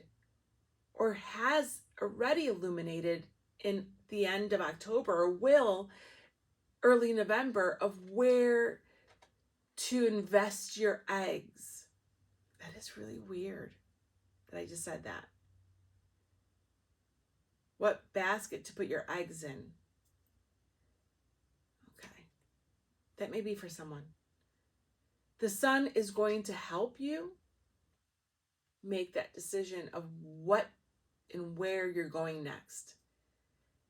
or has already illuminated in the end of October, or will early November, of where to invest your eggs. That is really weird that I just said that. What basket to put your eggs in. Okay. That may be for someone. The sun is going to help you make that decision of what and where you're going next.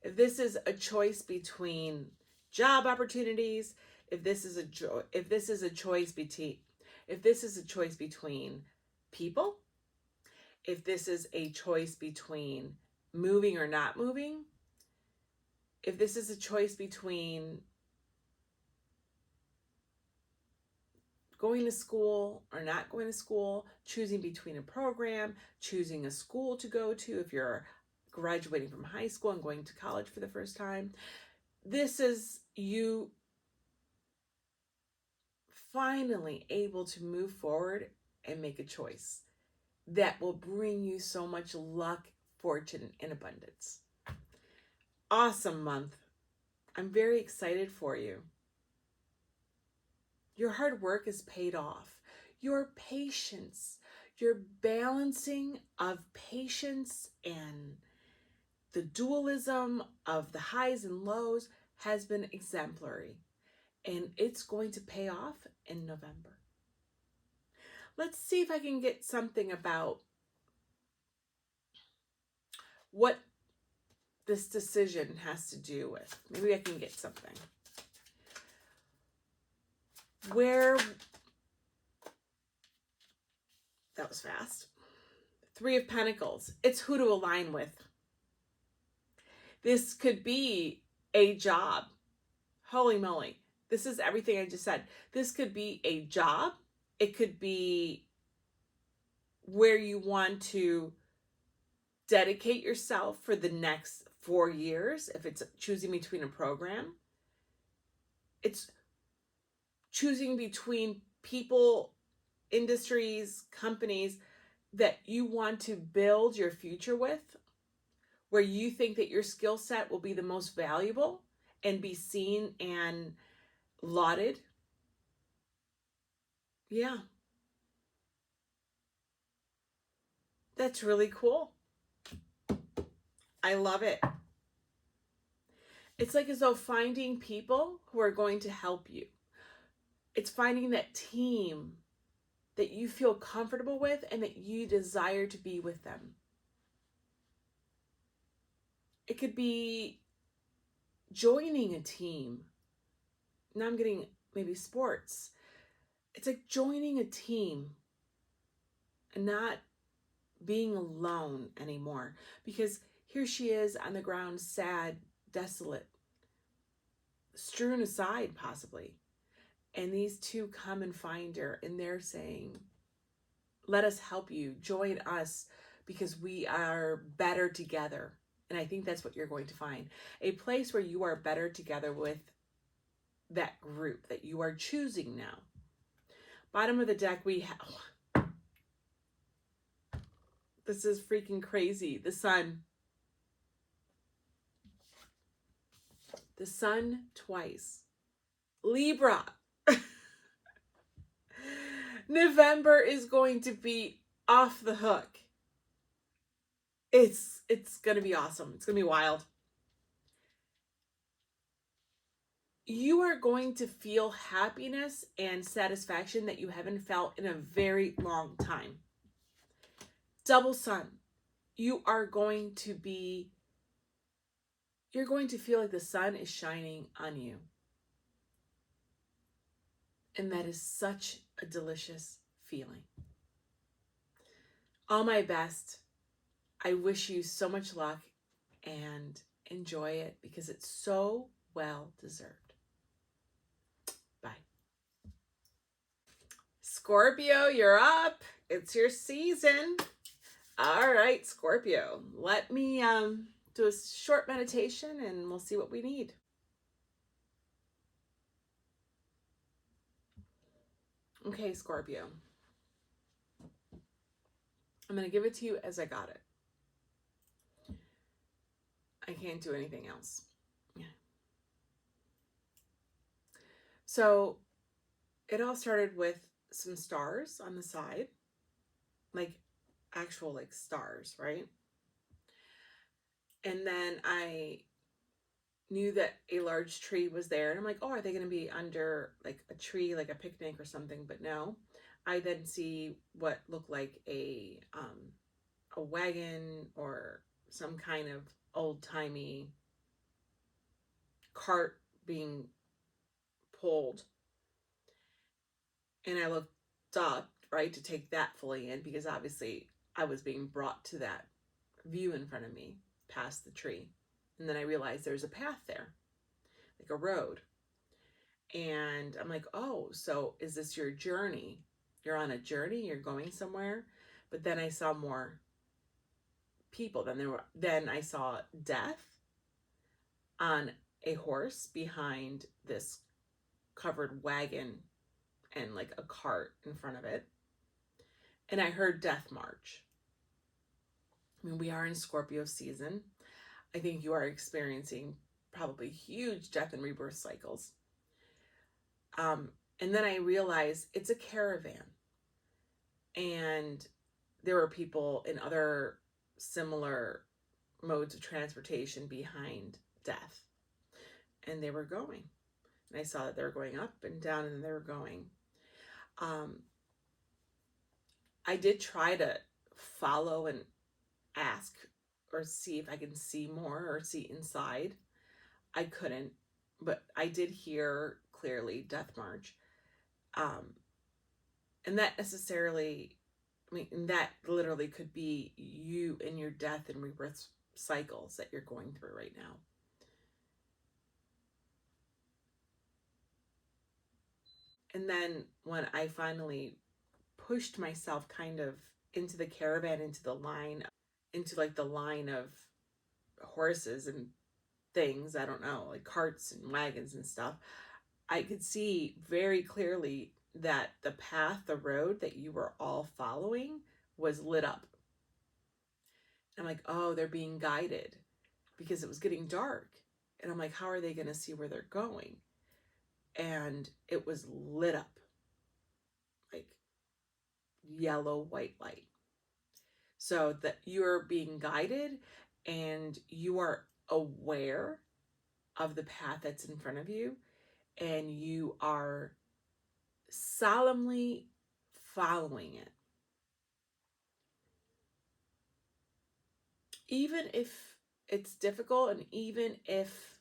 If this is a choice between job opportunities, if this is a choice between people, if this is a choice between moving or not moving, if this is a choice between going to school or not going to school, choosing between a program, choosing a school to go to if you're graduating from high school and going to college for the first time, this is you finally able to move forward and make a choice that will bring you so much luck, fortune, and abundance. Awesome month. I'm very excited for you. Your hard work is paid off. Your patience, your balancing of patience and the dualism of the highs and lows has been exemplary. And it's going to pay off in November. Let's see if I can get something about what this decision has to do with. Maybe I can get something. That was fast. Three of Pentacles. It's who to align with. This could be a job. Holy moly. This is everything I just said. This could be a job. It could be where you want to dedicate yourself for the next 4 years. If it's choosing between a program, it's choosing between people, industries, companies that you want to build your future with, where you think that your skill set will be the most valuable and be seen and lauded. Yeah. That's really cool. I love it. It's like as though finding people who are going to help you. It's finding that team that you feel comfortable with and that you desire to be with them. It could be joining a team. Now I'm getting maybe sports. It's like joining a team and not being alone anymore. Because here she is on the ground, sad, desolate, strewn aside possibly. And these two come and find her, and they're saying, let us help you, join us, because we are better together. And I think that's what you're going to find. A place where you are better together with that group that you are choosing now. Bottom of the deck, we have, this is freaking crazy. The sun. The sun twice. Libra. November is going to be off the hook. It's going to be awesome. It's going to be wild. You are going to feel happiness and satisfaction that you haven't felt in a very long time. Double sun. You're going to feel like the sun is shining on you. And that is such a delicious feeling. All my best. I wish you so much luck and enjoy it because it's so well deserved. Bye. Scorpio, you're up. It's your season. All right, Scorpio. Let me do a short meditation and we'll see what we need. Okay, Scorpio. I'm going to give it to you as I got it. I can't do anything else. Yeah. So it all started with some stars on the side, like actual like stars, right? And then I knew that a large tree was there, and I'm like, oh, are they going to be under like a tree, like a picnic or something? But no. I then see what looked like a wagon or some kind of old-timey cart being pulled. And I looked up, right, to take that fully in because obviously I was being brought to that view in front of me past the tree. And then I realized there's a path there, like a road. And I'm like, oh, so is this your journey? You're on a journey, you're going somewhere. But then I saw more people. Then I saw death on a horse behind this covered wagon and like a cart in front of it. And I heard death march. I mean, we are in Scorpio season. I think you are experiencing probably huge death and rebirth cycles. And then I realized it's a caravan. And there were people in other similar modes of transportation behind death. And they were going. And I saw that they were going up and down and they were going. I did try to follow and ask or see if I can see more or see inside. I couldn't, but I did hear clearly Death March. And that necessarily, I mean, that literally could be you in your death and rebirth cycles that you're going through right now. And then when I finally pushed myself kind of into the caravan, into like the line of horses and things, I don't know, like carts and wagons and stuff, I could see very clearly that the path, the road that you were all following was lit up. And I'm like, oh, they're being guided because it was getting dark. And I'm like, how are they going to see where they're going? And it was lit up like yellow, white light. So that you're being guided and you are aware of the path that's in front of you and you are solemnly following it. Even if it's difficult and even if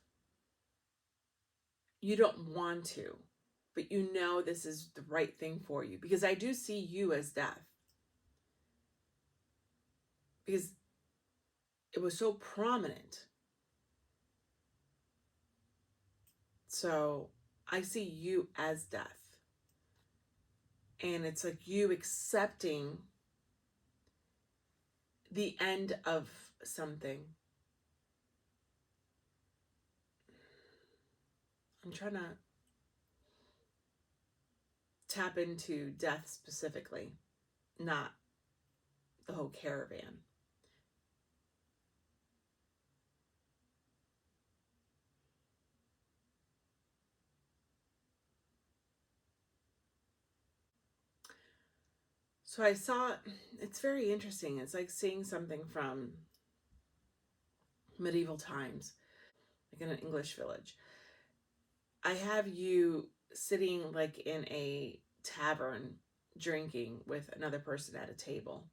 you don't want to, but you know this is the right thing for you. Because I do see you as death. Because it was so prominent. So I see you as death. And it's like you accepting the end of something. I'm trying to tap into death specifically, not the whole caravan. So I saw, it's very interesting. It's like seeing something from medieval times, like in an English village. I have you sitting like in a tavern drinking with another person at a table.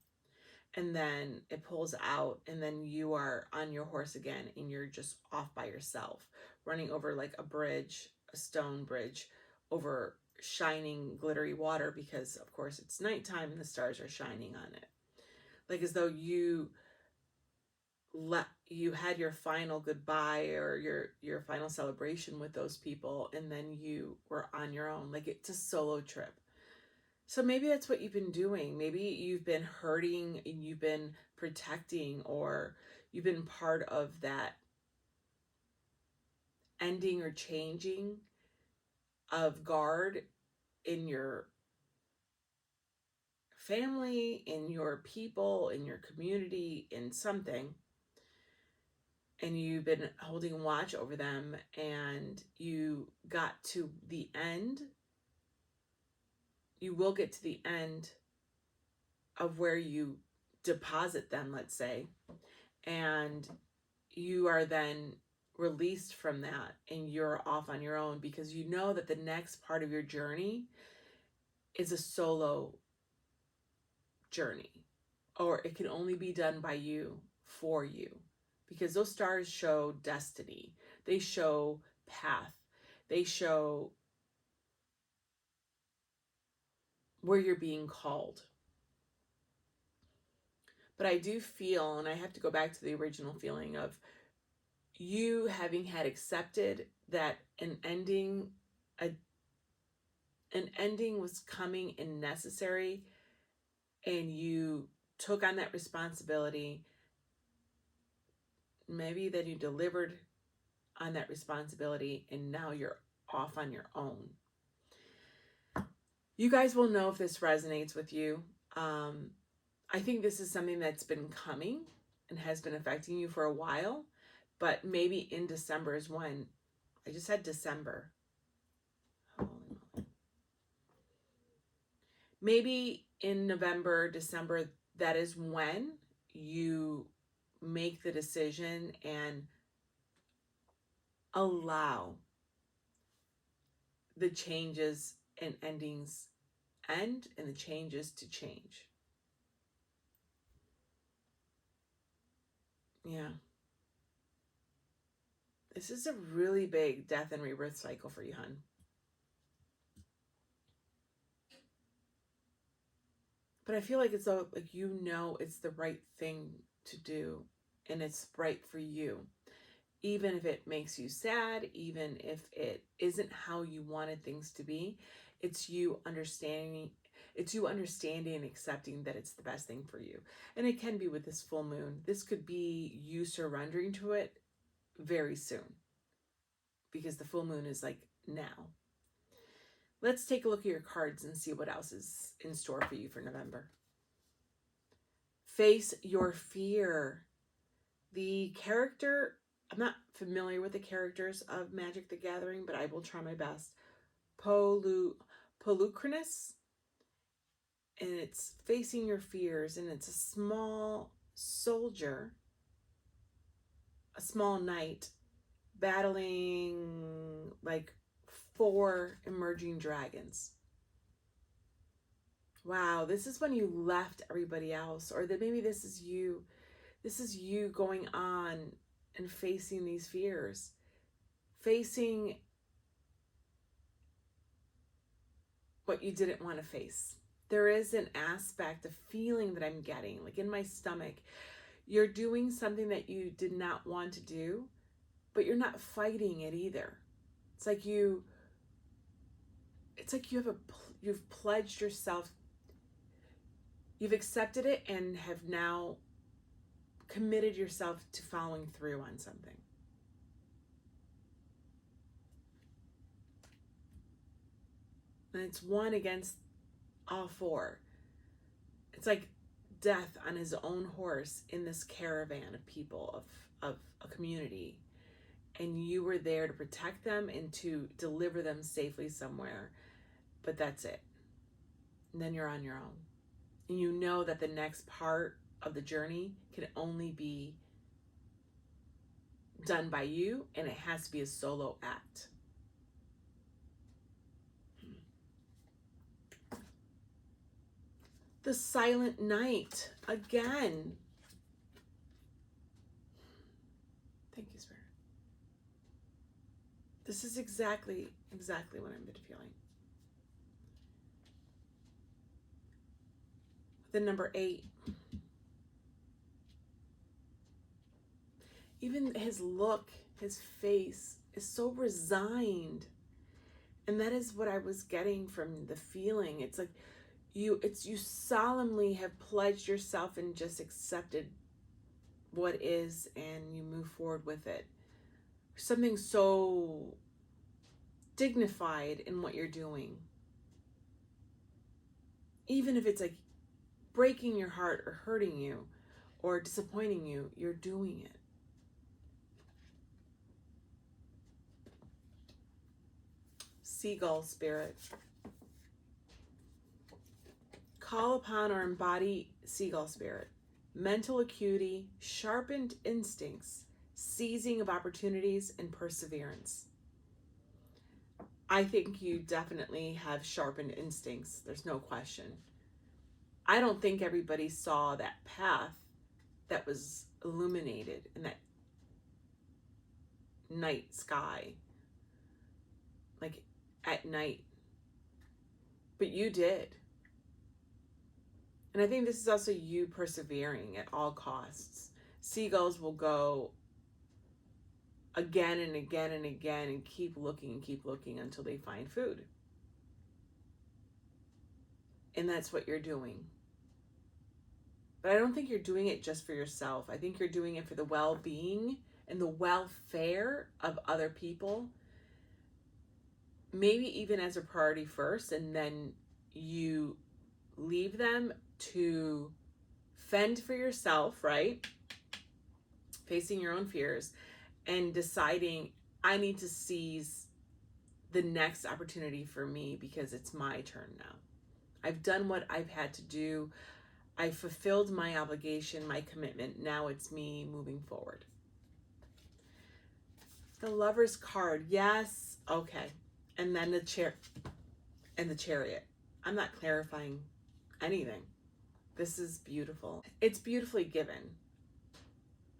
And then it pulls out, and then you are on your horse again, and you're just off by yourself, running over like a bridge, a stone bridge, over shining, glittery water, because of course it's nighttime and the stars are shining on it. Like as though you had your final goodbye or your final celebration with those people, and then you were on your own. Like it's a solo trip. So maybe that's what you've been doing. Maybe you've been hurting and you've been protecting, or you've been part of that ending or changing of guard in your family, in your people, in your community, in something. And you've been holding watch over them, and you got to the end. You will get to the end of where you deposit them, let's say, and you are then released from that and you're off on your own, because you know that the next part of your journey is a solo journey, or it can only be done by you, for you, because those stars show destiny, they show path, they show where you're being called. But I do feel, and I have to go back to the original feeling of you having had accepted that an ending was coming and necessary, and you took on that responsibility. Maybe then you delivered on that responsibility, and now you're off on your own. You guys will know if this resonates with you. I think this is something that's been coming and has been affecting you for a while, but maybe in December is when, I just said December. Maybe in November, December, that is when you make the decision and allow the changes and endings end and the changes to change. Yeah. This is a really big death and rebirth cycle for you, hun. But I feel like it's like, you know, it's the right thing to do, and it's right for you. Even if it makes you sad, even if it isn't how you wanted things to be, it's you understanding and accepting that it's the best thing for you. And it can be with this full moon. This could be you surrendering to it very soon, because the full moon is like now. Let's take a look at your cards and see what else is in store for you for November. Face your fear. The character, I'm not familiar with the characters of Magic the Gathering, but I will try my best. Polucrinus, and it's facing your fears, and it's a small soldier, a small knight, battling like 4 emerging dragons. Wow, this is when you left everybody else, or that maybe this is you. This is you going on and facing these fears, facing what you didn't want to face. There is an aspect, a feeling that I'm getting, like in my stomach. You're doing something that you did not want to do, but you're not fighting it either. It's like you've pledged yourself, you've accepted it and have now committed yourself to following through on something. And it's one against all four. It's like death on his own horse in this caravan of people, of a community. And you were there to protect them and to deliver them safely somewhere. But that's it. And then you're on your own. And you know that the next part of the journey can only be done by you, and it has to be a solo act. The Silent Night, again. Thank you, Spirit. This is exactly what I've been feeling. The number 8. Even his look, his face is so resigned. And that is what I was getting from the feeling. It's like you solemnly have pledged yourself and just accepted what is, and you move forward with it. Something so dignified in what you're doing. Even if it's like breaking your heart or hurting you or disappointing you, you're doing it. Seagull spirit. Call upon or embody seagull spirit. Mental acuity, sharpened instincts, seizing of opportunities, and perseverance. I think you definitely have sharpened instincts. There's no question. I don't think everybody saw that path that was illuminated in that night sky, like at night. But you did. And I think this is also you persevering at all costs. Seagulls will go again and again and again and keep looking until they find food. And that's what you're doing. But I don't think you're doing it just for yourself. I think you're doing it for the well-being and the welfare of other people. Maybe even as a priority first, and then you leave them to fend for yourself, right? Facing your own fears and deciding, I need to seize the next opportunity for me because it's my turn now. I've done what I've had to do. I fulfilled my obligation, my commitment. Now it's me moving forward. The Lover's card. Yes. Okay. And then the Chariot. I'm not clarifying anything. This is beautiful. It's beautifully given.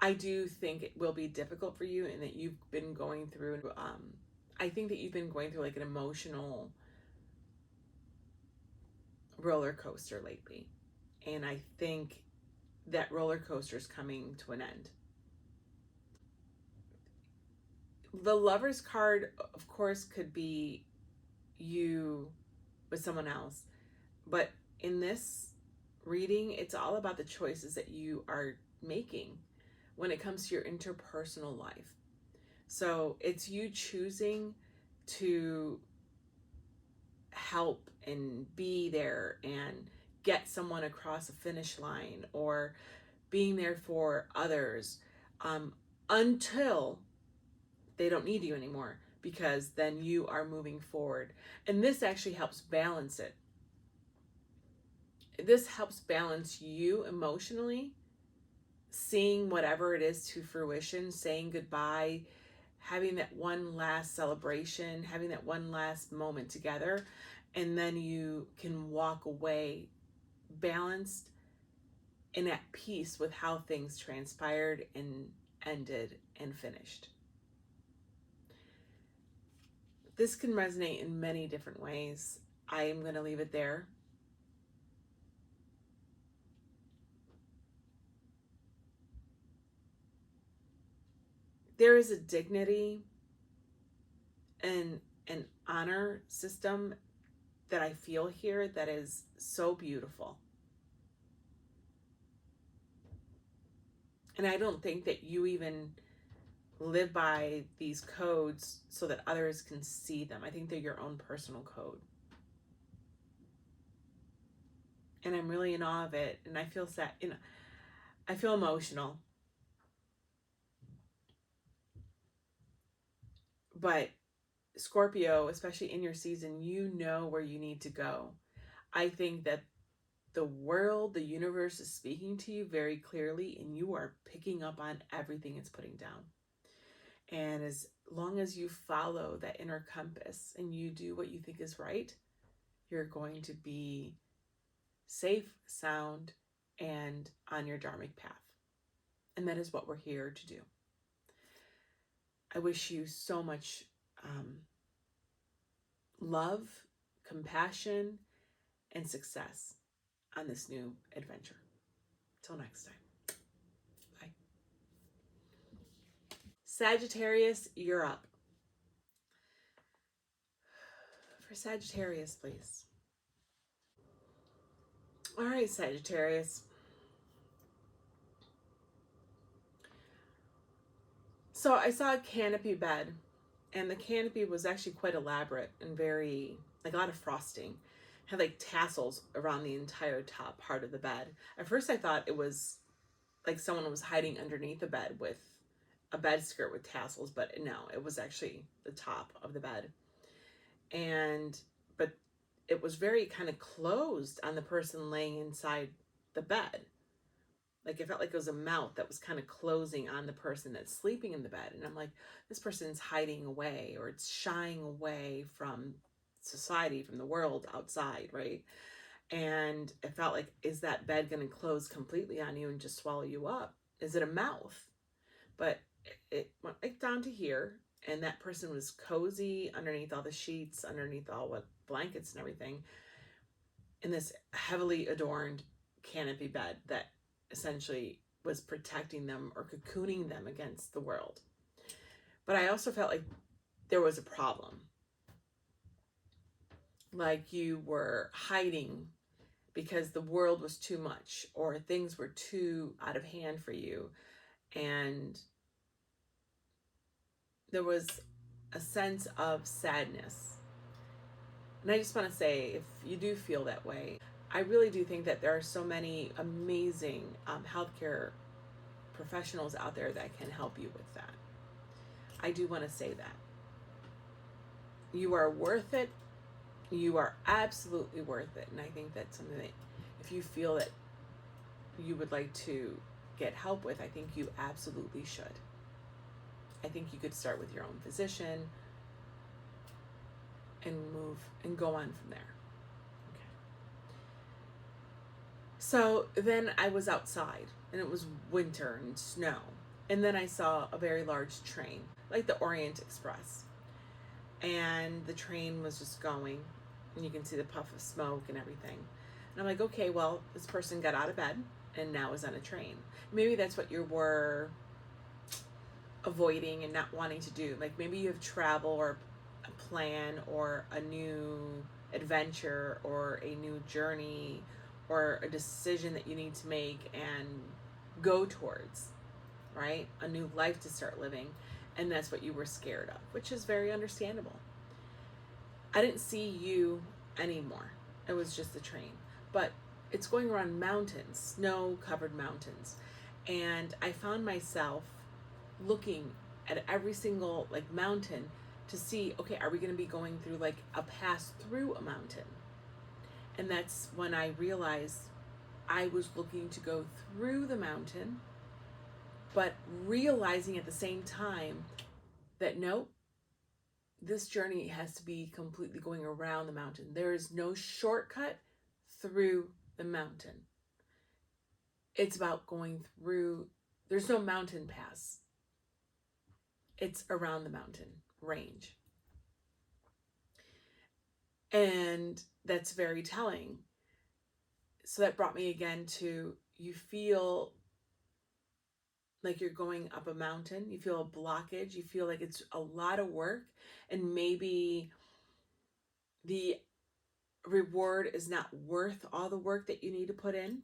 I do think it will be difficult for you, and that you've been going through, I think that you've been going through like an emotional roller coaster lately. And I think that roller coaster is coming to an end. The Lover's card, of course, could be you with someone else. But in this reading, it's all about the choices that you are making when it comes to your interpersonal life. So it's you choosing to help and be there and get someone across a finish line, or being there for others until they don't need you anymore, because then you are moving forward. And this actually helps balance it. This helps balance you emotionally, seeing whatever it is to fruition, saying goodbye, having that one last celebration, having that one last moment together, and then you can walk away balanced and at peace with how things transpired and ended and finished. This can resonate in many different ways. I am going to leave it there. There is a dignity and an honor system that I feel here that is so beautiful. And I don't think that you even live by these codes so that others can see them. I think they're your own personal code. And I'm really in awe of it. And I feel sad, I feel emotional. But Scorpio, especially in your season, you know where you need to go. I think that the world, the universe is speaking to you very clearly, and you are picking up on everything it's putting down. And as long as you follow that inner compass and you do what you think is right, you're going to be safe, sound, and on your dharmic path. And that is what we're here to do. I wish you so much love, compassion, and success on this new adventure. Till next time. Bye. Sagittarius, you're up. For Sagittarius, please. All right, Sagittarius. So I saw a canopy bed, and the canopy was actually quite elaborate and very, like a lot of frosting. It had like tassels around the entire top part of the bed. At first I thought it was like someone was hiding underneath the bed with a bed skirt with tassels, but no, it was actually the top of the bed. But it was very kind of closed on the person laying inside the bed. Like it felt like it was a mouth that was kind of closing on the person that's sleeping in the bed. And I'm like, this person's hiding away, or it's shying away from society, from the world outside, right? And it felt like, is that bed going to close completely on you and just swallow you up? Is it a mouth? But it went like down to here, and that person was cozy underneath all the sheets, underneath all what blankets and everything, in this heavily adorned canopy bed that essentially was protecting them or cocooning them against the world. But I also felt like there was a problem. Like you were hiding because the world was too much, or things were too out of hand for you. And there was a sense of sadness. And I just want to say, if you do feel that way, I really do think that there are so many amazing healthcare professionals out there that can help you with that. I do want to say that. You are worth it. You are absolutely worth it. And I think that's something that if you feel that you would like to get help with, I think you absolutely should. I think you could start with your own physician and move and go on from there. Okay. So then I was outside, and it was winter and snow. And then I saw a very large train, like the Orient Express. And the train was just going, and you can see the puff of smoke and everything. And I'm like, okay, well, this person got out of bed and now is on a train. Maybe that's what you were avoiding and not wanting to do. Like maybe you have travel or a plan or a new adventure or a new journey or a decision that you need to make and go towards, right? A new life to start living. And that's what you were scared of, which is very understandable. I didn't see you anymore. It was just the train. But it's going around mountains, snow-covered mountains. And I found myself looking at every single like mountain to see, okay, are we going to be going through like a pass through a mountain? And that's when I realized I was looking to go through the mountain, but realizing at the same time that no, this journey has to be completely going around the mountain. There is no shortcut through the mountain. It's about going through, there's no mountain pass. It's around the mountain range. And And that's very telling. So that brought me again to, you feel like you're going up a mountain, you feel a blockage, you feel like it's a lot of work, and maybe the reward is not worth all the work that you need to put in.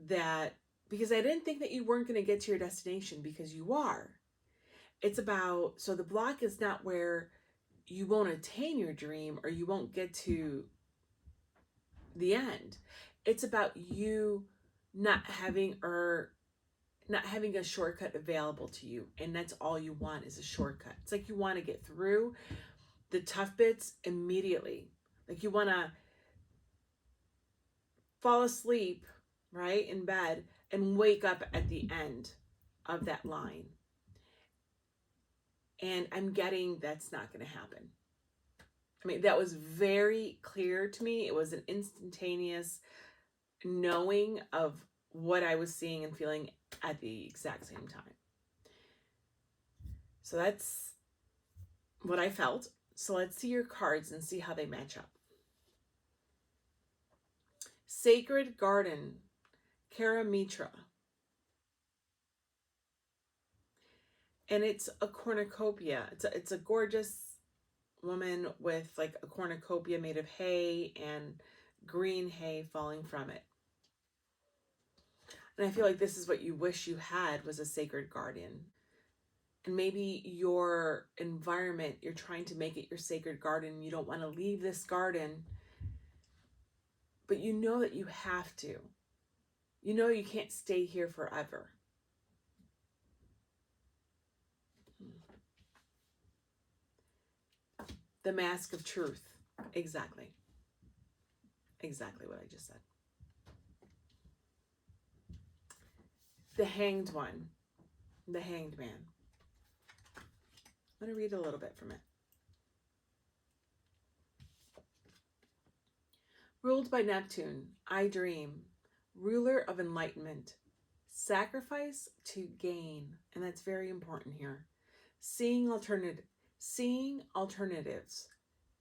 That, because I didn't think that you weren't going to get to your destination, because you are. It's about, so the block is not where you won't attain your dream or you won't get to the end. It's about you not having a shortcut available to you, and that's all you want is a shortcut. It's like you want to get through the tough bits immediately. Like you want to fall asleep, right, in bed and wake up at the end of that line. And I'm getting that's not going to happen. I mean, that was very clear to me. It was an instantaneous knowing of what I was seeing and feeling at the exact same time. So that's what I felt. So let's see your cards and see how they match up. Sacred Garden, Kara Mitra. And it's a cornucopia. It's a gorgeous woman with like a cornucopia made of hay and green hay falling from it. And I feel like this is what you wish you had, was a sacred garden. And maybe your environment, you're trying to make it your sacred garden. You don't want to leave this garden, but you know that you have to. You know you can't stay here forever. The mask of truth. Exactly. Exactly what I just said. The Hanged One. The Hanged Man. I'm going to read a little bit from it. Ruled by Neptune, I dream. Ruler of enlightenment. Sacrifice to gain. And that's very important here. Seeing alternatives.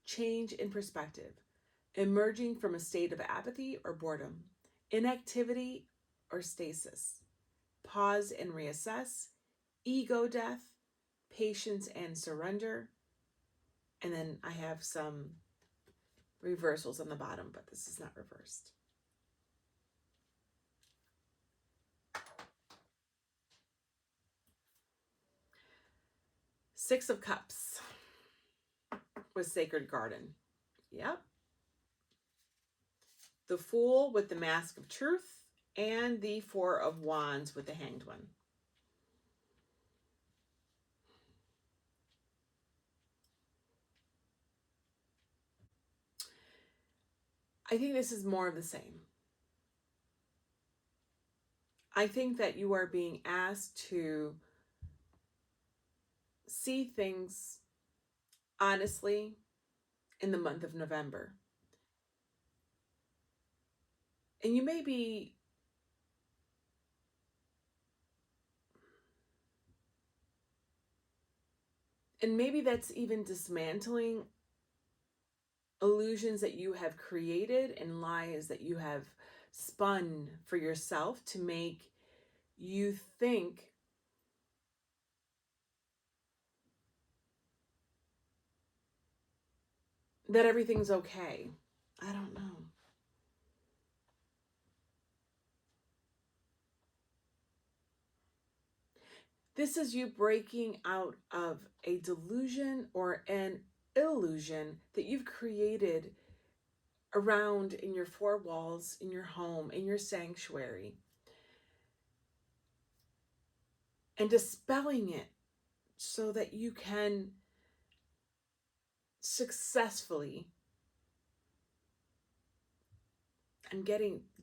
Change in perspective. Emerging from a state of apathy or boredom. Inactivity or stasis. Pause and reassess. Ego death. Patience and surrender. And then I have some reversals on the bottom, but this is not reversed. Six of Cups with Sacred Garden. Yep. The Fool with the Mask of Truth, and the Four of Wands with the Hanged One. I think this is more of the same. I think that you are being asked to see things honestly in the month of November. And you may be and maybe that's even dismantling illusions that you have created and lies that you have spun for yourself to make you think that everything's okay. I don't know. This is you breaking out of a delusion or an illusion that you've created around in your four walls, in your home, in your sanctuary, and dispelling it so that you can successfully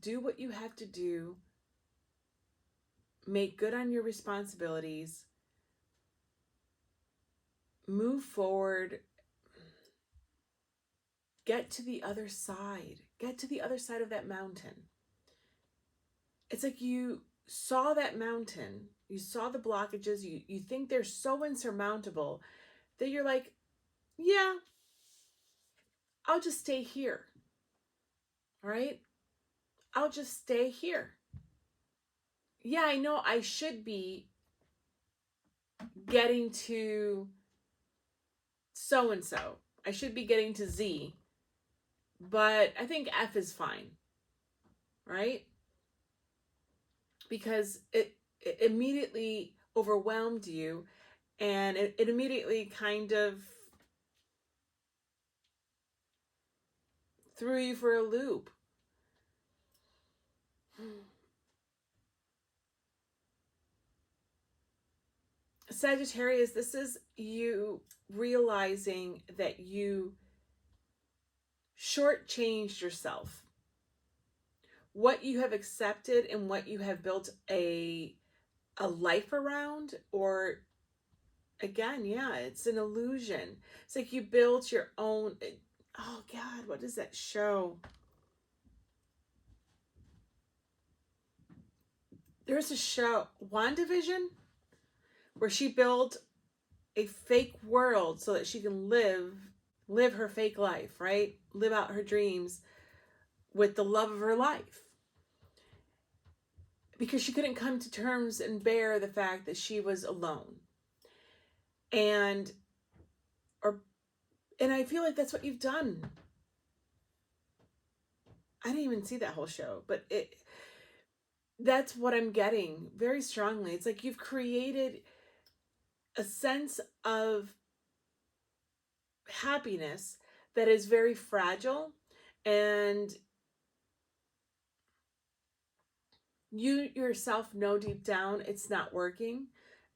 do what you have to do, make good on your responsibilities, move forward, get to the other side of that mountain. It's like you saw that mountain, you saw the blockages, you think they're so insurmountable that you're like, yeah, I'll just stay here. All right? I'll just stay here. Yeah, I know I should be getting to so and so. I should be getting to Z, but I think F is fine, right? Because it immediately overwhelmed you, and it immediately kind of threw you for a loop. Sagittarius, this is you realizing that you shortchanged yourself. What you have accepted and what you have built a life around, or again, yeah, it's an illusion. It's like you built your own. Oh God, what is that show? There's a show, WandaVision, where she built a fake world so that she can live her fake life, right? Live out her dreams with the love of her life. Because she couldn't come to terms and bear the fact that she was alone. And I feel like that's what you've done. I didn't even see that whole show, but that's what I'm getting very strongly. It's like you've created a sense of happiness that is very fragile, and you yourself know deep down it's not working.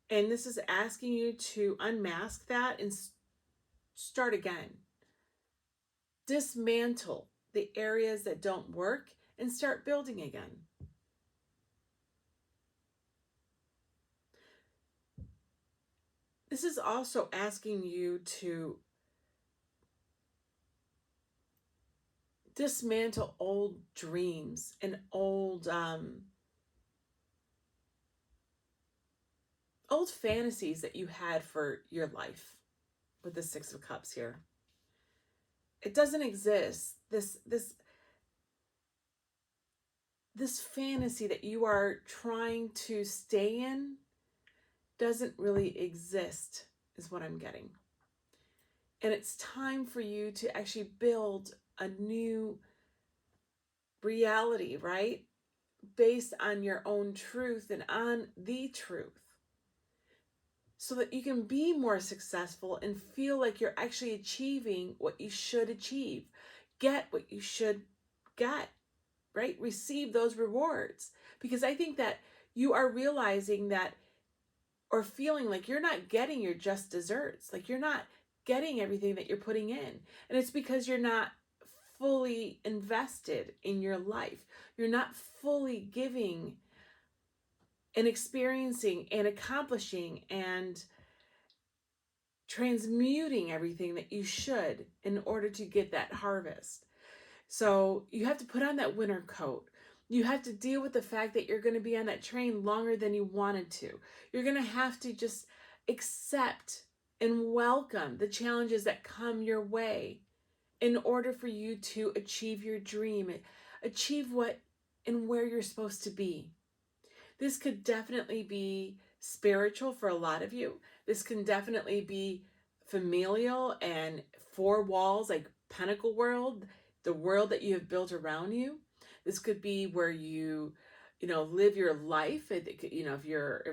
And this is asking you to unmask that and start again. Dismantle the areas that don't work and start building again. This is also asking you to dismantle old dreams and old fantasies that you had for your life with the Six of Cups here. It doesn't exist. This fantasy that you are trying to stay in doesn't really exist, is what I'm getting. And it's time for you to actually build a new reality, right? Based on your own truth and on the truth. So that you can be more successful and feel like you're actually achieving what you should achieve. Get what you should get, right? Receive those rewards. Because I think that you are realizing that, or feeling like you're not getting your just desserts. Like you're not getting everything that you're putting in. And it's because you're not fully invested in your life. You're not fully giving and experiencing and accomplishing and transmuting everything that you should in order to get that harvest. So you have to put on that winter coat. You have to deal with the fact that you're going to be on that train longer than you wanted to. You're going to have to just accept and welcome the challenges that come your way in order for you to achieve your dream, achieve what and where you're supposed to be. This could definitely be spiritual for a lot of you. This can definitely be familial and four walls, like Pentacle world, the world that you have built around you. This could be where you live your life. If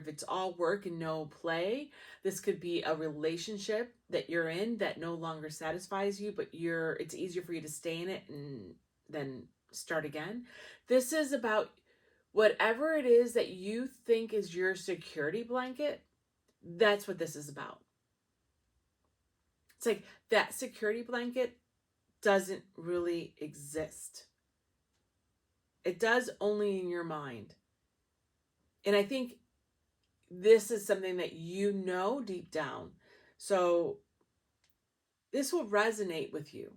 it's all work and no play. This could be a relationship that you're in that no longer satisfies you, but it's easier for you to stay in it and then start again. This is about whatever it is that you think is your security blanket. That's what this is about. It's like that security blanket doesn't really exist. It does only in your mind. And I think this is something that you know deep down. So this will resonate with you.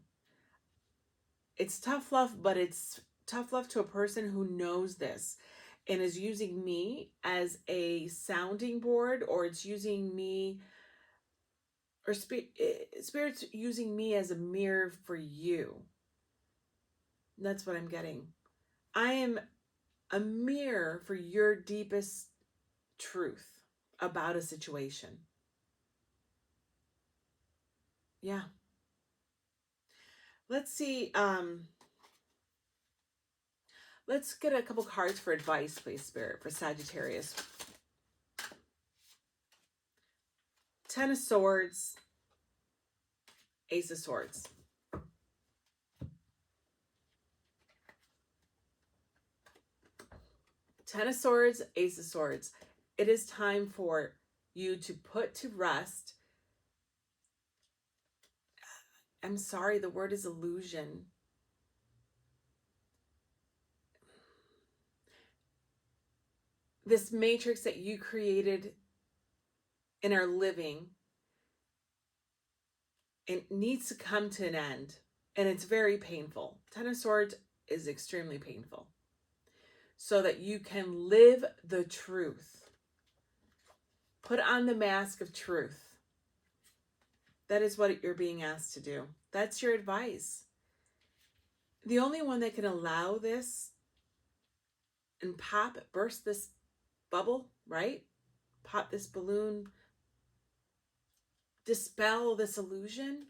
It's tough love, but it's tough love to a person who knows this and is using me as a sounding board, or it's using me or Spirit's using me as a mirror for you. That's what I'm getting. I am a mirror for your deepest truth about a situation. Yeah. Let's see. Let's get a couple cards for advice, please, Spirit, for Sagittarius. Ten of Swords, Ace of Swords. Ten of Swords, Ace of Swords. It is time for you to put to rest. I'm sorry, the word is illusion. This matrix that you created and are living, it needs to come to an end. And it's very painful. Ten of Swords is extremely painful. So that you can live the truth. Put on the mask of truth. That is what you're being asked to do. That's your advice. The only one that can allow this and burst this bubble, right? Pop this balloon, dispel this illusion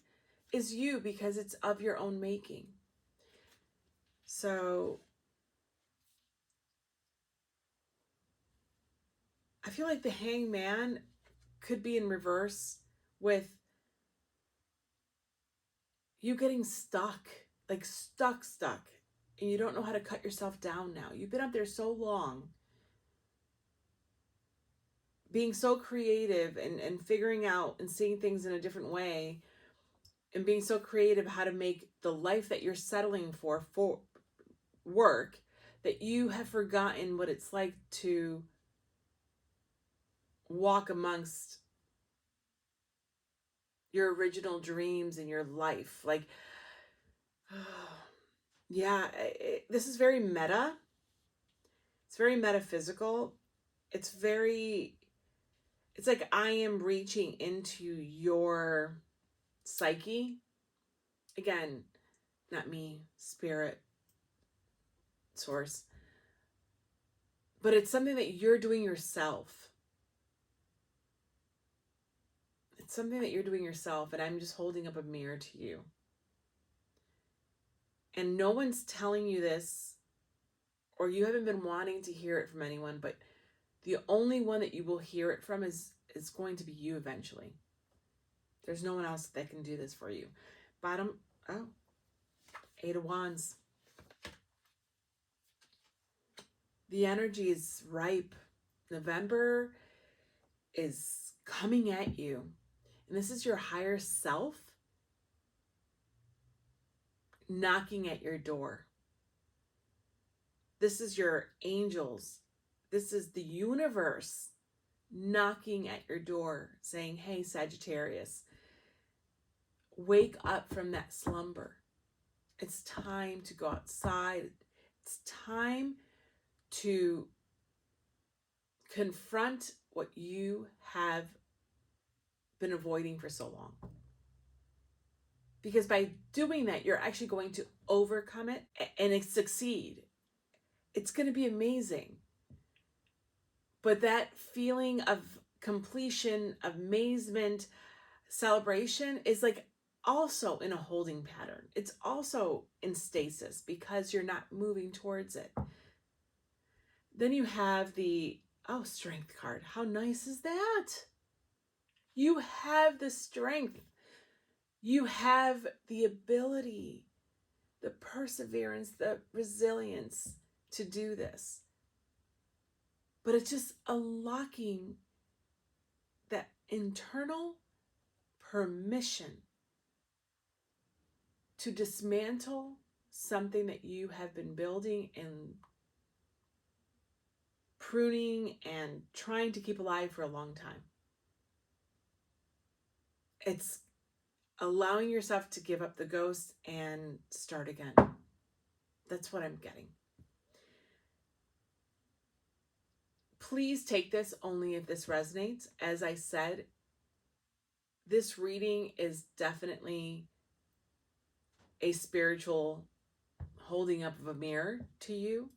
is you, because it's of your own making. So I feel like the Hangman could be in reverse with you getting stuck, like stuck, and you don't know how to cut yourself down now. You've been up there so long, being so creative and figuring out and seeing things in a different way, and being so creative how to make the life that you're settling for work, that you have forgotten what it's like to walk amongst your original dreams in your life. Like, yeah, this is very meta. It's very metaphysical. It's like I am reaching into your psyche. Again, not me, spirit, source. But it's something that you're doing yourself. It's something that you're doing yourself, and I'm just holding up a mirror to you. And no one's telling you this, or you haven't been wanting to hear it from anyone, but the only one that you will hear it from is going to be you eventually. There's no one else that can do this for you. Bottom, oh, Eight of Wands. The energy is ripe. November is coming at you. And this is your higher self knocking at your door. This is your angels. This is the universe knocking at your door saying, hey, Sagittarius, wake up from that slumber. It's time to go outside. It's time to confront what you have been avoiding for so long. Because by doing that, you're actually going to overcome it and succeed. It's going to be amazing. But that feeling of completion, amazement, celebration is like also in a holding pattern. It's also in stasis because you're not moving towards it. Then you have the, strength card. How nice is that? You have the strength. You have the ability, the perseverance, the resilience to do this. But it's just unlocking that internal permission to dismantle something that you have been building and pruning and trying to keep alive for a long time. It's allowing yourself to give up the ghost and start again. That's what I'm getting. Please take this only if this resonates. As I said, This reading is definitely a spiritual holding up of a mirror to you.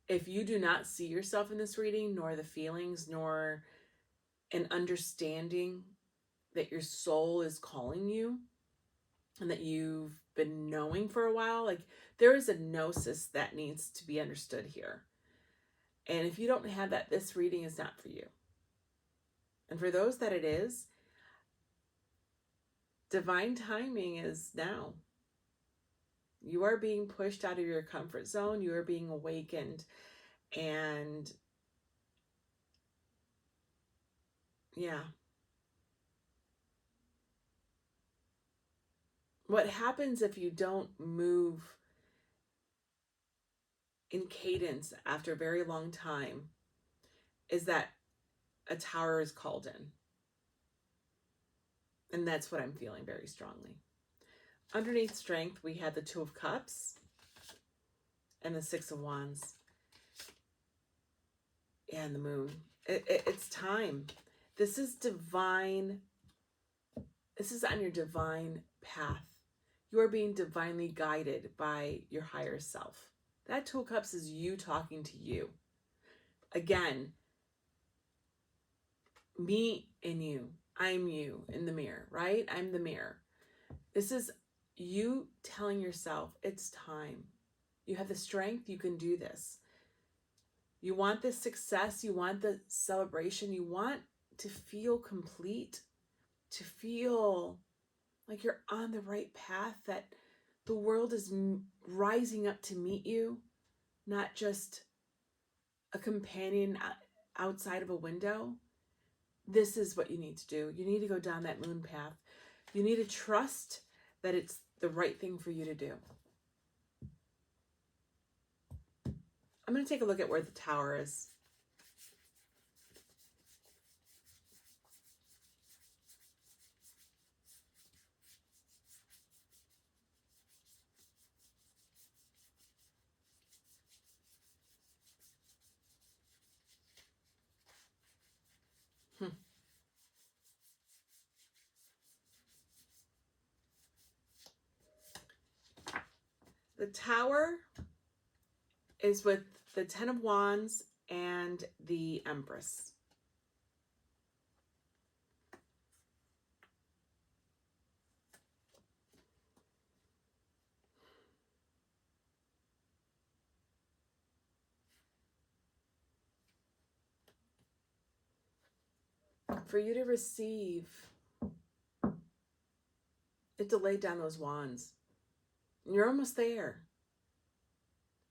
If you do not see yourself in this reading, nor the feelings, nor an understanding that your soul is calling you and that you've been knowing for a while, like there is a gnosis that needs to be understood here. And if you don't have that, this reading is not for you. And for those that it is, divine timing is now. You are being pushed out of your comfort zone. You are being awakened. And yeah. What happens if you don't move in cadence after a very long time is that a tower is called in. And that's what I'm feeling very strongly. Underneath strength, we had the Two of Cups and the Six of Wands. And the Moon. It's time. This is divine. This is on your divine path. You are being divinely guided by your higher self. That Two of Cups is you talking to you. Again, me and you. I'm you in the mirror, right? I'm the mirror. This is you telling yourself it's time. You have the strength. You can do this. You want this success. You want the celebration. You want to feel complete, to feel like you're on the right path, that the world is rising up to meet you, not just a companion outside of a window. This is what you need to do. You need to go down that moon path. You need to trust that it's the right thing for you to do. I'm going to take a look at where the Tower is. The Tower is with the Ten of Wands and the Empress. For you to receive it, to lay down those wands. You're almost there.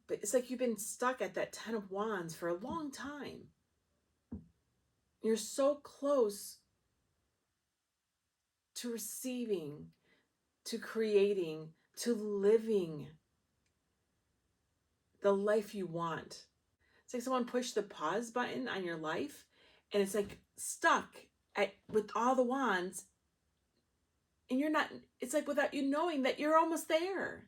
But it's like you've been stuck at that Ten of Wands for a long time. You're so close to receiving, to creating, to living the life you want. It's like someone pushed the pause button on your life and it's like stuck with all the wands, and you're not, it's like without you knowing that you're almost there.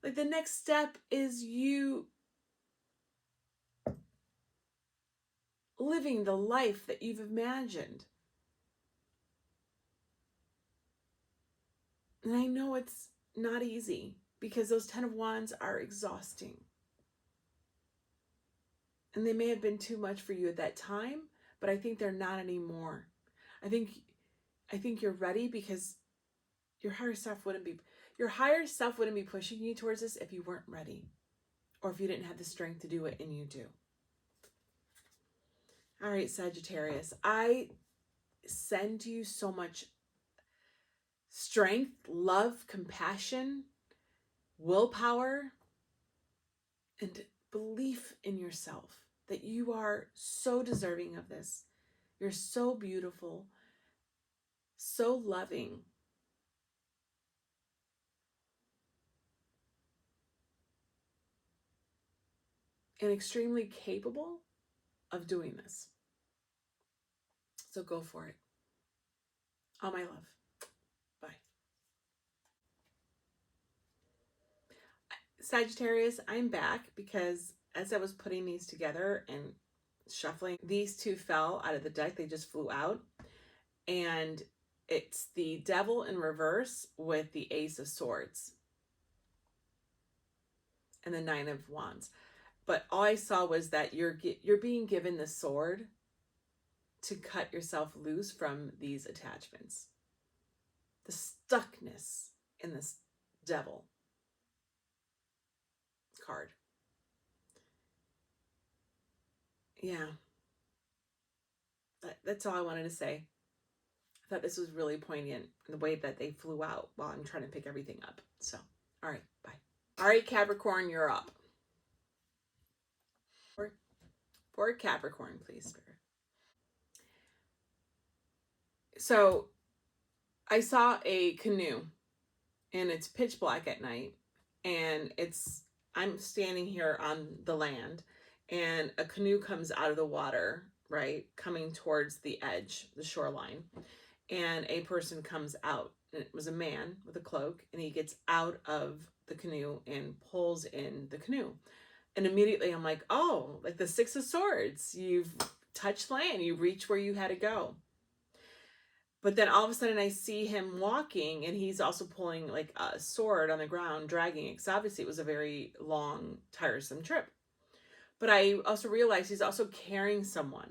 Like the next step is you living the life that you've imagined. And I know it's not easy because those Ten of Wands are exhausting. And they may have been too much for you at that time, but I think they're not anymore. I think you're ready because your higher self wouldn't be pushing you towards this if you weren't ready or if you didn't have the strength to do it, and you do. All right, Sagittarius, I send you so much strength, love, compassion, willpower, and belief in yourself that you are so deserving of this. You're so beautiful, so loving. And extremely capable of doing this. So go for it. All my love. Bye. Sagittarius, I'm back because as I was putting these together and shuffling, these two fell out of the deck. They just flew out. And It's the Devil in reverse with the Ace of Swords and the Nine of Wands. But all I saw was that you're being given the sword to cut yourself loose from these attachments. The stuckness in this Devil card. Yeah. That's all I wanted to say. I thought this was really poignant in the way that they flew out while I'm trying to pick everything up. So, all right, bye. All right, Capricorn, you're up. For Capricorn, please, Spirit. So, I saw a canoe, and it's pitch black at night, and I'm standing here on the land, and a canoe comes out of the water, right, coming towards the edge, the shoreline, and a person comes out, and it was a man with a cloak, and he gets out of the canoe and pulls in the canoe. And immediately I'm like, oh, like the Six of Swords, you've touched land, you reached where you had to go. But then all of a sudden I see him walking, and he's also pulling like a sword on the ground, dragging it, because obviously it was a very long, tiresome trip. But I also realized he's also carrying someone.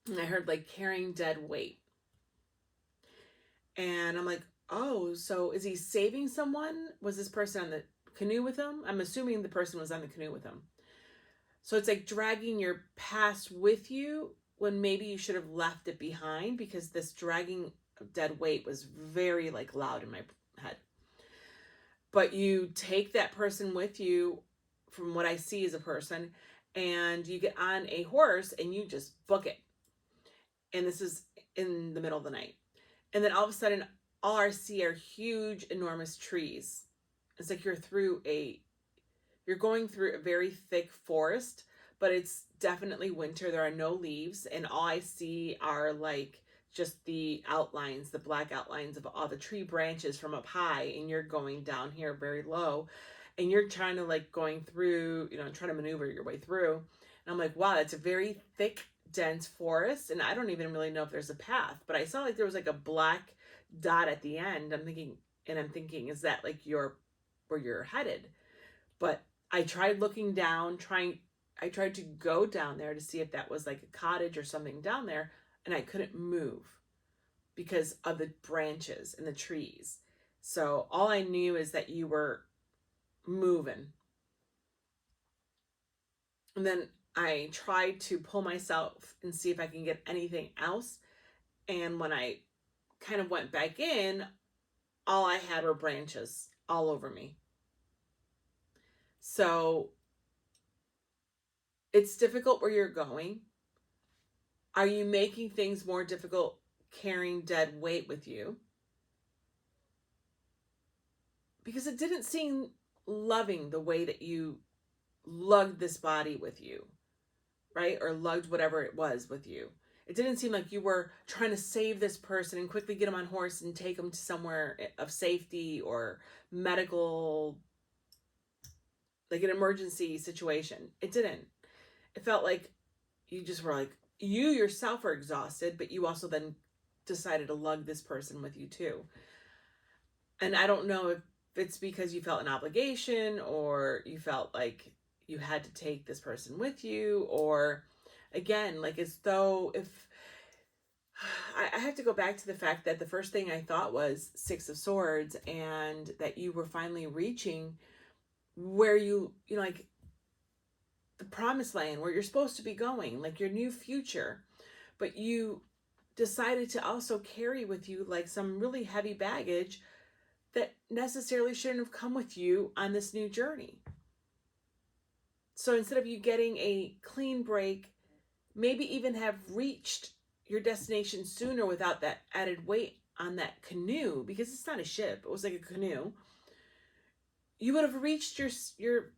And I heard like carrying dead weight. And I'm like, oh, so is he saving someone? Was this person on the canoe with him? I'm assuming the person was on the canoe with him. So it's like dragging your past with you when maybe you should have left it behind, because this dragging of dead weight was very like loud in my head. But you take that person with you, from what I see as a person, and you get on a horse and you just book it. And this is in the middle of the night. And then all of a sudden, all I see are huge, enormous trees. It's like you're going through a very thick forest, but it's definitely winter. There are no leaves, and all I see are like just the outlines, the black outlines of all the tree branches from up high, and you're going down here very low, and you're trying to like going through, trying to maneuver your way through. And I'm like, wow, that's a very thick, dense forest, and I don't even really know if there's a path, but I saw like there was like a black dot at the end. I'm thinking, is that like where you're headed? But I tried looking down, I tried to go down there to see if that was like a cottage or something down there, and I couldn't move because of the branches and the trees. So all I knew is that you were moving. And then I tried to pull myself and see if I can get anything else. And when I kind of went back in, all I had were branches all over me. So it's difficult where you're going. Are you making things more difficult carrying dead weight with you? Because it didn't seem loving the way that you lugged this body with you, right? Or lugged whatever it was with you. It didn't seem like you were trying to save this person and quickly get them on horse and take them to somewhere of safety or medical, like an emergency situation. It didn't. It felt like you just were like, you yourself are exhausted, but you also then decided to lug this person with you too. And I don't know if it's because you felt an obligation, or you felt like you had to take this person with you, or again, like as though if I have to go back to the fact that the first thing I thought was Six of Swords, and that you were finally reaching where like the promised land, where you're supposed to be going, like your new future. But you decided to also carry with you like some really heavy baggage that necessarily shouldn't have come with you on this new journey. So instead of you getting a clean break, maybe even have reached your destination sooner without that added weight on that canoe, because it's not a ship, it was like a canoe, you would have reached your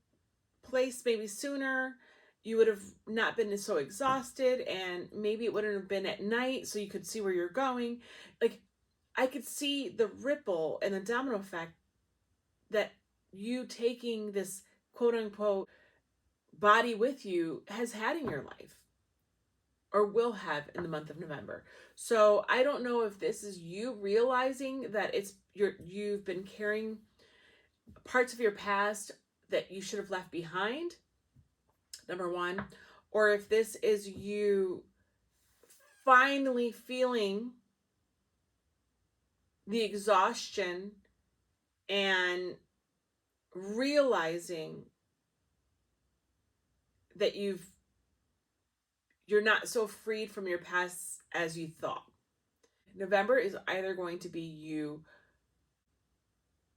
place maybe sooner. You would have not been so exhausted, and maybe it wouldn't have been at night, so you could see where you're going. Like, I could see the ripple and the domino effect that you taking this quote unquote body with you has had in your life. or will have in the month of November. So I don't know if this is you realizing that you've been carrying parts of your past that you should have left behind, number one, or if this is you finally feeling the exhaustion and realizing that you're not so freed from your past as you thought. November is either going to be you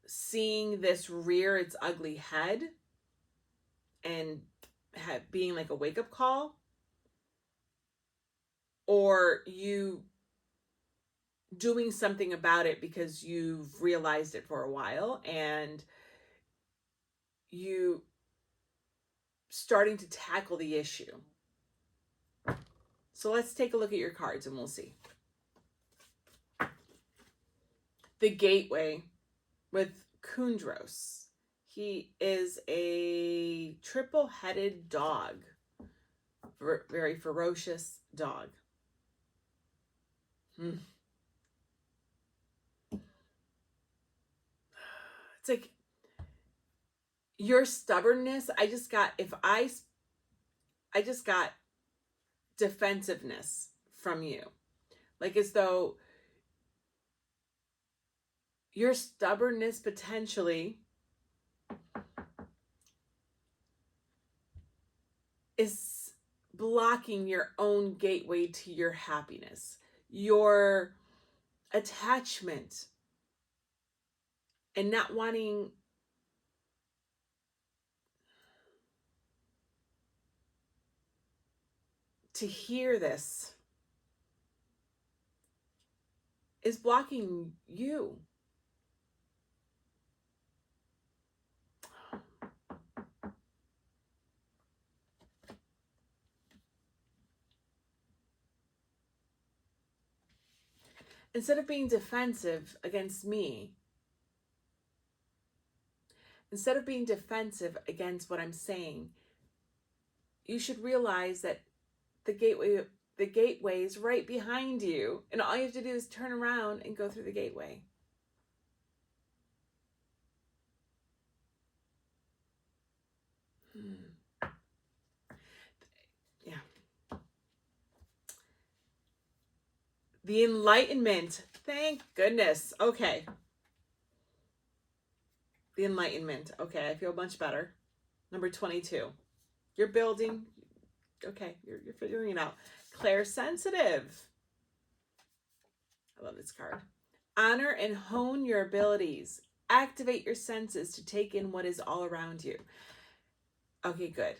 seeing this rear its ugly head and being like a wake-up call, or you doing something about it because you've realized it for a while and you starting to tackle the issue. So let's take a look at your cards and we'll see. The Gateway with Kundros. He is a triple-headed dog. Very ferocious dog. It's like your stubbornness. I just got defensiveness from you. Like as though your stubbornness potentially is blocking your own gateway to your happiness, your attachment, and not wanting to hear this is blocking you. Instead of being defensive against me, instead of being defensive against what I'm saying, you should realize that the gateway is right behind you, and all you have to do is turn around and go through the gateway. Yeah. The Enlightenment. Thank goodness. Okay. The Enlightenment. Okay, I feel much better. Number 22. You're building. Okay, you're figuring it out. Clairsensitive. I love this card. Honor and hone your abilities. Activate your senses to take in what is all around you. Okay, good.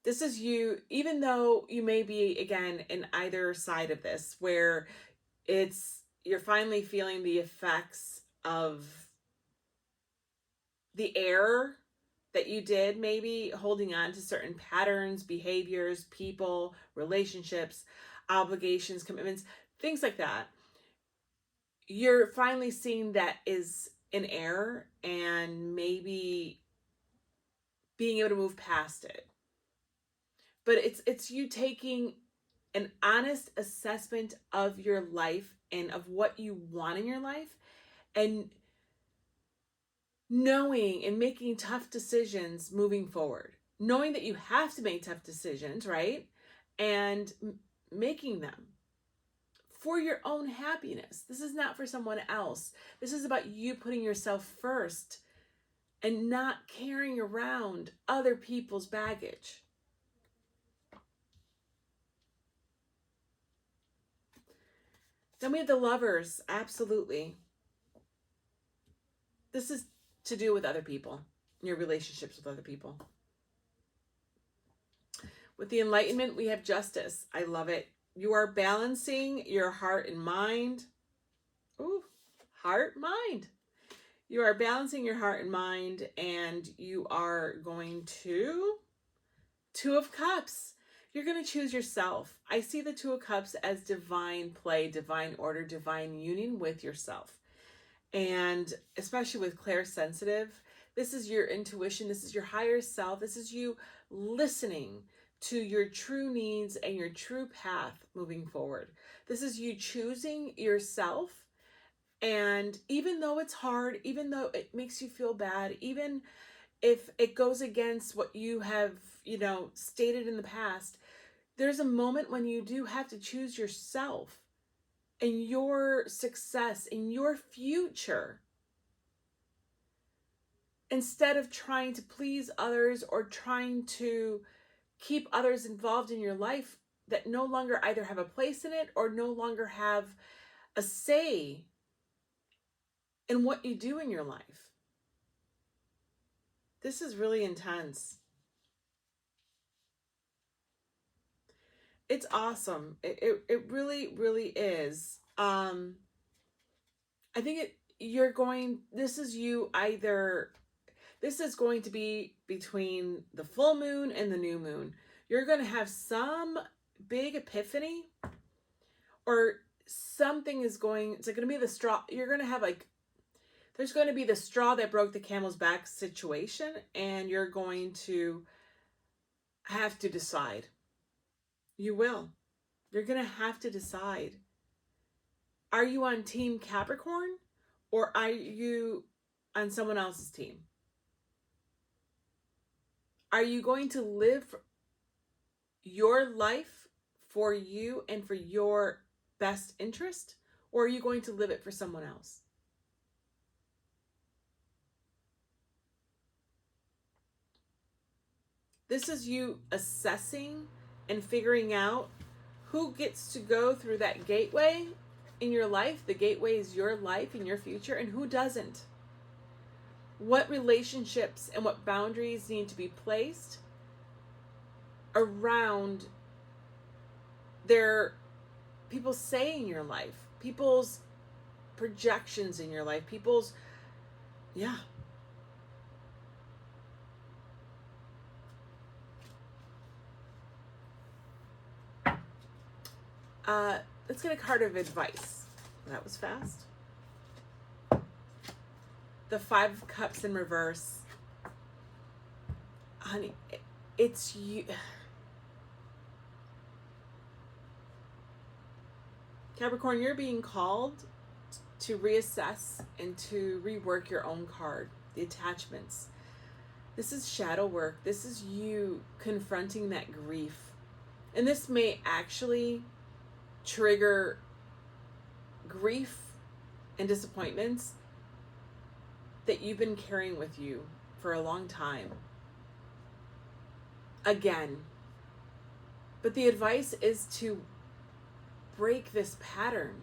This is you, even though you may be, again, in either side of this, where you're finally feeling the effects of the error that you did, maybe holding on to certain patterns, behaviors, people, relationships, obligations, commitments, things like that. You're finally seeing that is an error and maybe being able to move past it. But it's you taking an honest assessment of your life and of what you want in your life, and knowing and making tough decisions moving forward, knowing that you have to make tough decisions, right? And making them for your own happiness. This is not for someone else. This is about you putting yourself first and not carrying around other people's baggage. Then we have the Lovers. Absolutely. This is to do with other people, your relationships with other people. With the Enlightenment, we have Justice. I love it. You are balancing your heart and mind. Ooh, heart, mind. You are balancing your heart and mind, and you are going to Two of Cups. You're going to choose yourself. I see the Two of Cups as divine play, divine order, divine union with yourself. And especially with Clairsensitive, this is your intuition. This is your higher self. This is you listening to your true needs and your true path moving forward. This is you choosing yourself. And even though it's hard, even though it makes you feel bad, even if it goes against what you have, stated in the past, there's a moment when you do have to choose yourself and your success and your future, instead of trying to please others or trying to keep others involved in your life that no longer either have a place in it or no longer have a say in what you do in your life. This is really intense. It's awesome. It really, really is. I think this is going to be between the full moon and the new moon. You're going to have some big epiphany, or something it's going to be the straw. You're going to have there's going to be the straw that broke the camel's back situation, and you're going to have to decide. You will. You're going to have to decide. Are you on Team Capricorn, or are you on someone else's team? Are you going to live your life for you and for your best interest, or are you going to live it for someone else? This is you assessing and figuring out who gets to go through that gateway in your life. The gateway is your life and your future, and who doesn't. What relationships and what boundaries need to be placed around people's say in your life, people's projections in your life, people's, yeah. Let's get a card of advice. That was fast. The 5 of Cups in reverse. Honey, it's you. Capricorn, you're being called to reassess and to rework your own card, the attachments. This is shadow work. This is you confronting that grief. And this may actually trigger grief and disappointments that you've been carrying with you for a long time. Again. But the advice is to break this pattern.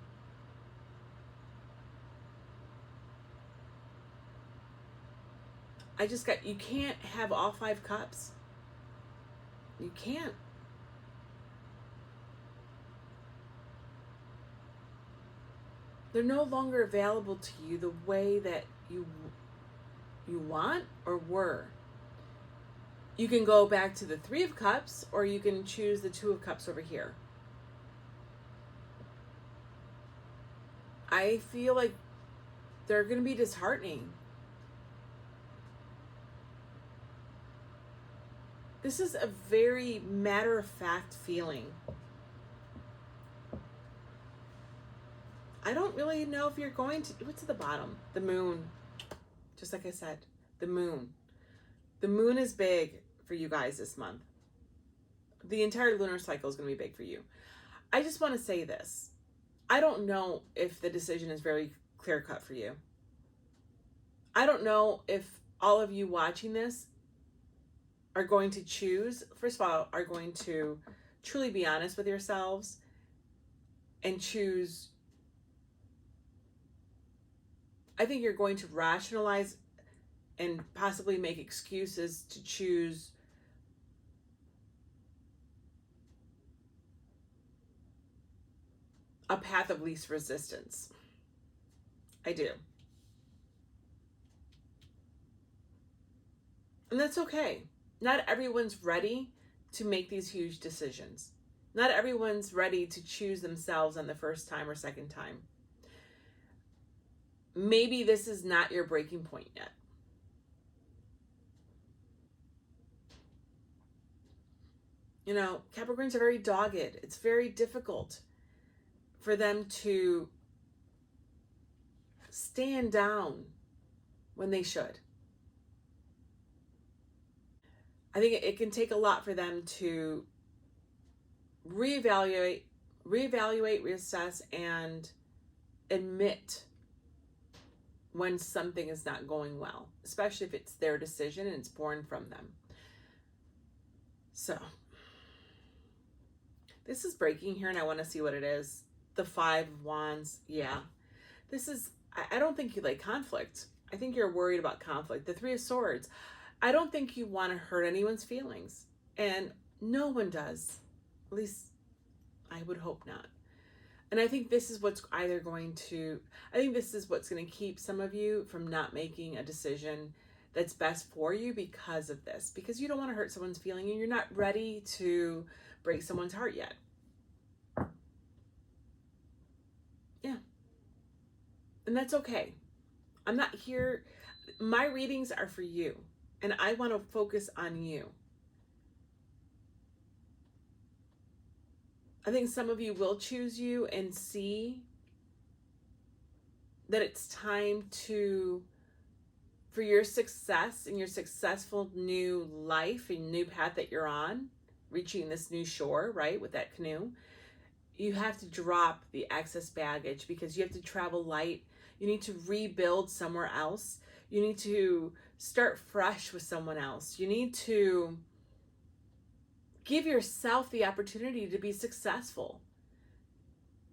You can't have all 5 cups. You can't. They're no longer available to you the way that you want or were. You can go back to the 3 of Cups, or you can choose the 2 of Cups over here. I feel like they're going to be disheartening. This is a very matter-of-fact feeling. I don't really know if you're going to... What's at the bottom? The moon. Just like I said, the moon. The moon is big for you guys this month. The entire lunar cycle is going to be big for you. I just want to say this. I don't know if the decision is very clear-cut for you. I don't know if all of you watching this are going to choose, first of all, are going to truly be honest with yourselves and choose. I think you're going to rationalize and possibly make excuses to choose a path of least resistance. I do. And that's okay. Not everyone's ready to make these huge decisions. Not everyone's ready to choose themselves on the first time or second time. Maybe this is not your breaking point yet. You know, Capricorns are very dogged. It's very difficult for them to stand down when they should. I think it can take a lot for them to reevaluate, reassess, and admit when something is not going well, especially if it's their decision and it's born from them. So this is breaking here, and I want to see what it is. The Five of Wands. Yeah, this is, I don't think you like conflict. I think you're worried about conflict. The Three of Swords. I don't think you want to hurt anyone's feelings, and no one does. At least I would hope not. And I think this is what's either going to, I think this is what's going to keep some of you from not making a decision that's best for you because of this. Because you don't want to hurt someone's feeling and you're not ready to break someone's heart yet. Yeah. And that's okay. I'm not here, my readings are for you. And I want to focus on you. I think some of you will choose you and see that it's time for your success and your successful new life and new path that you're on, reaching this new shore, right, with that canoe. You have to drop the excess baggage because you have to travel light. You need to rebuild somewhere else. You need to start fresh with someone else. You need to give yourself the opportunity to be successful.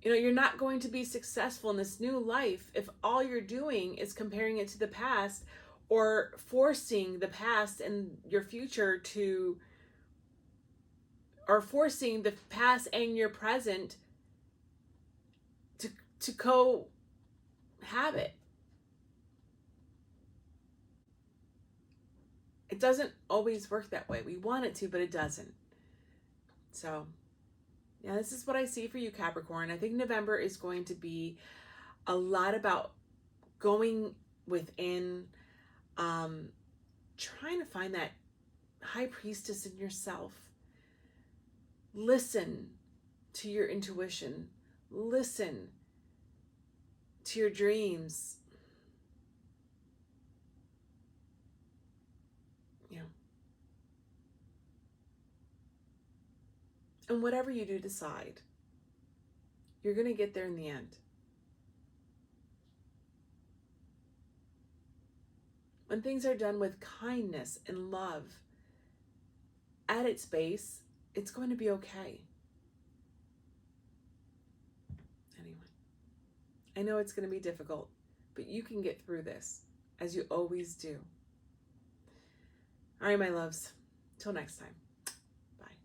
You know, you're not going to be successful in this new life if all you're doing is comparing it to the past or forcing the past and your future to, or forcing the past and your present to cohabit. It doesn't always work that way. We want it to, but it doesn't. So, yeah, this is what I see for you, Capricorn. I think November is going to be a lot about going within, trying to find that high priestess in yourself. Listen to your intuition. Listen to your dreams. Yeah. And whatever you do decide, you're going to get there in the end. When things are done with kindness and love at its base, it's going to be okay. Anyway, I know it's going to be difficult, but you can get through this, as you always do. All right, my loves. Till next time. Bye.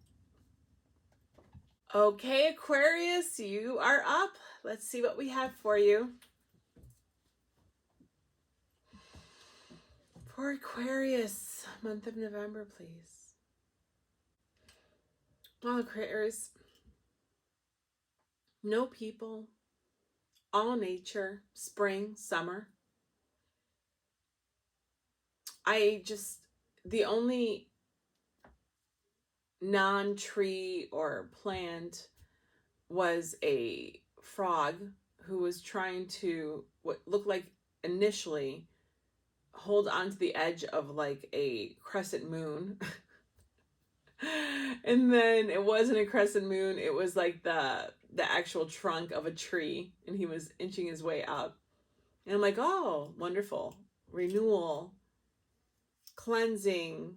Okay, Aquarius, you are up. Let's see what we have for you. For Aquarius, month of November, please. Well, Aquarius, no people, all nature, spring, summer. The only non-tree or plant was a frog who was trying to, what looked like initially, hold on to the edge of like a crescent moon. And then it wasn't a crescent moon, it was like the actual trunk of a tree, and he was inching his way up. And I'm like, oh, wonderful. Renewal, cleansing,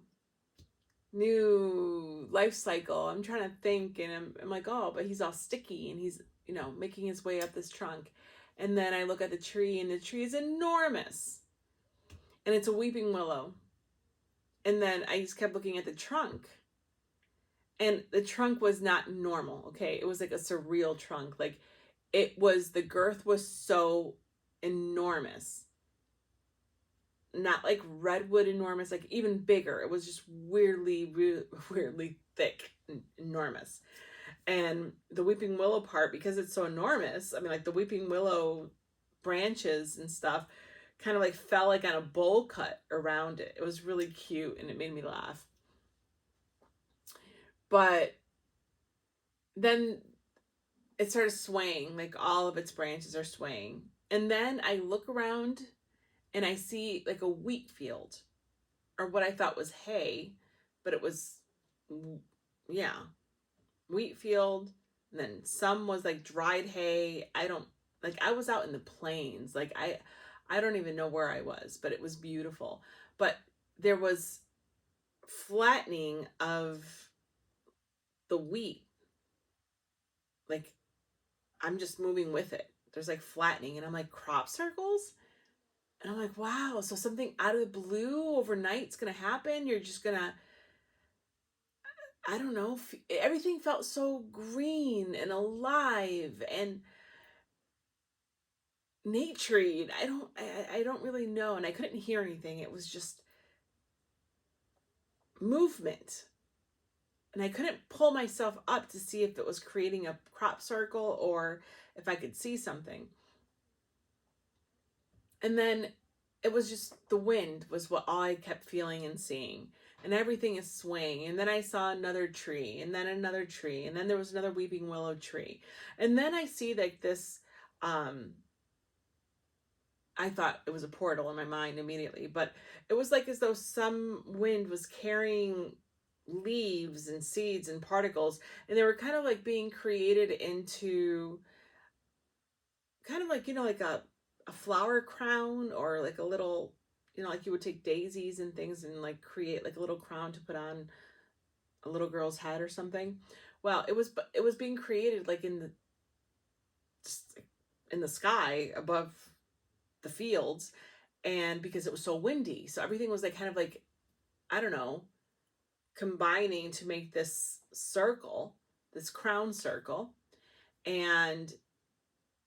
new life cycle. I'm trying to think, and I'm like, oh, but he's all sticky and he's, you know, making his way up this trunk. And then I look at the tree, and the tree is enormous. And it's a weeping willow. And then I just kept looking at the trunk. And the trunk was not normal, okay? It was like a surreal trunk. Like, it was, the girth was so enormous. Not like redwood enormous, like even bigger. It was just weirdly thick and enormous. And the weeping willow part, because it's so enormous, I mean, like the weeping willow branches and stuff kind of like fell like on a bowl cut around it. It was really cute and it made me laugh. But then it started swaying, like all of its branches are swaying. And then I look around and I see like a wheat field, or what I thought was hay, but it was, yeah, wheat field. And then some was like dried hay. I don't, like, I was out in the plains. Like, I don't even know where I was, but it was beautiful. But there was flattening of the wheat. Like, I'm just moving with it. There's like flattening, and I'm like, crop circles? And I'm like, wow, so something out of the blue overnight's gonna happen. You're just gonna, I don't know, everything felt so green and alive and naturey. I don't really know, and I couldn't hear anything. It was just movement. And I couldn't pull myself up to see if it was creating a crop circle or if I could see something. And then it was just the wind was what all I kept feeling and seeing. And everything is swaying. And then I saw another tree, and then another tree, and then there was another weeping willow tree. And then I see like this, I thought it was a portal in my mind immediately, but it was like as though some wind was carrying leaves and seeds and particles, and they were kind of like being created into kind of like, like a flower crown, or like a little, like you would take daisies and things and like create like a little crown to put on a little girl's head or something. Well, it was being created like just in the sky above the fields, and because it was so windy, so everything was like kind of like, I don't know, combining to make this circle, this crown circle. And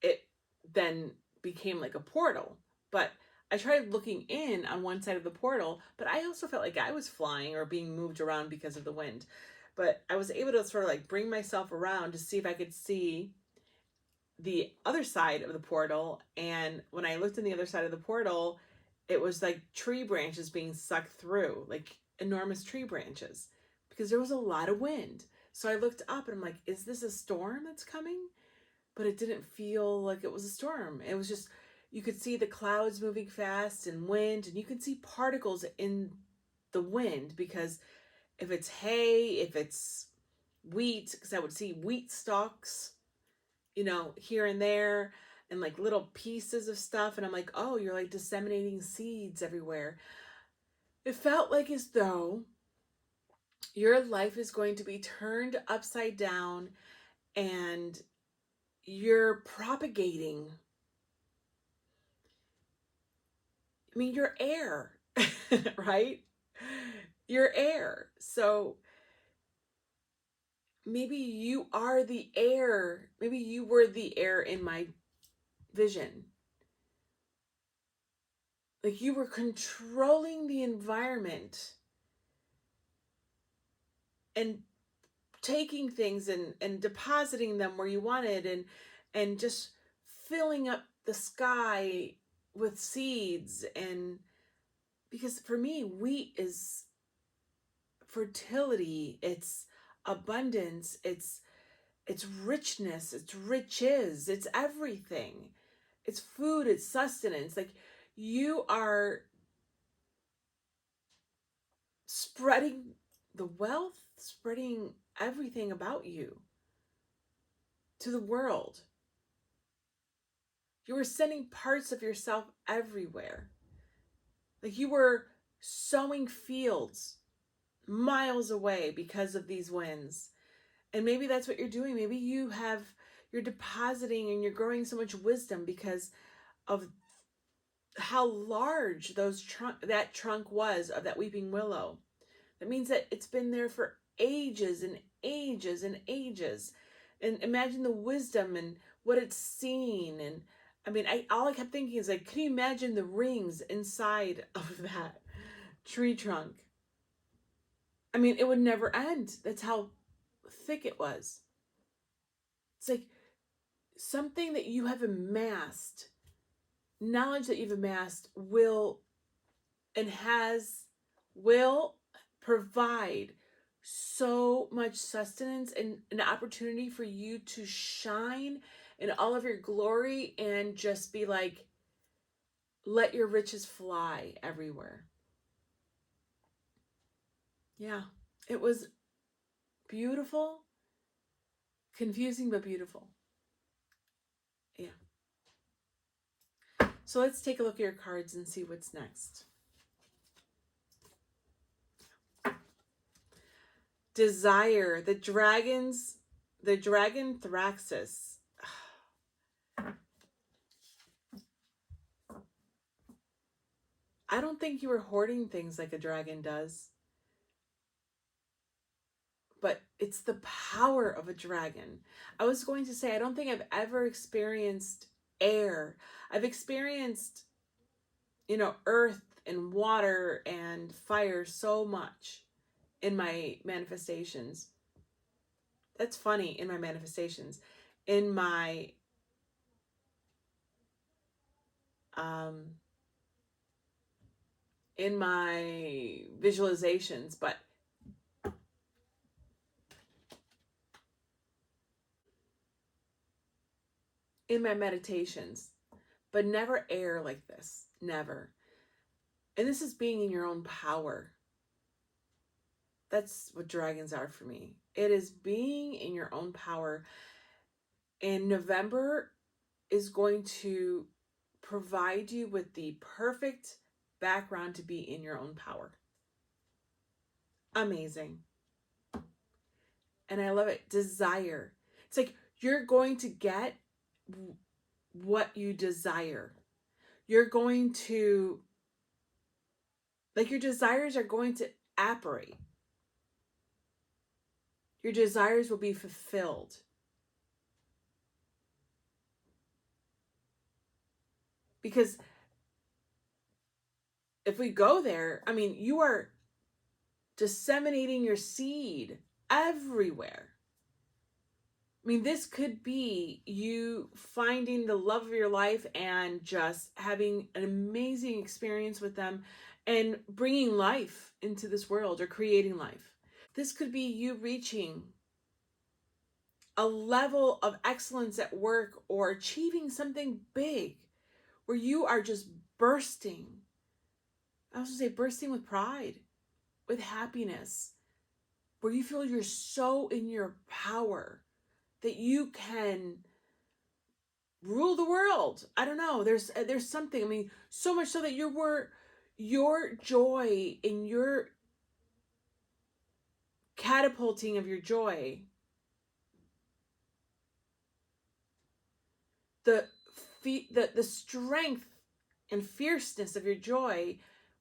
it then became like a portal. But I tried looking in on one side of the portal, but I also felt like I was flying or being moved around because of the wind. But I was able to sort of like bring myself around to see if I could see the other side of the portal. And when I looked in the other side of the portal, it was like tree branches being sucked through, like enormous tree branches, because there was a lot of wind. So I looked up and I'm like, is this a storm that's coming? But it didn't feel like it was a storm. It was just, you could see the clouds moving fast and wind, and you could see particles in the wind, because if it's hay, if it's wheat, because I would see wheat stalks, here and there, and like little pieces of stuff. And I'm like, oh, you're like disseminating seeds everywhere. It felt like as though your life is going to be turned upside down, and you're propagating. I mean, you're air, right? You're air. So maybe you are the air. Maybe you were the air in my vision. Like you were controlling the environment and taking things and depositing them where you wanted, and just filling up the sky with seeds. And because for me, wheat is fertility, it's abundance, it's richness, it's riches, it's everything. It's food, it's sustenance. Like you are spreading the wealth, spreading everything about you to the world. You were sending parts of yourself everywhere. Like you were sowing fields miles away because of these winds. And maybe that's what you're doing. Maybe you're depositing and you're growing so much wisdom because of how large that trunk was of that weeping willow. That means that it's been there for ages and ages and ages. And imagine the wisdom and what it's seen. And I mean, all I kept thinking is like, can you imagine the rings inside of that tree trunk? I mean, it would never end. That's how thick it was. It's like something that you have amassed, knowledge that you've amassed will provide so much sustenance and an opportunity for you to shine in all of your glory and just be like, let your riches fly everywhere. Yeah, it was beautiful, confusing, but beautiful. Yeah. So let's take a look at your cards and see what's next. Desire, the dragon Thraxus. I don't think you were hoarding things like a dragon does, but it's the power of a dragon. I was going to say, I don't think I've ever experienced air. I've experienced, earth and water and fire so much in my manifestations. That's funny, in my manifestations. In my in my visualizations, but in my meditations, but never air like this. Never. And this is being in your own power. That's what dragons are for me. It is being in your own power. And November is going to provide you with the perfect background to be in your own power. Amazing. And I love it. Desire. It's like you're going to get what you desire. You're going to, like, your desires are going to apparate. Your desires will be fulfilled. Because if we go there, I mean, you are disseminating your seed everywhere. I mean, this could be you finding the love of your life and just having an amazing experience with them and bringing life into this world or creating life. This could be you reaching a level of excellence at work or achieving something big where you are just bursting. I was going to say bursting with pride, with happiness, where you feel you're so in your power that you can rule the world. I don't know. There's something. I mean, so much so that your joy and your catapulting of your joy, the strength and fierceness of your joy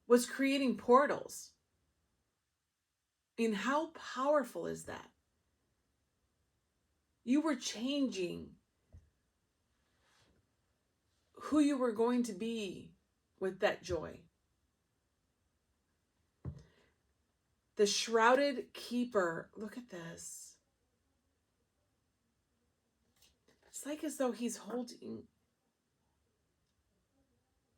was creating portals. I mean, how powerful is that? You were changing who you were going to be with that joy. The shrouded keeper. Look at this. It's like as though he's holding.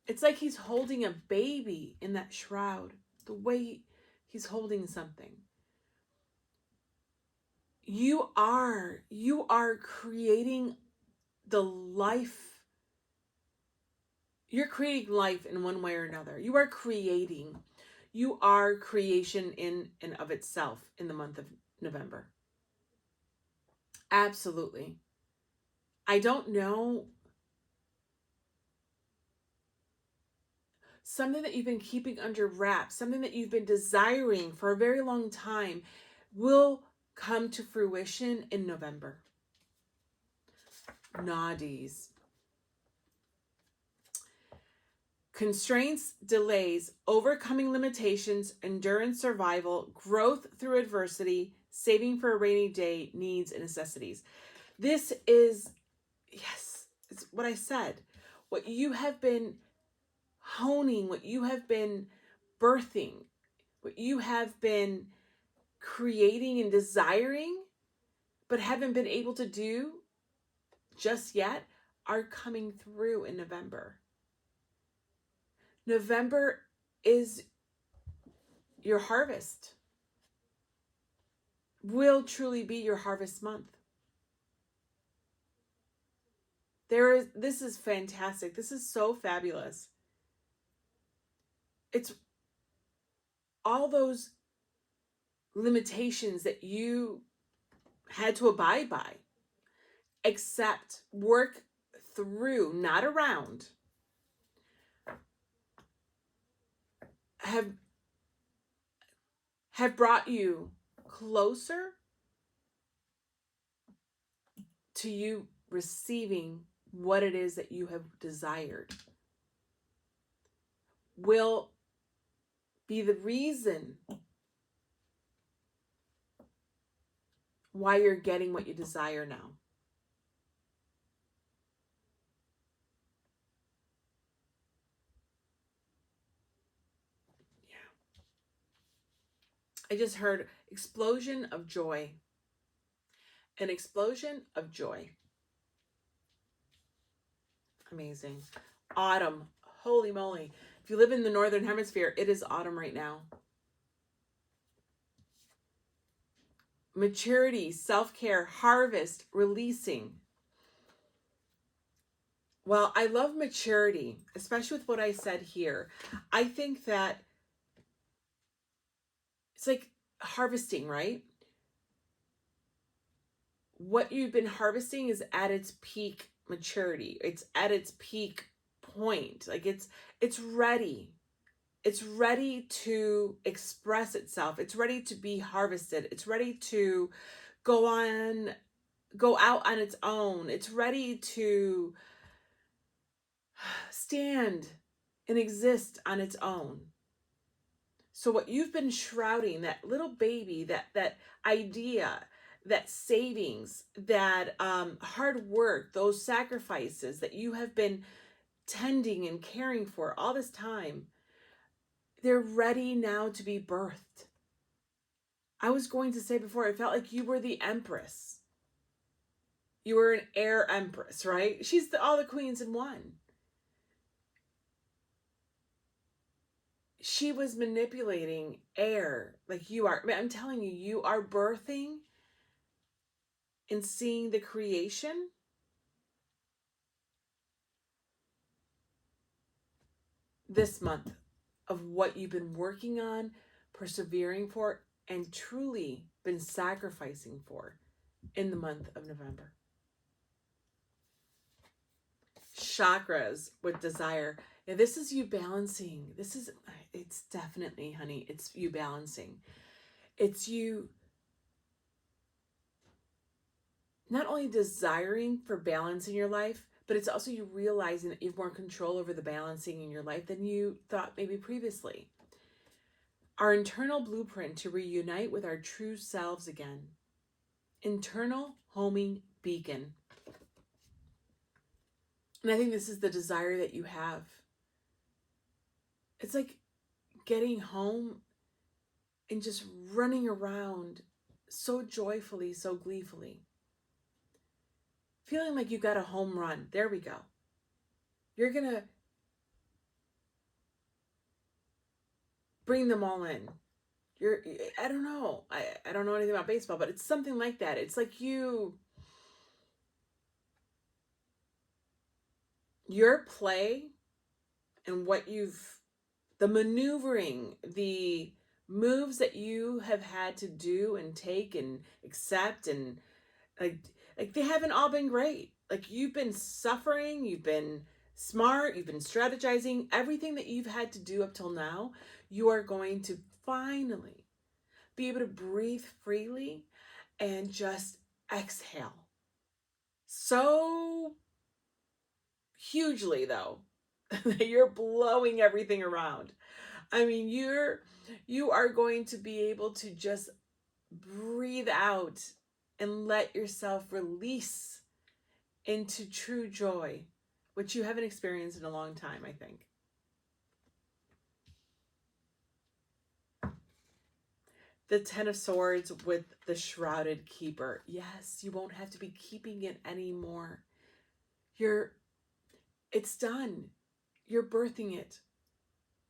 It's like he's holding a baby in that shroud. The way he's holding something. You are creating the life. You're creating life in one way or another. You are creating. You are creation in and of itself in the month of November. Absolutely. I don't know. Something that you've been keeping under wraps, something that you've been desiring for a very long time will come to fruition in November. Naughties. Constraints, delays, overcoming limitations, endurance, survival, growth through adversity, saving for a rainy day, needs and necessities. This is, yes, it's what I said. What you have been honing, what you have been birthing, what you have been creating and desiring, but haven't been able to do just yet, are coming through in November. November is your harvest. will truly be your harvest month. This is fantastic. This is so fabulous. It's all those limitations that you had to abide by, accept, work through, not around, have brought you closer to you receiving what it is that you have desired, will be the reason why you're getting what you desire now. Yeah. I just heard explosion of joy. An explosion of joy. Amazing. Autumn. Holy moly. If you live in the northern hemisphere, it is autumn right now. Maturity, self-care, harvest, releasing. Well, I love maturity, especially with what I said here. I think that it's like harvesting, right? What you've been harvesting is at its peak maturity. It's at its peak point. Like it's ready. It's ready to express itself. It's ready to be harvested. It's ready to go out on its own. It's ready to stand and exist on its own. So what you've been shrouding, that little baby, that idea, that savings, that hard work, those sacrifices that you have been tending and caring for all this time, they're ready now to be birthed. I was going to say before, I felt like you were the empress. You were an air empress, right? She's all the queens in one. She was manipulating air like you are. I'm telling you, you are birthing and seeing the creation this month of what you've been working on, persevering for, and truly been sacrificing for in the month of November. Chakras with desire. Now, this is you balancing. It's definitely, honey, it's you balancing. It's you not only desiring for balance in your life, but it's also you realizing that you have more control over the balancing in your life than you thought maybe previously. Our internal blueprint to reunite with our true selves again. Internal homing beacon. And I think this is the desire that you have. It's like getting home and just running around so joyfully, so gleefully. Feeling like you got a home run. There we go. You're going to bring them all in. I don't know. I don't know anything about baseball, but it's something like that. It's like your play and the maneuvering, the moves that you have had to do and take and accept, and like they haven't all been great. Like you've been suffering, you've been smart, you've been strategizing. Everything that you've had to do up till now, you are going to finally be able to breathe freely and just exhale. So hugely though, that you're blowing everything around. I mean, you are going to be able to just breathe out and let yourself release into true joy, which you haven't experienced in a long time, I think. The Ten of Swords with the Shrouded Keeper. Yes, you won't have to be keeping it anymore. It's done. You're birthing it.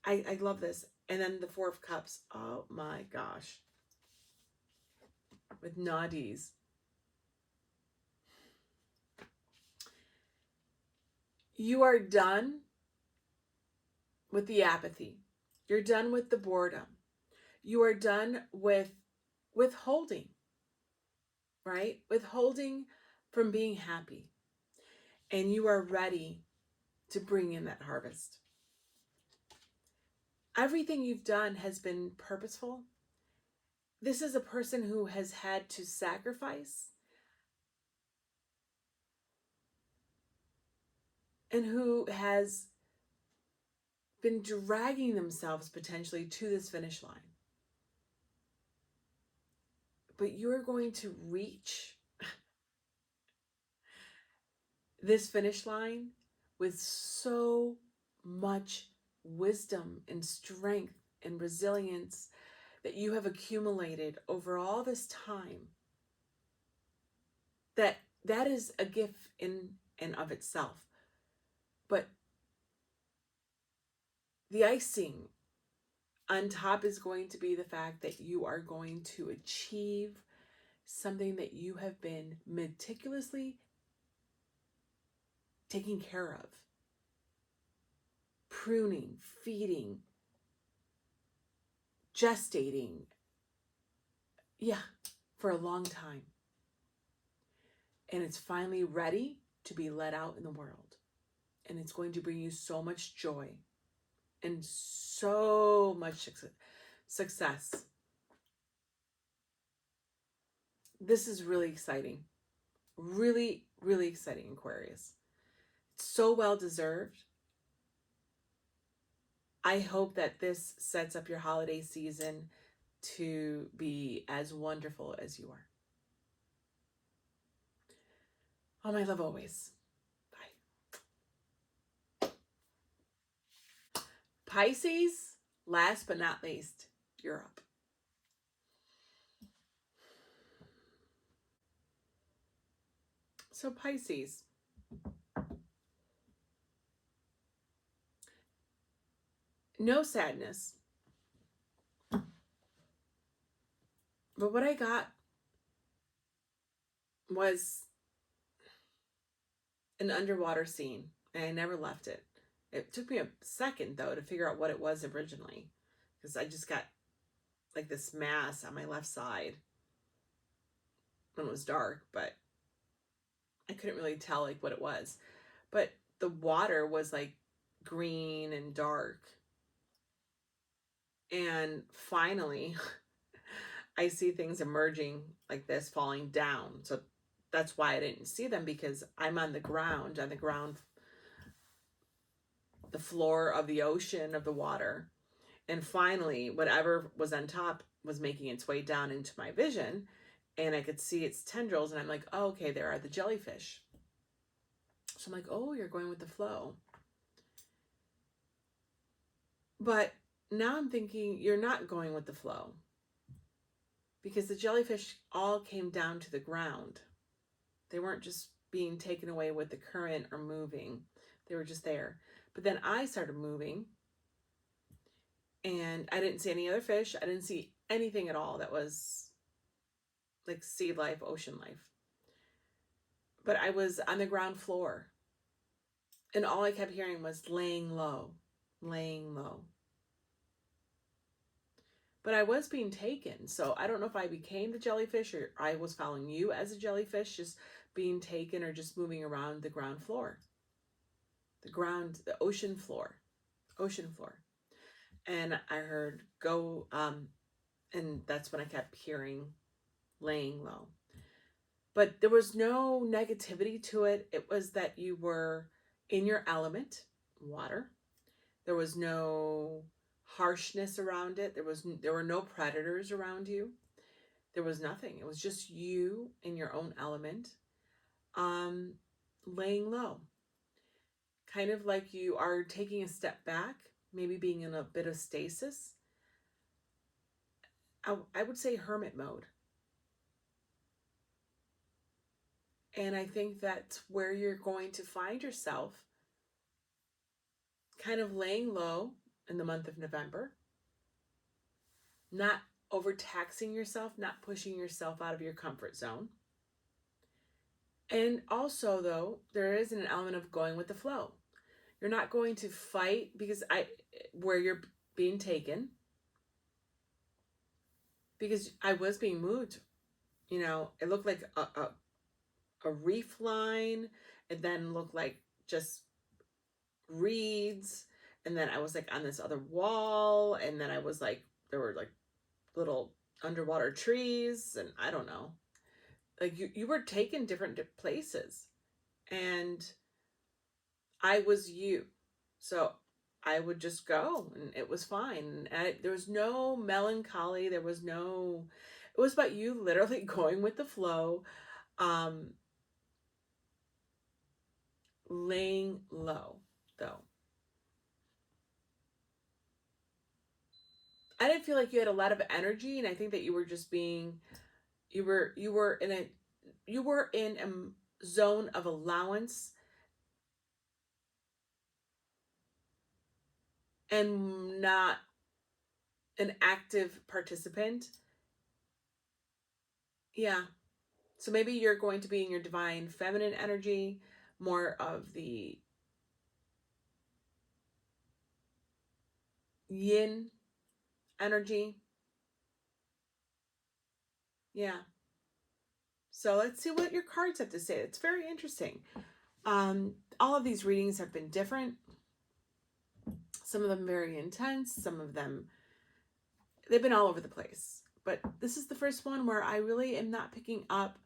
I love this. And then the Four of Cups. Oh my gosh. with nadis. You are done with the apathy. You're done with the boredom. You are done with withholding, right? Withholding from being happy. And you are ready to bring in that harvest. Everything you've done has been purposeful. This is a person who has had to sacrifice and who has been dragging themselves potentially to this finish line. But you're going to reach this finish line with so much wisdom and strength and resilience that you have accumulated over all this time, that is a gift in and of itself. But the icing on top is going to be the fact that you are going to achieve something that you have been meticulously taking care of, pruning, feeding, gestating, for a long time. And it's finally ready to be let out in the world. And it's going to bring you so much joy and so much success. This is really exciting. Really, really exciting, Aquarius. It's so well deserved. I hope that this sets up your holiday season to be as wonderful as you are. Oh, my love always. Bye. Pisces, last but not least, you're up. So Pisces, no sadness. But what I got was an underwater scene, and I never left it. It took me a second, though, to figure out what it was originally, because I just got like this mass on my left side when it was dark, but I couldn't really tell like what it was. But the water was like green and dark. And finally, I see things emerging like this, falling down. So that's why I didn't see them, because I'm on the ground, the floor of the ocean, of the water. And finally, whatever was on top was making its way down into my vision, and I could see its tendrils, and I'm like, oh, okay, there are the jellyfish. So I'm like, oh, you're going with the flow. But now I'm thinking you're not going with the flow, because the jellyfish all came down to the ground. They weren't just being taken away with the current or moving. They were just there. But then I started moving, and I didn't see any other fish. I didn't see anything at all that was like sea life, ocean life. But I was on the ground floor, and all I kept hearing was laying low, laying low. But I was being taken. So I don't know if I became the jellyfish or I was following you as a jellyfish, just being taken or just moving around the ground floor. The ocean floor. And I heard go, and that's when I kept hearing laying low. But there was no negativity to it. It was that you were in your element, water. There was no harshness around it. There were no predators around you. There was nothing. It was just you in your own element, laying low. Kind of like you are taking a step back, maybe being in a bit of stasis. I would say hermit mode. And I think that's where you're going to find yourself, kind of laying low in the month of November, not overtaxing yourself, not pushing yourself out of your comfort zone. And also, though, there is an element of going with the flow. You're not going to fight where you're being taken, because I was being moved. You know, it looked like a reef line, and then looked like just reeds, and then I was like on this other wall, and then I was like, there were like little underwater trees, and I don't know. Like you were taken different places, and I was you. So I would just go, and it was fine. And there was no melancholy. It was about you literally going with the flow, laying low, though. I didn't feel like you had a lot of energy, and I think that you were just being, you were in a zone of allowance and not an active participant. Yeah. So maybe you're going to be in your divine feminine energy, more of the yin energy. Yeah. So let's see what your cards have to say. It's very interesting. All of these readings have been different. Some of them very intense. Some of them, they've been all over the place. But this is the first one where I really am not picking up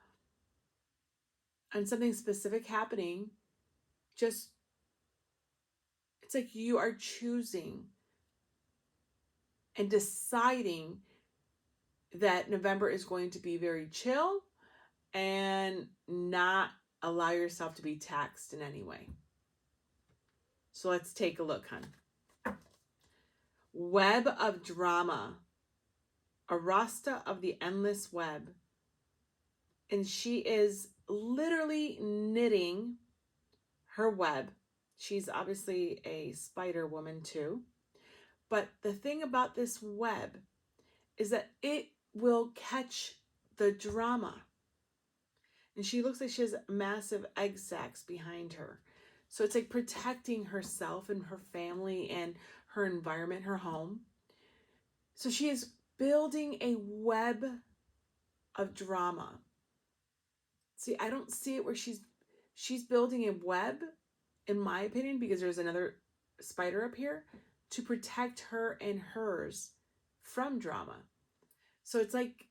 on something specific happening. Just, it's like you are choosing and deciding that November is going to be very chill and not allow yourself to be taxed in any way. So let's take a look, hon. Web of drama. Arasta of the endless web. And she is literally knitting her web. She's obviously a spider woman too. But the thing about this web is that it will catch the drama. And she looks like she has massive egg sacs behind her. So it's like protecting herself and her family and her environment, her home. So she is building a web of drama. See, I don't see it where she's building a web, in my opinion, because there's another spider up here, to protect her and hers from drama. So it's like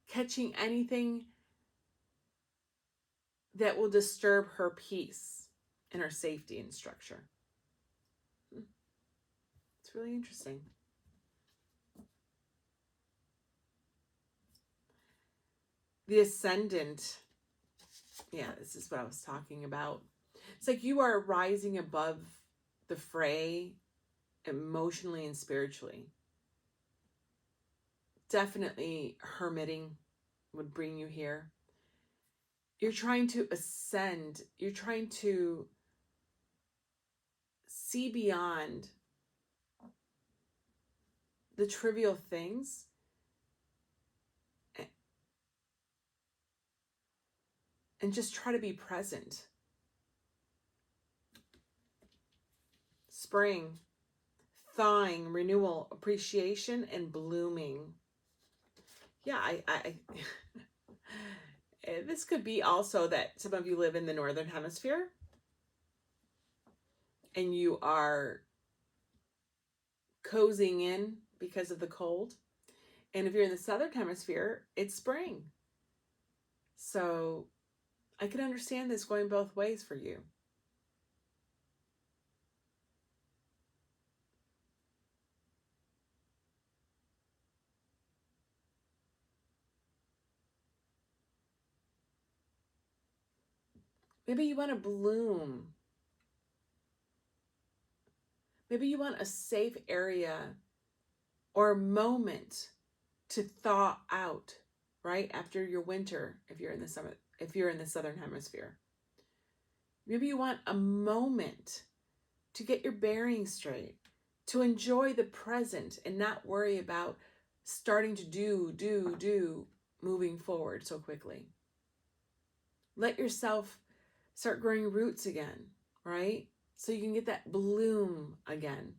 catching anything that will disturb her peace and her safety and structure. It's really interesting. The ascendant. Yeah, this is what I was talking about. It's like you are rising above the fray emotionally and spiritually. Definitely hermiting would bring you here. You're trying to ascend. You're trying to see beyond the trivial things and just try to be present. Spring, thawing, renewal, appreciation, and blooming. Yeah, I this could be also that some of you live in the northern hemisphere and you are cozying in because of the cold. And if you're in the southern hemisphere, it's spring. So I can understand this going both ways for you. Maybe you want to bloom. Maybe you want a safe area or a moment to thaw out, right? After your winter, if you're in the southern hemisphere. Maybe you want a moment to get your bearings straight, to enjoy the present and not worry about starting to do, moving forward so quickly. Let yourself start growing roots again, right? So you can get that bloom again,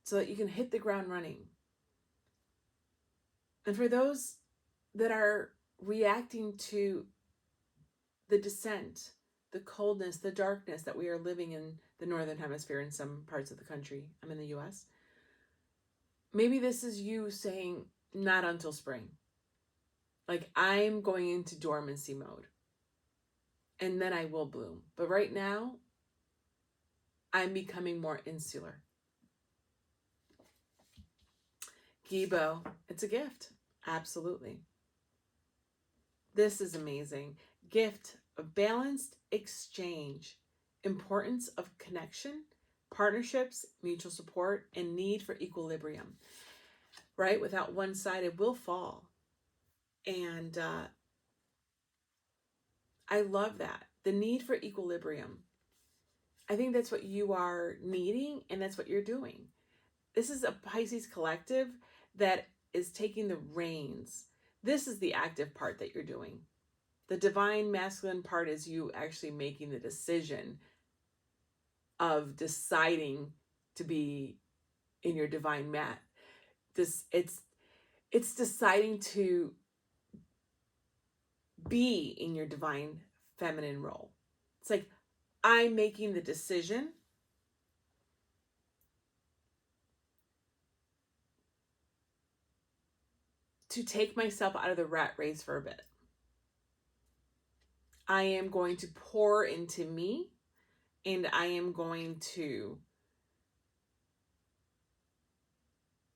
so that you can hit the ground running. And for those that are reacting to the descent, the coldness, the darkness that we are living in the Northern Hemisphere in some parts of the country, I'm in the US, maybe this is you saying, not until spring. Like, I'm going into dormancy mode, and then I will bloom. But right now, I'm becoming more insular. Gibo, it's a gift. Absolutely. This is amazing. Gift of balanced exchange, importance of connection, partnerships, mutual support, and need for equilibrium. Right? Without one side, it will fall. And I love that. The need for equilibrium. I think that's what you are needing, and that's what you're doing. This is a Pisces collective that is taking the reins. This is the active part that you're doing. The divine masculine part is you actually making the decision of deciding to be in your divine mat. It's deciding to be in your divine feminine role. It's like, I'm making the decision to take myself out of the rat race for a bit. I am going to pour into me, and I am going to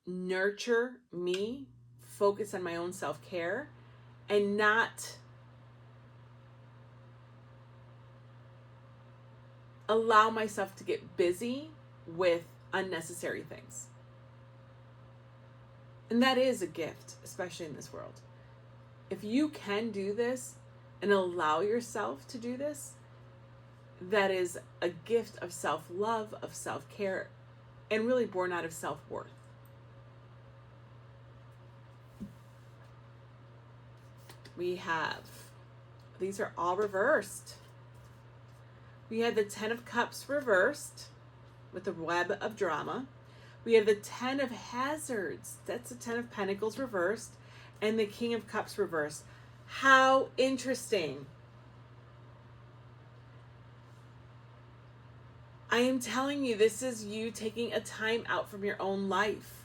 nurture me, focus on my own self-care, and not allow myself to get busy with unnecessary things. And that is a gift, especially in this world. If you can do this and allow yourself to do this, that is a gift of self-love, of self-care, and really born out of self-worth. We have, these are all reversed. We had the 10 of Cups reversed with the web of drama. We have the 10 of Hazards. That's the 10 of Pentacles reversed. And the King of Cups reversed. How interesting. I am telling you, this is you taking a time out from your own life.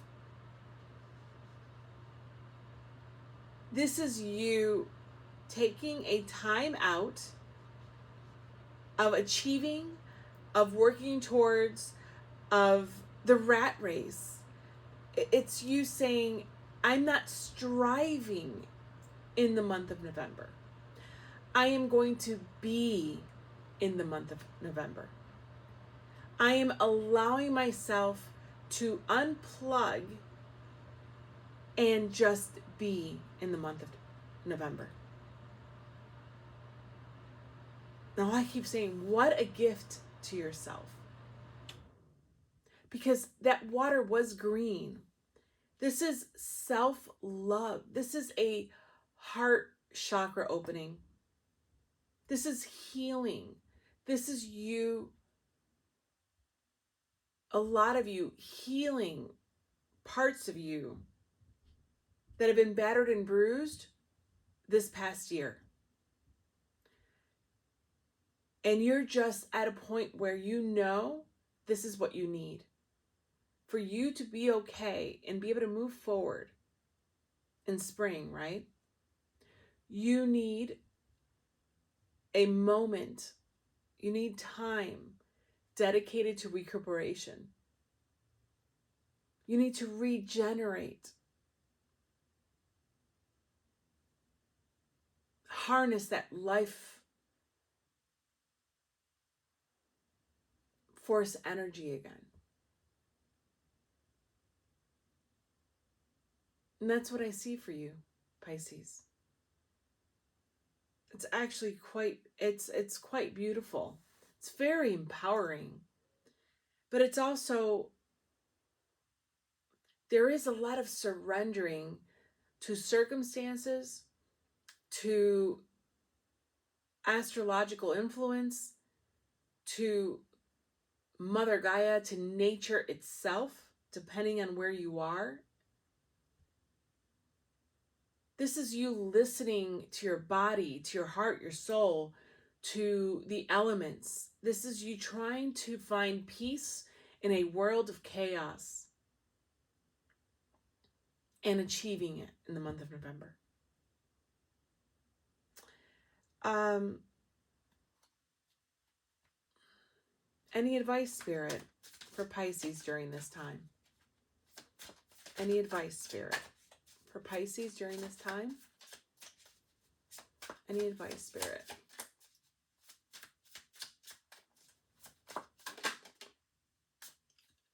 This is you taking a time out of achieving, of working towards, of the rat race. It's you saying, I'm not striving in the month of November. I am going to be in the month of November. I am allowing myself to unplug and just be in the month of November. Now I keep saying, what a gift to yourself. Because that water was green. This is self-love. This is a heart chakra opening. This is healing. This is you, a lot of you, healing parts of you that have been battered and bruised this past year. And you're just at a point where you know this is what you need. For you to be okay and be able to move forward in spring, right? You need a moment. You need time dedicated to recuperation. You need to regenerate. Harness that life force energy again. And that's what I see for you, Pisces. It's actually it's quite beautiful. It's very empowering. But it's also there is a lot of surrendering to circumstances, to astrological influence, to Mother Gaia, to nature itself, depending on where you are. This is you listening to your body, to your heart, your soul, to the elements. This is you trying to find peace in a world of chaos and achieving it in the month of November. Any advice, Spirit, for Pisces during this time? Any advice, Spirit, for Pisces during this time? Any advice, Spirit?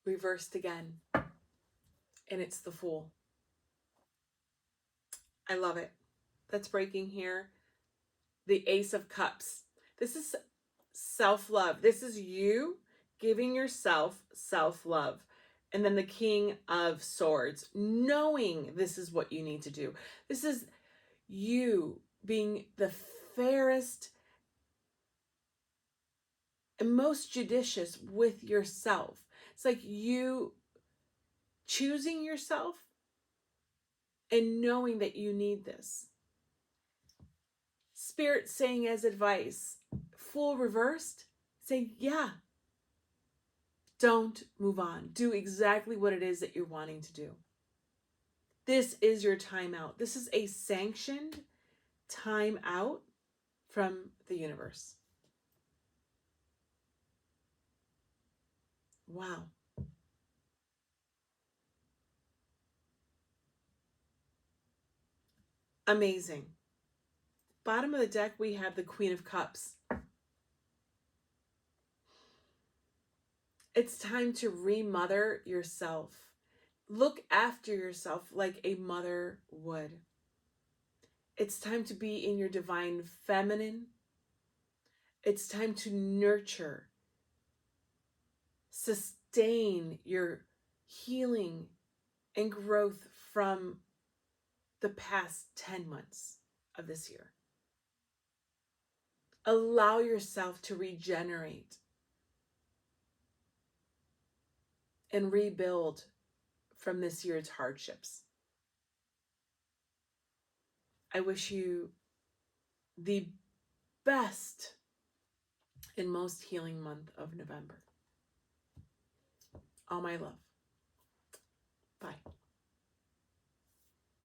Reversed again. And it's the Fool. I love it. That's breaking here. The Ace of Cups. This is self-love. This is you giving yourself self-love. And then the King of Swords, knowing this is what you need to do. This is you being the fairest and most judicious with yourself. It's like you choosing yourself and knowing that you need this. Spirit saying as advice, Fool reversed, say, yeah, don't move on. Do exactly what it is that you're wanting to do. This is your time out. This is a sanctioned time out from the universe. Wow. Amazing. Bottom of the deck, we have the Queen of Cups. It's time to remother yourself. Look after yourself like a mother would. It's time to be in your divine feminine. It's time to nurture, sustain your healing and growth from the past 10 months of this year. Allow yourself to regenerate and rebuild from this year's hardships. I wish you the best and most healing month of November. All my love. Bye.